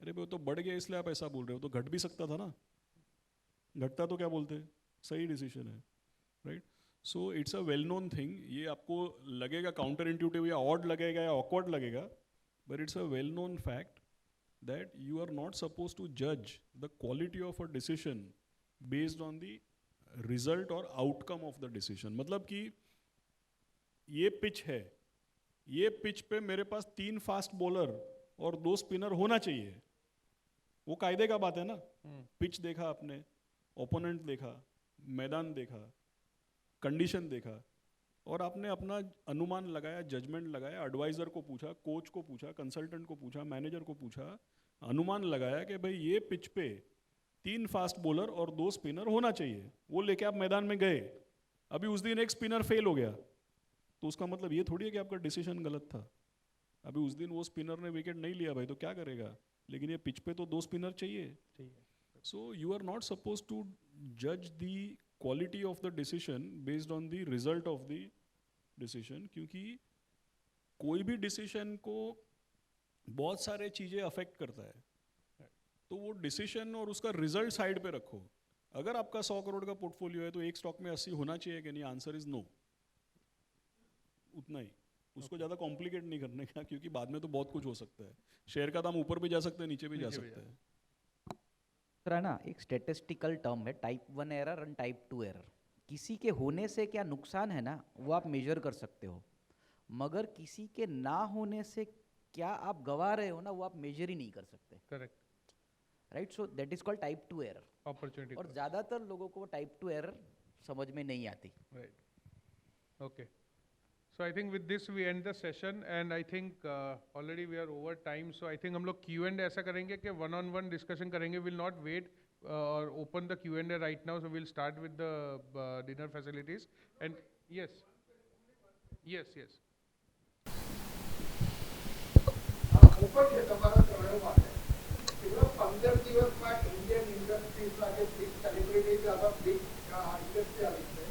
अरे भाई वो तो बढ़ गया इसलिए आप ऐसा बोल रहे हो, तो घट भी सकता था ना. घटता तो क्या बोलते, सही डिसीजन है, right. So it's a well known thing. ये आपको लगेगा काउंटर इंट्यूटिव या ऑड लगेगा या ऑकवर्ड लगेगा, but it's a well known fact that you are not supposed to judge the quality of a decision based on the result or outcome of the decision. मतलब कि ये pitch है, ये pitch पे मेरे पास 3 फास्ट बॉलर और 2 spinner होना चाहिए, वो कायदे का बात है ना. पिच देखा आपने, ओपोनेंट देखा, मैदान देखा, कंडीशन देखा, और आपने अपना अनुमान लगाया, जजमेंट लगाया, एडवाइजर को पूछा, कोच को पूछा, कंसल्टेंट को पूछा, मैनेजर को पूछा, अनुमान लगाया कि भाई ये पिच पे 3 फास्ट बॉलर और 2 स्पिनर होना चाहिए. वो लेके आप मैदान में गए, अभी उस दिन एक स्पिनर फेल हो गया, तो उसका मतलब ये थोड़ी है कि आपका डिसीजन गलत था. अभी उस दिन वो स्पिनर ने विकेट नहीं लिया भाई, तो क्या करेगा, लेकिन ये पिच पे तो 2 स्पिनर चाहिए. So you are not suppose to जज the quality of the decision based on the result of the decision, क्योंकि कोई भी डिसीजन को बहुत सारे चीज़ें अफेक्ट करता है. तो वो डिसीजन और उसका रिजल्ट साइड पे रखो. अगर आपका 100 करोड़ का पोर्टफोलियो है तो एक स्टॉक में 80 होना चाहिए कि नहीं, आंसर इज नो. उतना ही, उसको ज़्यादा कॉम्प्लिकेट नहीं करने का, क्योंकि बाद में तो बहुत कुछ हो सकता है. शेयर का दाम ऊपर भी जा सकता है, नीचे भी जा सकता है. है ना, एक स्टेटिस्टिकल टर्म है type 1 error and type 2 error. किसी के होने से क्या नुकसान है ना, वो आप मेजर कर सकते हो, मगर किसी के ना होने से क्या आप गवा रहे हो ना, वो आप मेजर ही नहीं कर सकते. Correct, right. So that is called type 2 error. Opportunity. और ज़्यादातर लोगों को टाइप 2 एरर समझ में नहीं आती. Right. Okay. So I think with this we end the session, and I think already we are over time. So I think हम लोग Q&A ऐसा करेंगे कि one-on-one discussion करेंगे. We'll not wait or open the Q&A right now. So we'll start with the dinner facilities. And yes. खूपच हे तुम्हाला कळलं आहे. तिकडं 15 दिवसમાં ઇન્ડિયન ઇન્ડસ્ટ્રીઝના જે બિગ સેલિબ્રિટીઝ આવા બિગ ઇન્ડસ્ટ્રી આવી છે,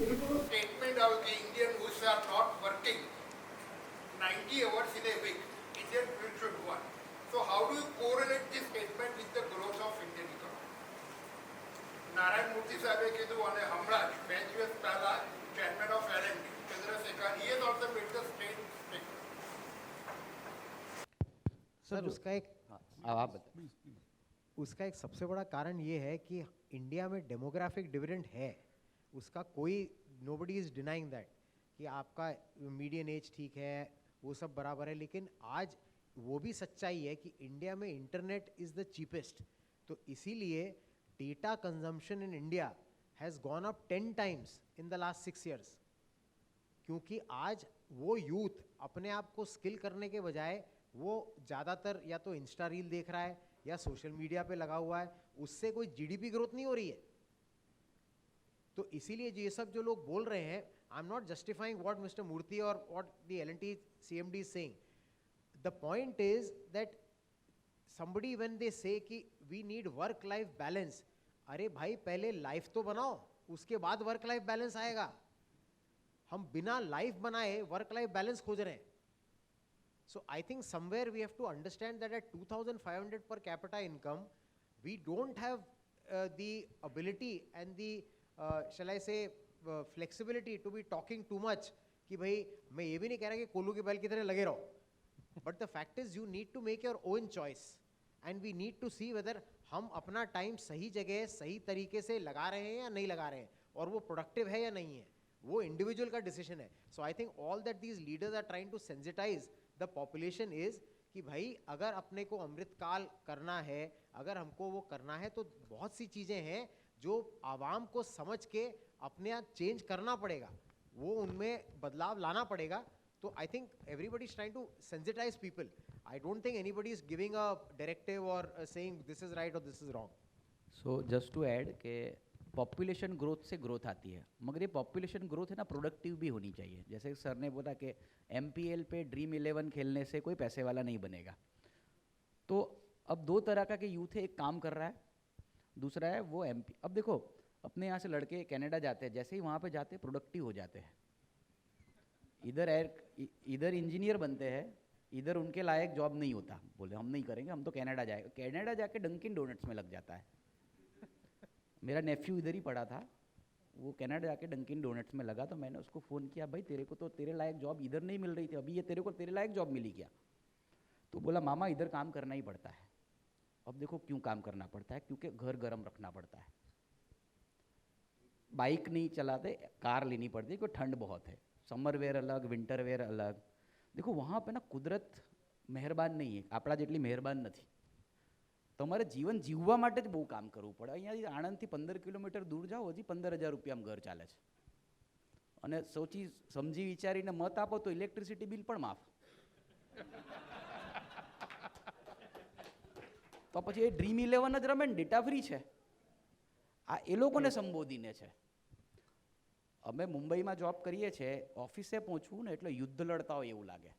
એનું સ્ટેટમેન્ટ આવ્યું કે Indian who are not working 90 hours in a week, Indian people should work. So how do you correlate this statement with the growth of Indian economy? Narayana Murthy સાહેબે કીધું, અને હમણાં જ 2 દિવસ પહેલા chairman of L&T Chandrasekhar, he has also made the same statement. Sir उसका एक आप बताइए. उसका एक सबसे बड़ा कारण ये है कि इंडिया में डेमोग्राफिक डिविडेंड है, उसका कोई नोबडी इज डिनाइंग दैट कि आपका मीडियन एज ठीक है, वो सब बराबर है, लेकिन आज वो भी सच्चाई है कि इंडिया में इंटरनेट इज़ द चीपेस्ट. तो इसीलिए data consumption in India has gone up 10 times in the last 6 years, क्योंकि आज वो यूथ अपने आप को स्किल करने के बजाय वो ज़्यादातर या तो इंस्टा रील देख रहा है या सोशल मीडिया पे लगा हुआ है, उससे कोई जीडीपी ग्रोथ नहीं हो रही है. तो इसीलिए ये सब जो लोग बोल रहे हैं, I am not justifying what mister Murthy और what the L&T CMD is saying. The point is that somebody when they say कि we need work life balance, अरे भाई पहले लाइफ तो बनाओ, उसके बाद वर्क लाइफ बैलेंस आएगा. हम बिना लाइफ बनाए वर्क लाइफ बैलेंस खोज रहे हैं. So I think somewhere we have to understand that at 2,500 per capita income, we don't have the ability and the shall I say flexibility to be talking too much कि भाई मैं ये भी नहीं कह रहा कि कोल्लू के बैल की तरह लगे रहो, but the fact is you need to make your own choice and we need to see whether हम अपना टाइम सही जगह सही तरीके से लगा रहे हैं या नहीं लगा रहे हैं, और वो प्रोडक्टिव है या नहीं है, वो इंडिविजुअल का डिसीजन है. So I think all that these leaders are trying to sensitise the population is कि भाई अगर अपने को अमृतकाल करना है, अगर हमको वो करना है, तो बहुत सी चीज़ें हैं जो आवाम को समझ के अपने आप चेंज करना पड़ेगा, वो उनमें बदलाव लाना पड़ेगा. तो I think everybody is trying to sensitise people. I don't think anybody is giving a directive और सेइंग दिस इज राइट और this is wrong. So just to add के पॉपुलेशन ग्रोथ से ग्रोथ आती है, मगर ये पॉपुलेशन ग्रोथ है ना प्रोडक्टिव भी होनी चाहिए. जैसे सर ने बोला कि MPL पे ड्रीम 11 खेलने से कोई पैसे वाला नहीं बनेगा. तो अब दो तरह का के यूथ है, एक काम कर रहा है, दूसरा है वो MP. अब देखो अपने यहाँ से लड़के कनाडा जाते हैं, जैसे ही वहाँ पे जाते हैं प्रोडक्टिव हो जाते हैं, इधर इंजीनियर बनते हैं, इधर उनके लायक जॉब नहीं होता, बोले हम नहीं करेंगे, हम तो कनाडा जाएगा. कनाडा जाके डंकिन डोनट्स में लग जाता है. मेरा नेफ्यू इधर ही पढ़ा था, वो कनाडा जाके डंकिन डोनट्स में लगा, तो मैंने उसको फ़ोन किया, भाई तेरे को तो तेरे लायक जॉब इधर नहीं मिल रही थी, अभी ये तेरे को तेरे लायक जॉब मिली क्या? तो बोला मामा इधर काम करना ही पड़ता है. अब देखो क्यों काम करना पड़ता है, क्योंकि घर गर्म रखना पड़ता है, बाइक नहीं चलाते, कार लेनी पड़ती है क्योंकि ठंड बहुत है, समर वेयर अलग, विंटर वेयर अलग. देखो वहाँ पे ना कुदरत મહેરબાન નહીં है, આપણા જેટલી મહેરબાન નથી. તમારે જીવન જીવવા માટે જ બહુ કામ કરવું પડે. અહીંયાથી આણંદથી 15 કિલોમીટર દૂર જાઓ, હજી 15,000 રૂપિયામાં ઘર ચાલે છે, અને સોચી સમજી વિચારીને મત આપો તો ઇલેક્ટ્રિસિટી બિલ પણ માફ. તો પછી એ ડ્રીમ 11 જ રમે ને, ડેટા ફ્રી છે. આ એ લોકોને સંબોધીને છે. અમે મુંબઈમાં જોબ કરીએ છીએ, ઓફિસે પહોંચવું ને એટલે યુદ્ધ લડતા હોય એવું લાગે,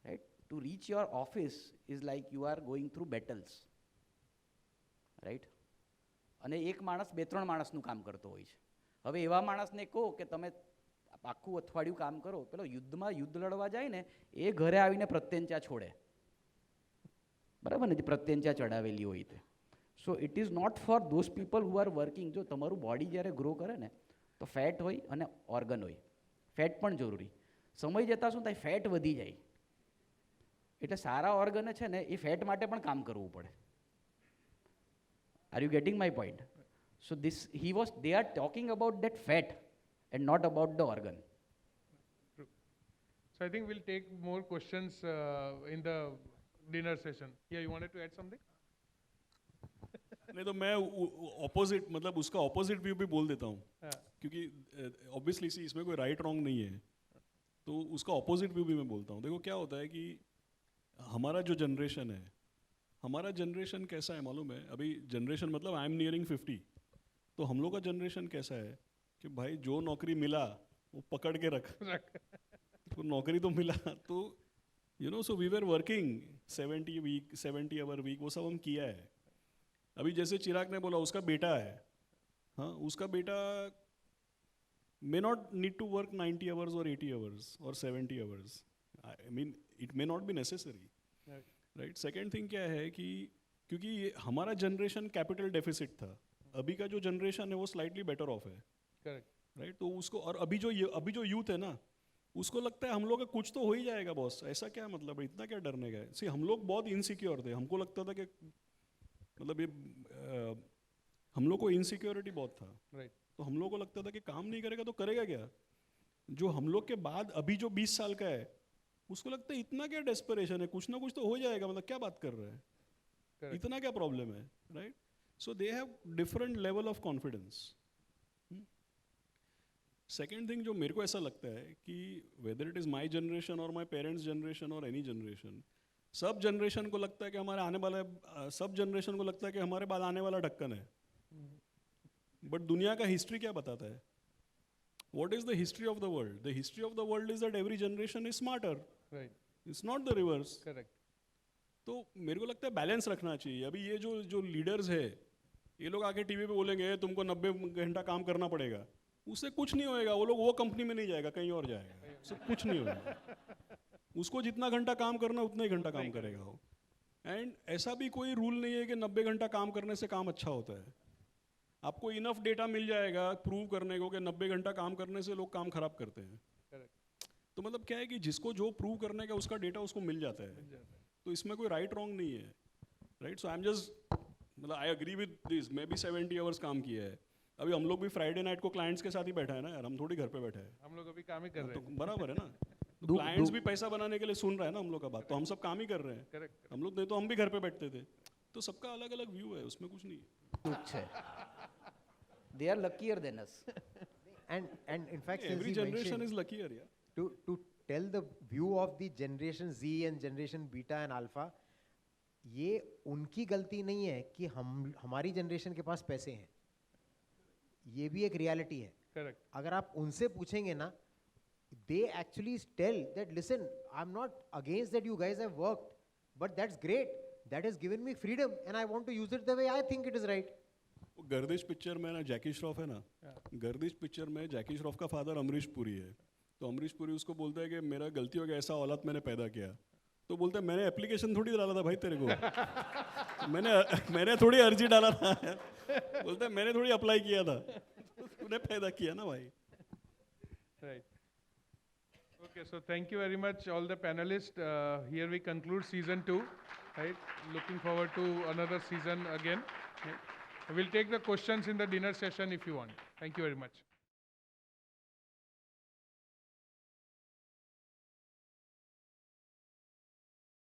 right. To reach your office is like you are going through battles, right. અને એક માણસ 2-3 માણસનું કામ કરતો હોય છે. હવે એવા માણસને કહો કે તમે આખું અઠવાડિયું કામ કરો, પેલો યુદ્ધ લડવા જાય ને એ ઘરે આવીને પ્રત્યંચા છોડે, બરાબર ને, જે પ્રત્યંચા ચડાવેલી હોય તે. So it is not for those people who are working. જો તમારું બોડી જ્યારે ગ્રો કરે ને તો ફેટ હોય અને ઓર્ગન હોય, ફેટ પણ જરૂરી. સમય જતાં શું થાય, ફેટ વધી જાય, એટલે સારા ઓર્ગન છે ને એ ફેટ માટે પણ કામ કરવું પડે. Are you getting my point? So they are talking about that fat and not about the organ. So I think we'll take more questions in the dinner session. Yeah, you wanted to add something? नहीं तो मैं opposite, मतलब उसका opposite view भी बोल देता हूँ, क्योंकि ऑब्वियसली सी इसमें कोई राइट रॉन्ग नहीं है, तो उसका ऑपोजिट व्यू भी मैं बोलता हूँ. देखो क्या होता है कि हमारा जो जनरेशन है, हमारा जनरेशन कैसा है मालूम है? अभी जनरेशन मतलब आई एम नियरिंग 50, तो हम लोग का जनरेशन कैसा है कि भाई जो नौकरी मिला वो पकड़ के रख. तो नौकरी तो मिला, तो you know, so we were working 70 hour week, वो सब हम किया है. अभी जैसे चिराग ने बोला उसका बेटा है, हाँ, उसका बेटा may not need to work 90 hours और 80 आवर्स और 70 hours. I mean it may not be necessary, right. Second thing क्या है कि क्योंकि ये हमारा जनरेशन कैपिटल डेफिसिट था, अभी का जो जनरेशन है वो स्लाइटली बेटर ऑफ है, Correct. राइट. तो उसको, और अभी जो यूथ है ना, उसको लगता है हम लोग का कुछ तो हो ही जाएगा बॉस, ऐसा क्या मतलब है, इतना क्या डरने का है. सी हम लोग बहुत इनसिक्योर थे, हमको लगता था कि मतलब ये हम लोग को इनसिक्योरिटी बहुत था, Right. तो हम लोग को लगता था कि काम नहीं करेगा तो करेगा क्या. जो हम लोग के बाद अभी जो 20 साल का है उसको लगता है इतना क्या डेस्परेशन है, कुछ ना कुछ तो हो जाएगा, मतलब क्या बात कर रहा है, Correct. इतना क्या प्रॉब्लम है, right. So they have different level of confidence. Second thing जो मेरे को ऐसा लगता है कि whether it is my generation और माई पेरेंट्स जनरेशन और एनी जनरेशन, सब जनरेशन को लगता है कि हमारे आने वाला, सब जनरेशन को लगता है कि हमारे बाद आने वाला ढक्कन है. बट दुनिया का हिस्ट्री क्या बताता है? What is the history of the world? The history of the world is that every generation is smarter. Right. It's not the reverse. Correct. तो मेरे को लगता है बैलेंस रखना चाहिए. अभी ये जो लीडर्स है, ये लोग आके टीवी पे बोलेंगे तुमको 90 घंटा काम करना पड़ेगा, उससे कुछ नहीं होएगा. वो लोग वो कंपनी में नहीं जाएगा, कहीं और जाएगा, उससे कुछ नहीं होगा. उसको जितना घंटा काम करना उतना ही घंटा काम करेगा वो. एंड ऐसा भी कोई रूल नहीं है कि 90 घंटा काम करने से काम अच्छा होता है. आपको इनफ डेटा मिल जाएगा प्रूव करने को कि 90 घंटा काम करने से लोग काम खराब करते हैं। Correct. तो मतलब क्या है कि जिसको जो प्रूव करने का उसका डेटा उसको मिल जाता है, तो इसमें कोई राइट रॉन्ग नहीं है, right. So I am just, मतलब आई एग्री विद दिस। मैं भी 70 आवर्स काम किया है। अभी हम लोग भी फ्राइडे नाइट को क्लाइंट्स के साथ ही बैठा है ना यार, हम थोड़ी घर पे बैठे हैं। हम लोग अभी काम ही कर रहे तो हैं। बराबर है ना, तो क्लाइंट्स भी पैसा बनाने के लिए सुन रहा है ना हम लोग का बात, तो हम सब काम ही कर रहे हैं। Correct. हम लोग नहीं तो हम भी घर पे बैठते थे। तो सबका अलग अलग व्यू है, उसमें कुछ नहीं है। कुछ है, they are luckier than us. and in fact, since every he generation mentioned, is luckier यार। to tell the view of the generation Z and generation beta and alpha, ये उनकी गलती नहीं है कि हमारी जनरेशन के पास पैसे हैं, ये भी एक रियलिटी है। Correct. अगर आप उनसे पूछेंगे ना, they actually tell that listen, I'm not against that you guys have worked, but that's great, that has given me freedom and I want to use it the way I think it is right. वो गर्दिश picture में ना जैकी श्रॉफ है ना, गर्दिश picture में जैकी श्रॉफ का father Amrish Puri है। तो अमरीश पुरी उसको बोलता है कि मेरा गलती हो गया, ऐसा औलाद मैंने पैदा किया। तो बोलता है मैंने एप्लीकेशन थोड़ी डाला था भाई तेरे को, मैंने थोड़ी अर्जी डाला था। बोलता है मैंने थोड़ी अप्लाई किया था, तूने पैदा किया ना भाई। Right. Okay, so thank you very much, all the panelists. Here we conclude season 2. Right. Looking forward to another season again. Right. We'll take the questions in the dinner session if you want. Thank you very much.